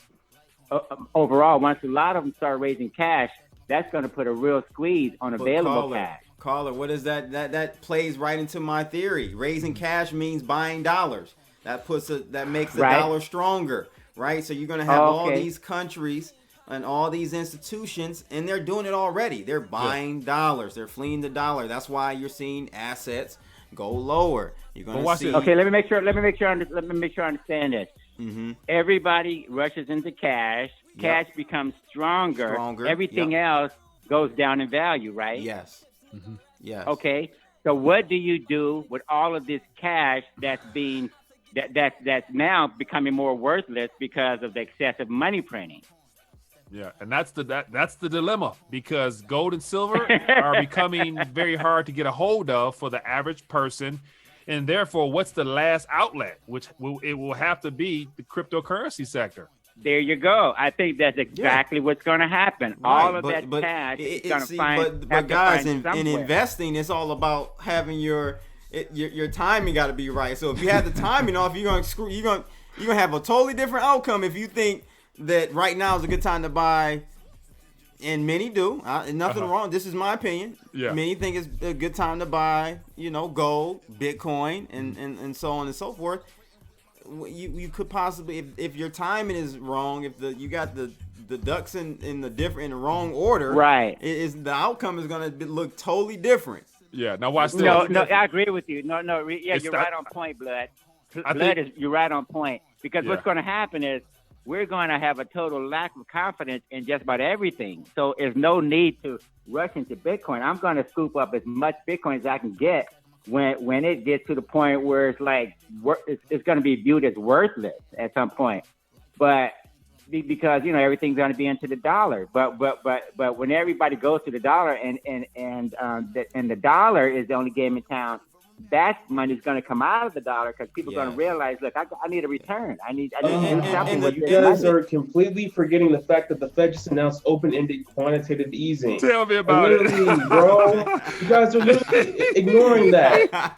overall, once a lot of them start raising cash, that's going to put a real squeeze on available cash. Caller, what is that? That plays right into my theory. Raising cash means buying dollars. That makes the dollar stronger, right? So you're going to have all these countries and all these institutions, and they're doing it already. They're buying dollars. They're fleeing the dollar. That's why you're seeing assets go lower. You're going to see. Okay, let me make sure I understand this. Mm-hmm. Everybody rushes into cash. Cash becomes stronger. Everything else goes down in value, right? Yes. Mm-hmm. Yes. Okay. So what do you do with all of this cash that's now becoming more worthless because of the excessive money printing? Yeah, and that's the dilemma, because gold and silver are becoming very hard to get a hold of for the average person. And therefore, what's the last outlet? It will have to be the cryptocurrency sector. There you go. I think that's exactly what's going to happen. Right. All of that cash is going to find. But guys, in investing, it's all about having your timing got to be right. So if you have the timing off, you're gonna have a totally different outcome if you think that right now is a good time to buy. And many do. Nothing wrong. This is my opinion. Yeah. Many think it's a good time to buy, gold, Bitcoin, and so on and so forth. You could possibly, if your timing is wrong, if you got the ducks in the wrong order, right? The outcome is going to look totally different. Yeah. Now watch this. No, I agree with you. No, you're right on point, Blood. You're right on point, because what's going to happen is we're going to have a total lack of confidence in just about everything. So there's no need to rush into Bitcoin. I'm going to scoop up as much Bitcoin as I can get when it gets to the point where it's like it's going to be viewed as worthless at some point. But because everything's going to be into the dollar. But when everybody goes to the dollar and the dollar is the only game in town, that money's going to come out of the dollar because people are going to realize, look, I need a return. I need to do something with You this guys money. are completely forgetting the fact that the Fed just announced open-ended quantitative easing. Tell me about it, bro. You guys are literally ignoring that.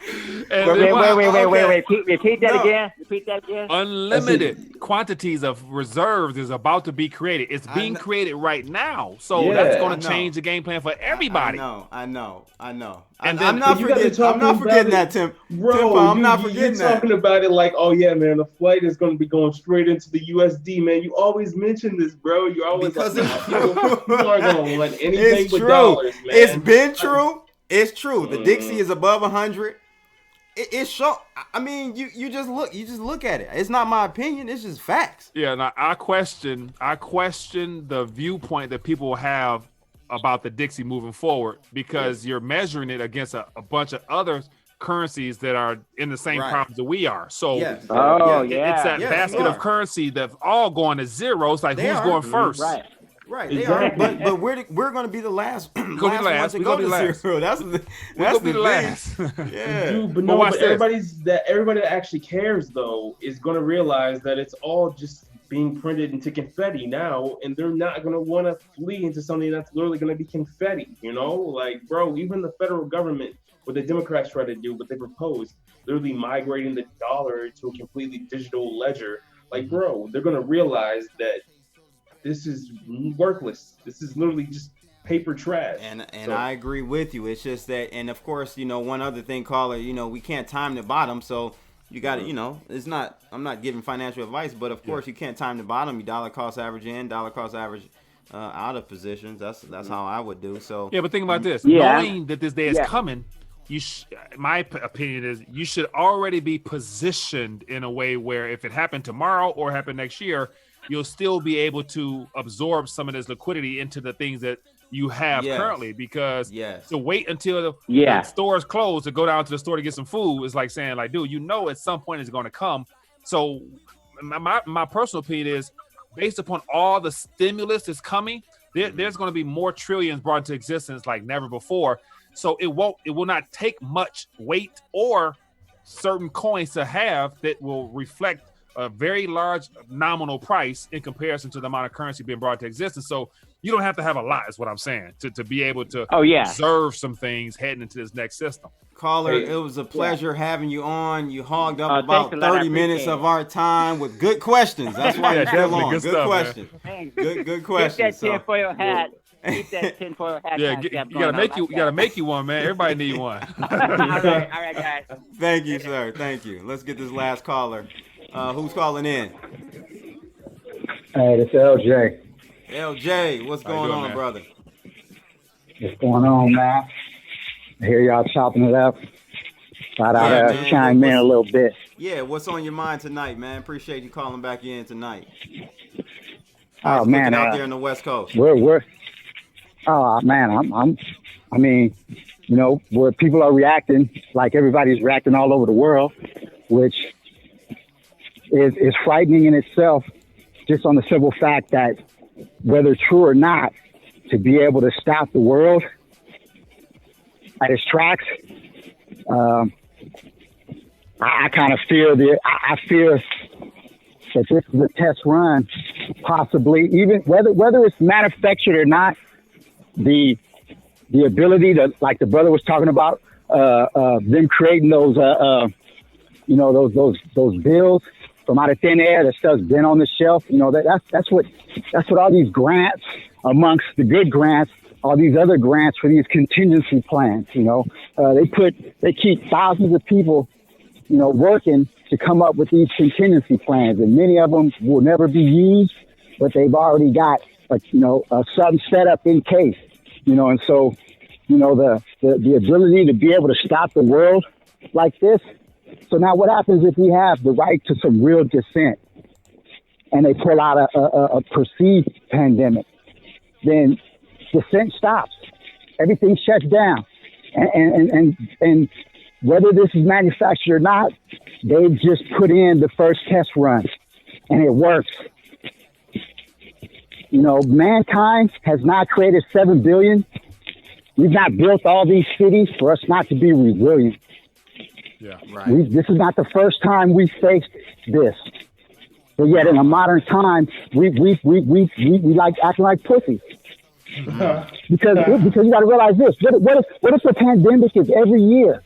Wait. Repeat that again. Repeat that again. Unlimited quantities of reserves is about to be created. It's being created right now. So that's going to change the game plan for everybody. I know. And I'm not forgetting that, Tim. Bro, I'm not forgetting you're talking about it like, oh yeah, man, the flight is going to be going straight into the USD, man. You always mention this, bro. You're always because people aren't going to want anything it's but true. dollars, man. It's been true. It's true. The Dixie is above 100. It's show. I mean, you just look at it. It's not my opinion. It's just facts. Yeah. Now I question the viewpoint that people have about the Dixie moving forward because you're measuring it against a bunch of other currencies that are in the same problems that we are. So yes. it's that basket of currency that's all going to zero. It's like who's going first? Right. Exactly. But we're going to be the last. We're going to be last. We're going to be zero. That's the last. Yeah. Dude, but everybody that actually cares though is going to realize that it's all just being printed into confetti now, and they're not going to want to flee into something that's literally going to be confetti, you know? Like, bro, even the federal government, what the Democrats try to do, what they propose, literally migrating the dollar to a completely digital ledger. Like, bro, they're going to realize that this is worthless. This is literally just paper trash. And I agree with you. It's just that, and of course, one other thing, caller, we can't time the bottom, so you got to, it's not, I'm not giving financial advice, but of course you can't time the bottom. You dollar cost average in, dollar cost average out of positions. That's how I would do. So yeah, but think about this. Knowing that this day is coming, my opinion is you should already be positioned in a way where if it happened tomorrow or happened next year, you'll still be able to absorb some of this liquidity into the things that you have currently, because to wait until the stores close to go down to the store to get some food is like saying, like, dude, at some point it's going to come. So my personal opinion is, based upon all the stimulus that's coming, there's going to be more trillions brought into existence like never before. So it will not take much weight or certain coins to have that will reflect a very large nominal price in comparison to the amount of currency being brought to existence. So you don't have to have a lot, is what I'm saying, to be able to observe some things heading into this next system. Caller, it was a pleasure having you on. You hogged up about 30 minutes of our time with good questions. That's why you're still on. Good questions. Good questions. Keep that tinfoil hat. Keep that tinfoil hat. Yeah, you gotta make you one, man. Everybody need one. all right, guys. Thank you, sir. Thank you. Let's get this last caller. Who's calling in? Hey, this is LJ. LJ, what's going on, brother? What's going on, man? I hear y'all chopping it up. Thought I'd chime in a little bit. Yeah, what's on your mind tonight, man? Appreciate you calling back in tonight. Oh man, out there in the West Coast. We're. Oh man, I mean, where people are reacting like everybody's reacting all over the world, which is frightening in itself, just on the simple fact that whether true or not, to be able to stop the world at its tracks, I kind of fear I fear that this is a test run, possibly, even whether it's manufactured or not, the ability to, like the brother was talking about, them creating those those bills from out of thin air, that stuff's been on the shelf. That's what all these grants, amongst the good grants, all these other grants for these contingency plans. They keep thousands of people, working to come up with these contingency plans, and many of them will never be used, but they've already got something set up in case. And so the ability to be able to stop the world like this. So now what happens if we have the right to some real dissent and they pull out a perceived pandemic? Then dissent stops. Everything shuts down. And whether this is manufactured or not, they've just put in the first test run and it works. Mankind has not created 7 billion. We've not built all these cities for us not to be resilient. Yeah, right. This is not the first time we faced this. But yet, in a modern time, we like acting like pussies. Because you got to realize this. What if the pandemic is every year?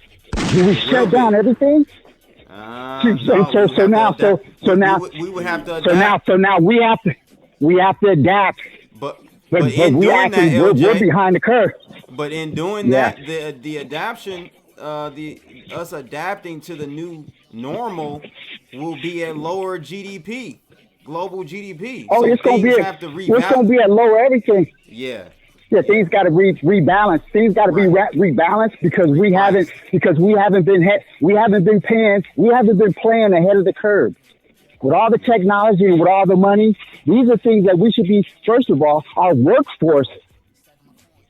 Do we shut down everything? So now we have to adapt. But in doing that, we're behind the curve. But in doing that, the adaptation, us adapting to the new normal will be at lower GDP, global GDP. Oh, so it's gonna be at lower everything. Yeah. Yeah, things got to rebalance. Things got to be rebalanced because we haven't been playing ahead of the curve. With all the technology and with all the money, these are things that we should be. First of all, our workforce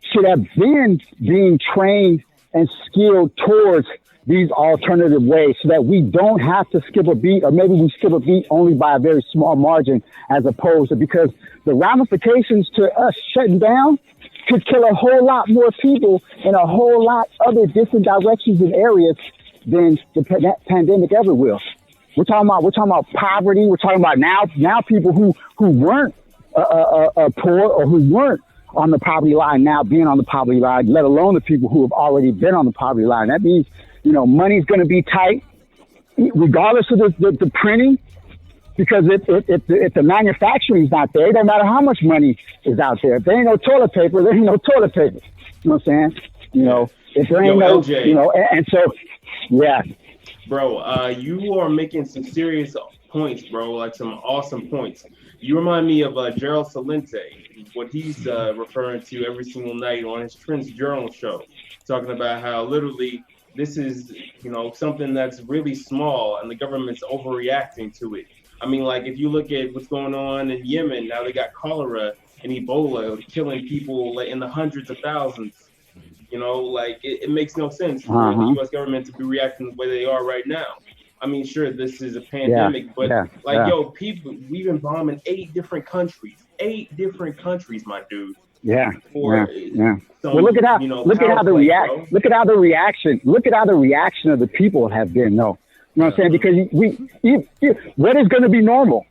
should have been being trained and skilled towards these alternative ways, so that we don't have to skip a beat, or maybe we skip a beat only by a very small margin, as opposed to, because the ramifications to us shutting down could kill a whole lot more people in a whole lot other different directions and areas than the pandemic ever will. We're talking about poverty. We're talking about now people who weren't poor or who weren't on the poverty line now being on the poverty line, let alone the people who have already been on the poverty line. That means, money's going to be tight, regardless of the printing, because if the manufacturing is not there, it don't matter how much money is out there. If there ain't no toilet paper, there ain't no toilet paper. You know what I'm saying? If there ain't no, LJ. And so, yeah. Bro, you are making some serious points, bro, like some awesome points. You remind me of Gerald Salente, what he's referring to every single night on his Trends Journal show, talking about how literally this is, something that's really small and the government's overreacting to it. I mean, like, if you look at what's going on in Yemen, now they got cholera and Ebola killing people in the hundreds of thousands. It makes no sense for the U.S. government to be reacting the way they are right now. I mean, sure, this is a pandemic, but people, we've been bombing 8 different countries, my dude. Yeah. Well, look at how the reaction of the people have been, though. You know what I'm saying? Because what is going to be normal?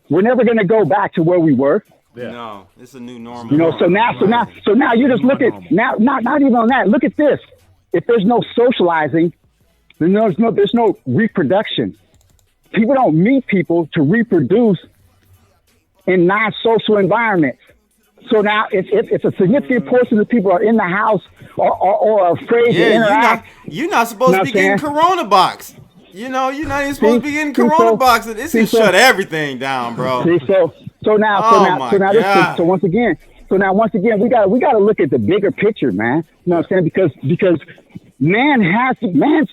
We're never going to go back to where we were. Yeah. No, it's a new normal. So now you just look at not even on that. Look at this. If there's no socializing, then there's no reproduction. People don't meet people to reproduce in non-social environments. So now, if a significant portion of the people are in the house or are afraid to interact, you're not supposed to be getting Corona box. You're not even supposed to be getting Corona box. It's gonna shut everything down, bro. Once again, we gotta look at the bigger picture, man. You know what I'm saying? Because man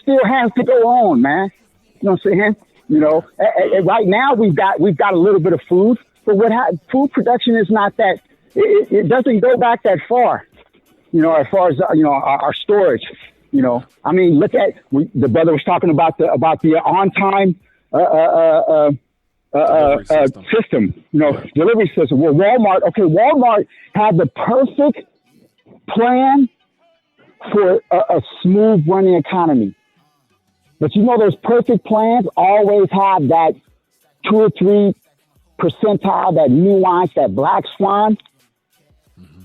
still has to go on, man. You know what I'm saying? Right now we've got a little bit of food, but food production is not that. It doesn't go back that far. As far as our storage. I mean, look at the brother was talking about the on time system. Delivery system. Well, Walmart had the perfect plan for a smooth running economy. But those perfect plans always have that 2 or 3 percentile, that nuance, that black swan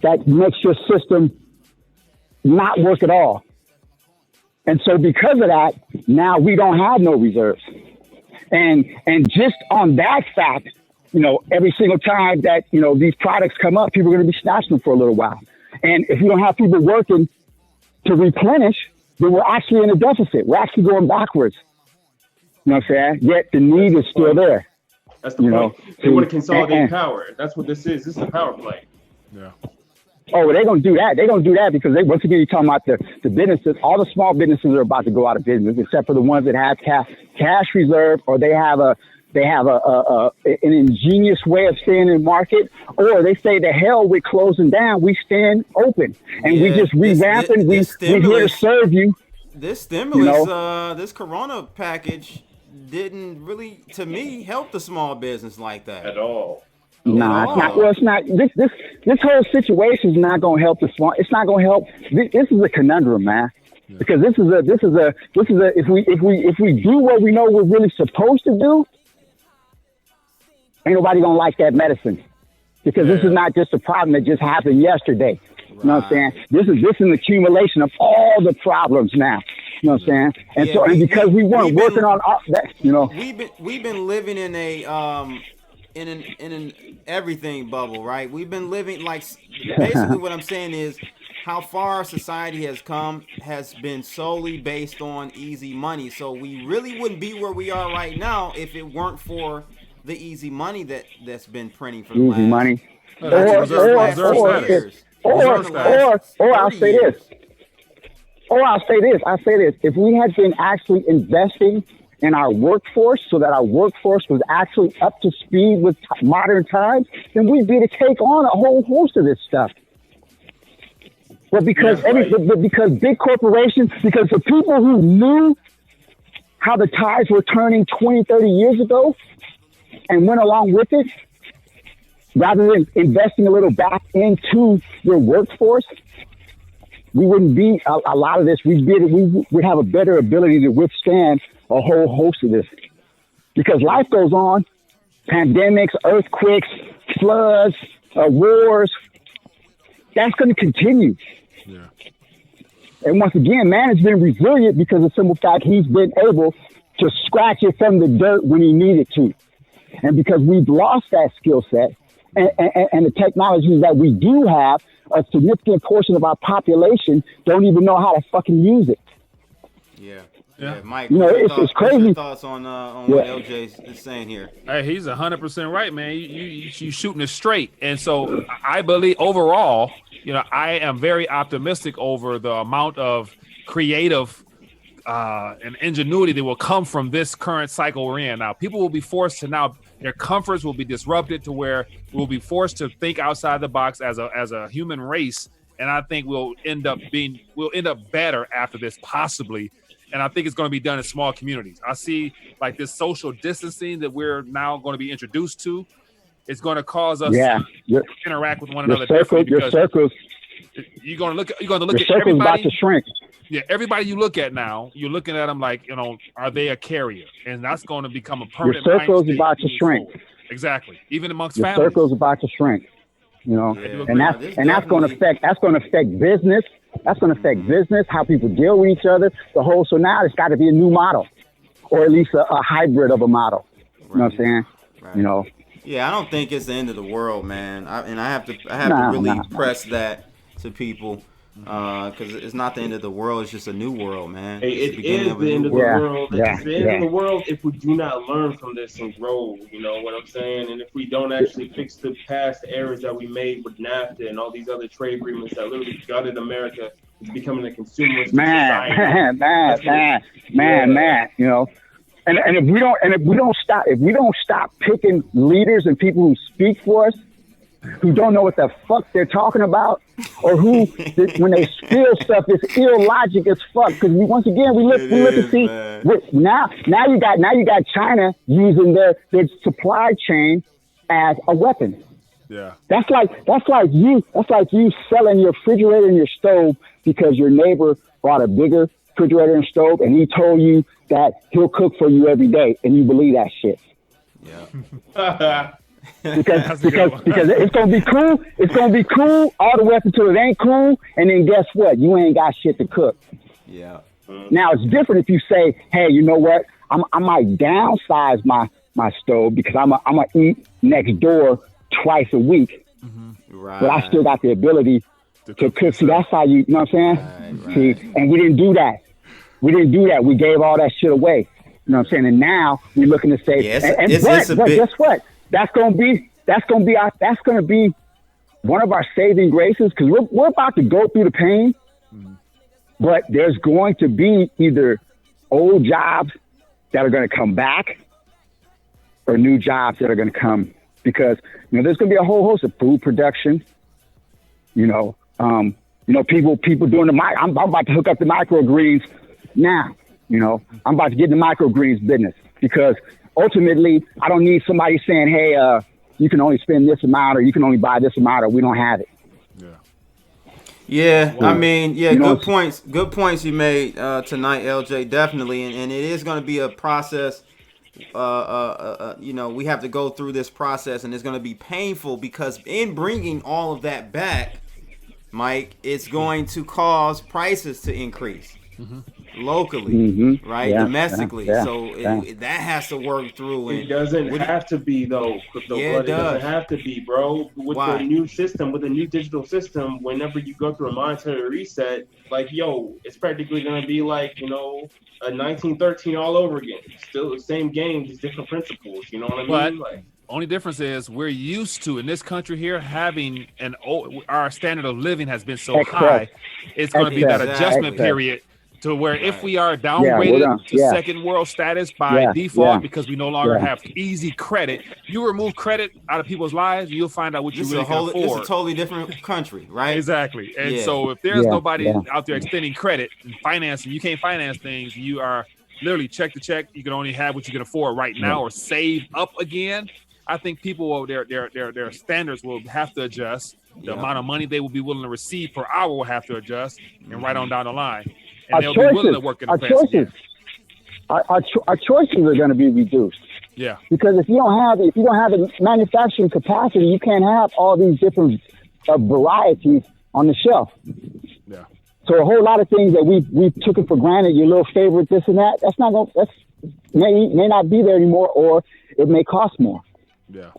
that makes your system not work at all. And so because of that, now we don't have no reserves. And just on that fact, every single time that, these products come up, people are going to be snatching them for a little while. And if you don't have people working to replenish, then we're actually in a deficit. We're actually going backwards. You know what I'm saying? Yet the need is still there. That's the point. They want to consolidate power. That's what this is. This is a power play. Yeah. Oh, well, they're going to do that. They're going to do that because once again, you're talking about the businesses. All the small businesses are about to go out of business, except for the ones that have cash reserve, or they have an ingenious way of staying in the market, or they say the hell with closing down, we stand open and we just revamping. We're here to serve you. This stimulus, this Corona package, didn't really, to me, help the small business like that at all. Nah, it's not. Well, it's not. This whole situation is not going to help the small. It's not going to help. This is a conundrum, man. Because this is a if we do what we know we're really supposed to do, ain't nobody gonna like that medicine. Because this is not just a problem that just happened yesterday. You know what I'm saying? This is an accumulation of all the problems now. You know what I'm saying? And and because we weren't working on that, you know, we've been living in a in an everything bubble, right? We've been living like basically what I'm saying is how far society has come has been solely based on easy money. So we really wouldn't be where we are right now if it weren't for the easy money that's been printing for the easy last money. Or I'll say this. If we had been actually investing in our workforce so that our workforce was actually up to speed with modern times, then we'd be able to take on a whole host of this stuff. But because because big corporations, because the people who knew how the tides were turning 20, 30 years ago and went along with it, rather than investing a little back into your workforce, we wouldn't be a lot of this. We would have a better ability to withstand a whole host of this. Because life goes on, pandemics, earthquakes, floods, wars, that's going to continue. Yeah. And once again, man has been resilient because of the simple fact he's been able to scratch it from the dirt when he needed to. And because we've lost that skill set and the technologies that we do have, a significant portion of our population don't even know how to fucking use it. Yeah, Mike. You know, it's crazy. What's your thoughts on what LJ is saying here? Hey, he's 100% right, man. You shooting it straight, and so I believe overall, you know, I am very optimistic over the amount of creative and ingenuity that will come from this current cycle we're in. Now, people will be forced to their comforts will be disrupted to where we'll be forced to think outside the box as a human race, and I think we'll end up better after this, possibly. And I think it's going to be done in small communities. I see like this social distancing that we're now going to be introduced to. It's going to cause us to interact with one another differently. Your circles. You're going to look at everybody. Your circle's about to shrink. Yeah, everybody you look at now, you're looking at them like, you know, are they a carrier? And that's going to become a permanent. Your circle's about to shrink. Exactly. Even amongst your families. Your circle's about to shrink. You know, and that's going to affect business. That's going to affect business, how people deal with each other, so now it's got to be a new model, or at least a hybrid of a model. You know what I'm saying? Right. You know. Yeah, I don't think it's the end of the world, man. I have to really press that to people because it's not the end of the world. It's just a new world, man. Hey, it is the end of the world. It's the end of the world if we do not learn from this and grow. You know what I'm saying? And if we don't actually fix the past errors that we made with NAFTA and all these other trade agreements that literally gutted America into becoming a consumerist society. Man. You know, and if we don't stop picking leaders and people who speak for us, who don't know what the fuck they're talking about, or who, when they spill stuff, it's illogic as fuck. Because once again, we look to see now you got China using their supply chain as a weapon. Yeah, that's like you selling your refrigerator and your stove because your neighbor bought a bigger refrigerator and stove, and he told you that he'll cook for you every day, and you believe that shit. Yeah. because it's gonna be cool. It's gonna be cool all the way up until it ain't cool, and then guess what? You ain't got shit to cook. Yeah. Now it's different if you say, "Hey, you know what? I might downsize my stove because I'm gonna eat next door twice a week, right. But I still got the ability to cook." See, that's how you know what I'm saying? Right. See, and we didn't do that. We gave all that shit away. You know what I'm saying? And now we're looking to say, but guess what? That's gonna be one of our saving graces, because we're about to go through the pain, but there's going to be either old jobs that are going to come back or new jobs that are going to come, because there's going to be a whole host of food production. People doing the I'm about to hook up the microgreens now. I'm about to get in the microgreens business, because ultimately, I don't need somebody saying, "Hey, you can only spend this amount, or you can only buy this amount, or we don't have it." Yeah, Wow. I mean, yeah, You know, good points. Good points you made tonight, LJ. Definitely, and it is going to be a process. You know, we have to go through this process, and it's going to be painful because in bringing all of that back, Mike, it's going to cause prices to increase locally, right, domestically. So that has to work through. It doesn't have to be though, Crypto Blood. It doesn't have to be, bro. With the new system, with the new digital system, whenever you go through a monetary reset, like it's practically gonna be like a 1913 all over again. Still the same game, just different principles. You know what I mean? But only difference is we're used to in this country here having our standard of living has been so high. It's going to be that adjustment period to where if we are downgraded to second world status by default because we no longer have easy credit, you remove credit out of people's lives, you'll find out what you really can afford. It's a totally different country, right? Exactly. And so if there's nobody out there extending credit and financing, you can't finance things. You are literally check to check. You can only have what you can afford right now or save up again. I think people will their standards will have to adjust. The amount of money they will be willing to receive per hour will have to adjust, and right on down the line. And they'll be willing to work in the past. Our choices are going to be reduced. Yeah. Because if you don't have a manufacturing capacity, you can't have all these different varieties on the shelf. Yeah. So a whole lot of things that we took it for granted, your little favorite, this and that, may not be there anymore, or it may cost more.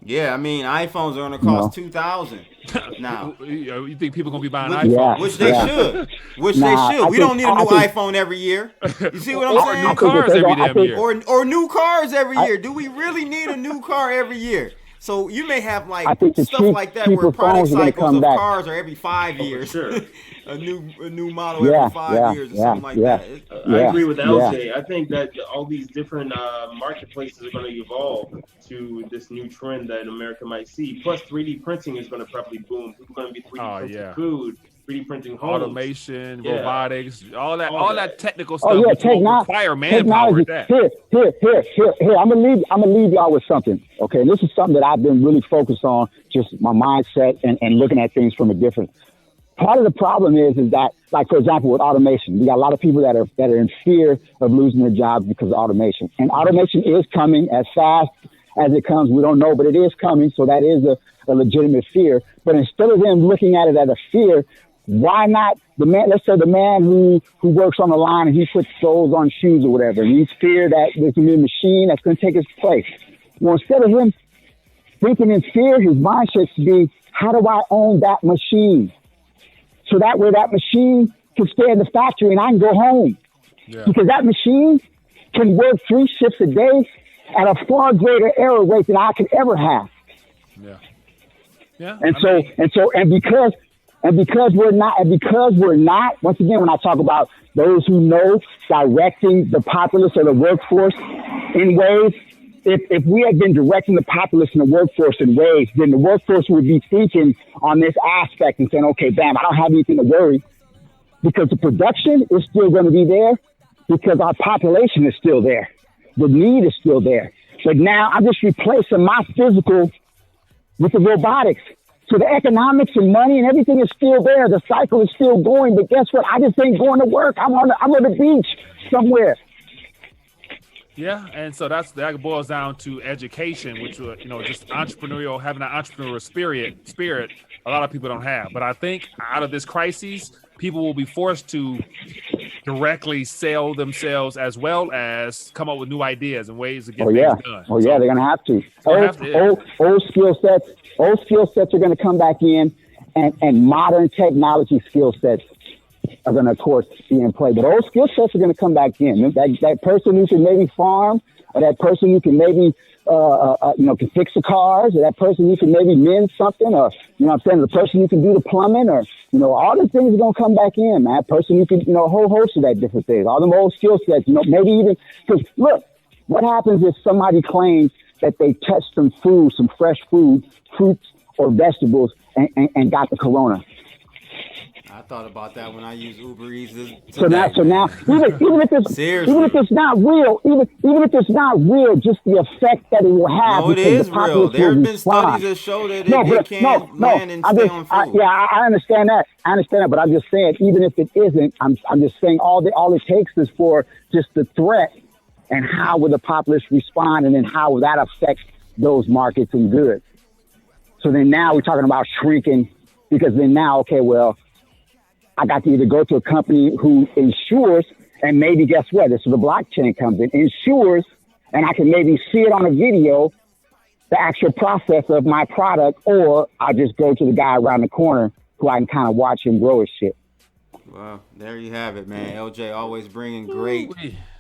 Yeah, I mean, iPhones are going to cost $2,000 now. You think people going to be buying iPhones? Which they should. They should. We don't need a new iPhone every year. You see what I'm saying? Or new cars every damn year. Or new cars every year. Do we really need a new car every year? So you may have stuff like that where product cycles of cars are every 5 years. Sure. a new model every 5 years or something like that. I agree with LJ. I think that all these different marketplaces are going to evolve to this new trend that America might see. Plus, 3D printing is going to probably boom. People are going to be 3D printing food, 3D printing homes. Automation, robotics, all that technical stuff which will require manpower. Here. I'm gonna leave y'all with something. Okay, and this is something that I've been really focused on, just my mindset and looking at things from a different. Part of the problem is that, like, for example, with automation, we got a lot of people that are in fear of losing their jobs because of automation. And automation is coming as fast as it comes. We don't know, but it is coming. So that is a legitimate fear. But instead of them looking at it as a fear, why not let's say the man who works on the line and he puts soles on shoes or whatever, and he's feared that there's going to be a machine that's going to take his place. Well, instead of him thinking in fear, his mindset should be, how do I own that machine? So that way that machine can stay in the factory and I can go home. Yeah. Because that machine can work 3 shifts a day at a far greater error rate than I could ever have. Yeah. Yeah. And because we're not, once again, when I talk about those who know directing the populace or the workforce in ways, if we had been directing the populace and the workforce in ways, then the workforce would be thinking on this aspect and saying, okay, bam, I don't have anything to worry, because the production is still going to be there, because our population is still there. The need is still there. But now I'm just replacing my physical with the robotics. So the economics and money and everything is still there. The cycle is still going. But guess what? I just ain't going to work. I'm on the beach somewhere. Yeah, and so that boils down to education, which just entrepreneurial, having an entrepreneurial spirit. A lot of people don't have. But I think out of this crisis, people will be forced to directly sell themselves as well as come up with new ideas and ways to get things done. They're going to have to. Old skill sets are going to come back in, and modern technology skill sets are going to, of course, be in play. But old skill sets are going to come back in. That person who can maybe farm, or that person who can maybe can fix the cars, or that person who can maybe mend something, or the person who can do the plumbing, or all these things are going to come back in, man. That person who can a whole host of that different things. All them old skill sets, maybe even, because look, what happens if somebody claims that they touched some food, some fresh food, fruits or vegetables, and got the corona? I thought about that when I used Uber Eats. So now, even if it's not real, even if it's not real, just the effect that it will have. No, it is real. There have been studies that show that it can land and stay on food. I understand that. But I'm just saying, even if it isn't, I'm just saying all it takes is for just the threat and how will the populace respond, and then how will that affect those markets and goods. So then now we're talking about shrinking, because then now, okay, well, I got to either go to a company who insures, and maybe guess what? This is the blockchain comes in, insures, and I can maybe see it on a video, the actual process of my product, or I just go to the guy around the corner who I can kind of watch him grow his shit. Well, there you have it, man. LJ always bringing great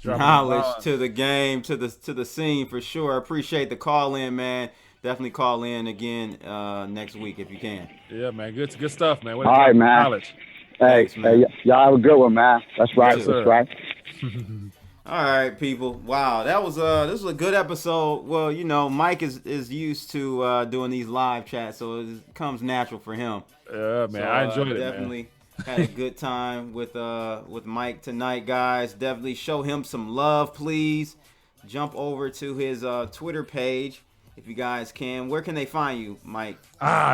knowledge to the game, to the scene for sure. Appreciate the call in, man. Definitely call in again next week if you can. Yeah, man. Good stuff, man. All right, man. Knowledge. Hey, y'all have a good one, man. That's right. Yes, that's right. All right, people. Wow, that was this was a good episode. Well, you know, Mike is used to doing these live chats, so it comes natural for him. Yeah, man. So, I enjoyed it. Definitely had a good time with Mike tonight, guys. Definitely show him some love, please. Jump over to his Twitter page if you guys can. Where can they find you, Mike?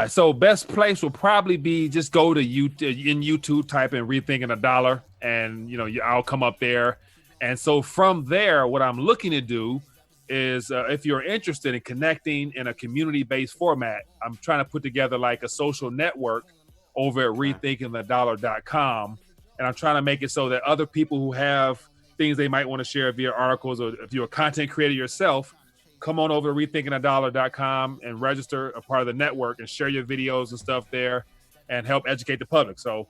So best place will probably be just go to YouTube, type in Rethinking a Dollar, and I'll come up there. And so from there, what I'm looking to do is if you're interested in connecting in a community-based format, I'm trying to put together like a social network over at ReThinkingTheDollar.com, and I'm trying to make it so that other people who have things they might want to share via articles, or if you're a content creator yourself, come on over to ReThinkingTheDollar.com and register a part of the network and share your videos and stuff there and help educate the public. So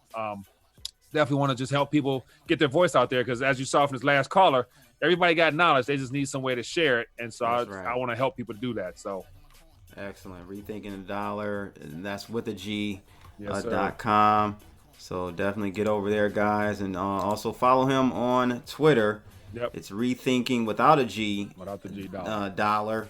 definitely want to just help people get their voice out there, because as you saw from this last caller, everybody got knowledge. They just need some way to share it. And so I want to help people do that. So excellent. Rethinking the Dollar, and that's with a G. Yes, .com. So definitely get over there, guys, and also follow him on Twitter. Yep. It's Rethinking without a G. Without the G dollar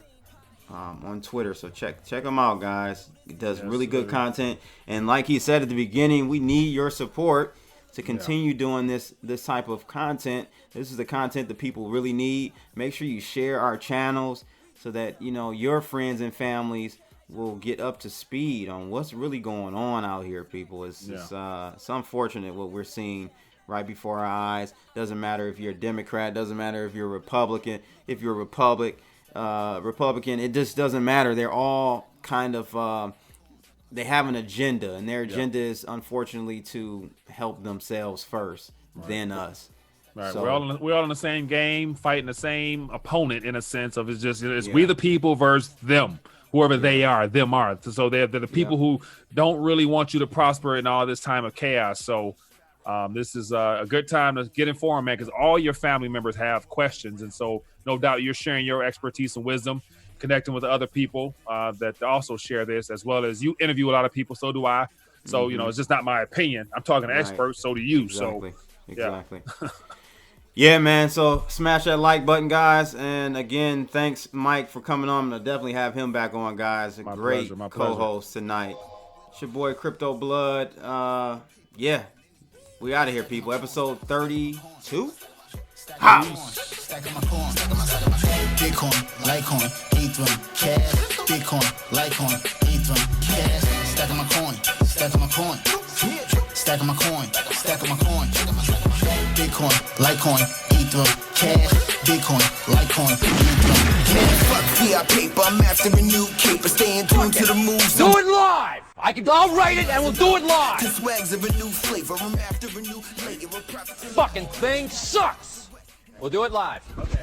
on Twitter. So check him out, guys. He does really good content, and like he said at the beginning, we need your support to continue doing this type of content. This is the content that people really need. Make sure you share our channels so that your friends and families will get up to speed on what's really going on out here, people. It's unfortunate what we're seeing right before our eyes. Doesn't matter if you're a Democrat, doesn't matter if you're a Republican, Republican, it just doesn't matter. They're all kind of they have an agenda, and their agenda is unfortunately to help themselves first, then us. Right. So, we're all in the same game, fighting the same opponent in a sense of it's we the people versus them. Whoever they are, them are. So they're the people who don't really want you to prosper in all this time of chaos. So this is a good time to get informed, man, because all your family members have questions. And so no doubt you're sharing your expertise and wisdom, connecting with other people that also share this, as well as you interview a lot of people. So do I. So, it's just not my opinion. I'm talking to experts. So do you. Exactly. So exactly. Yeah, man. So smash that like button, guys. And again, thanks, Mike, for coming on. I'm going to definitely have him back on, guys. My great co-host tonight. It's your boy, Crypto Blood. We out of here, people. Episode 32. Bitcoin, Litecoin, Ethereum, cash. Bitcoin, Litecoin, Ethereum, cash. Stacking my coin, stacking my coin. Stacking my coin, stacking my coin. Bitcoin, Litecoin, Ethereum, cash. Bitcoin, Litecoin, Ethereum, cash. Fuck fiat paper, I'm after a new caper. Staying tuned to the moves. Do it live! I'll write it and we'll do it live! The swags of a new flavor, I'm after a new layer. Fucking thing sucks! We'll do it live. Okay.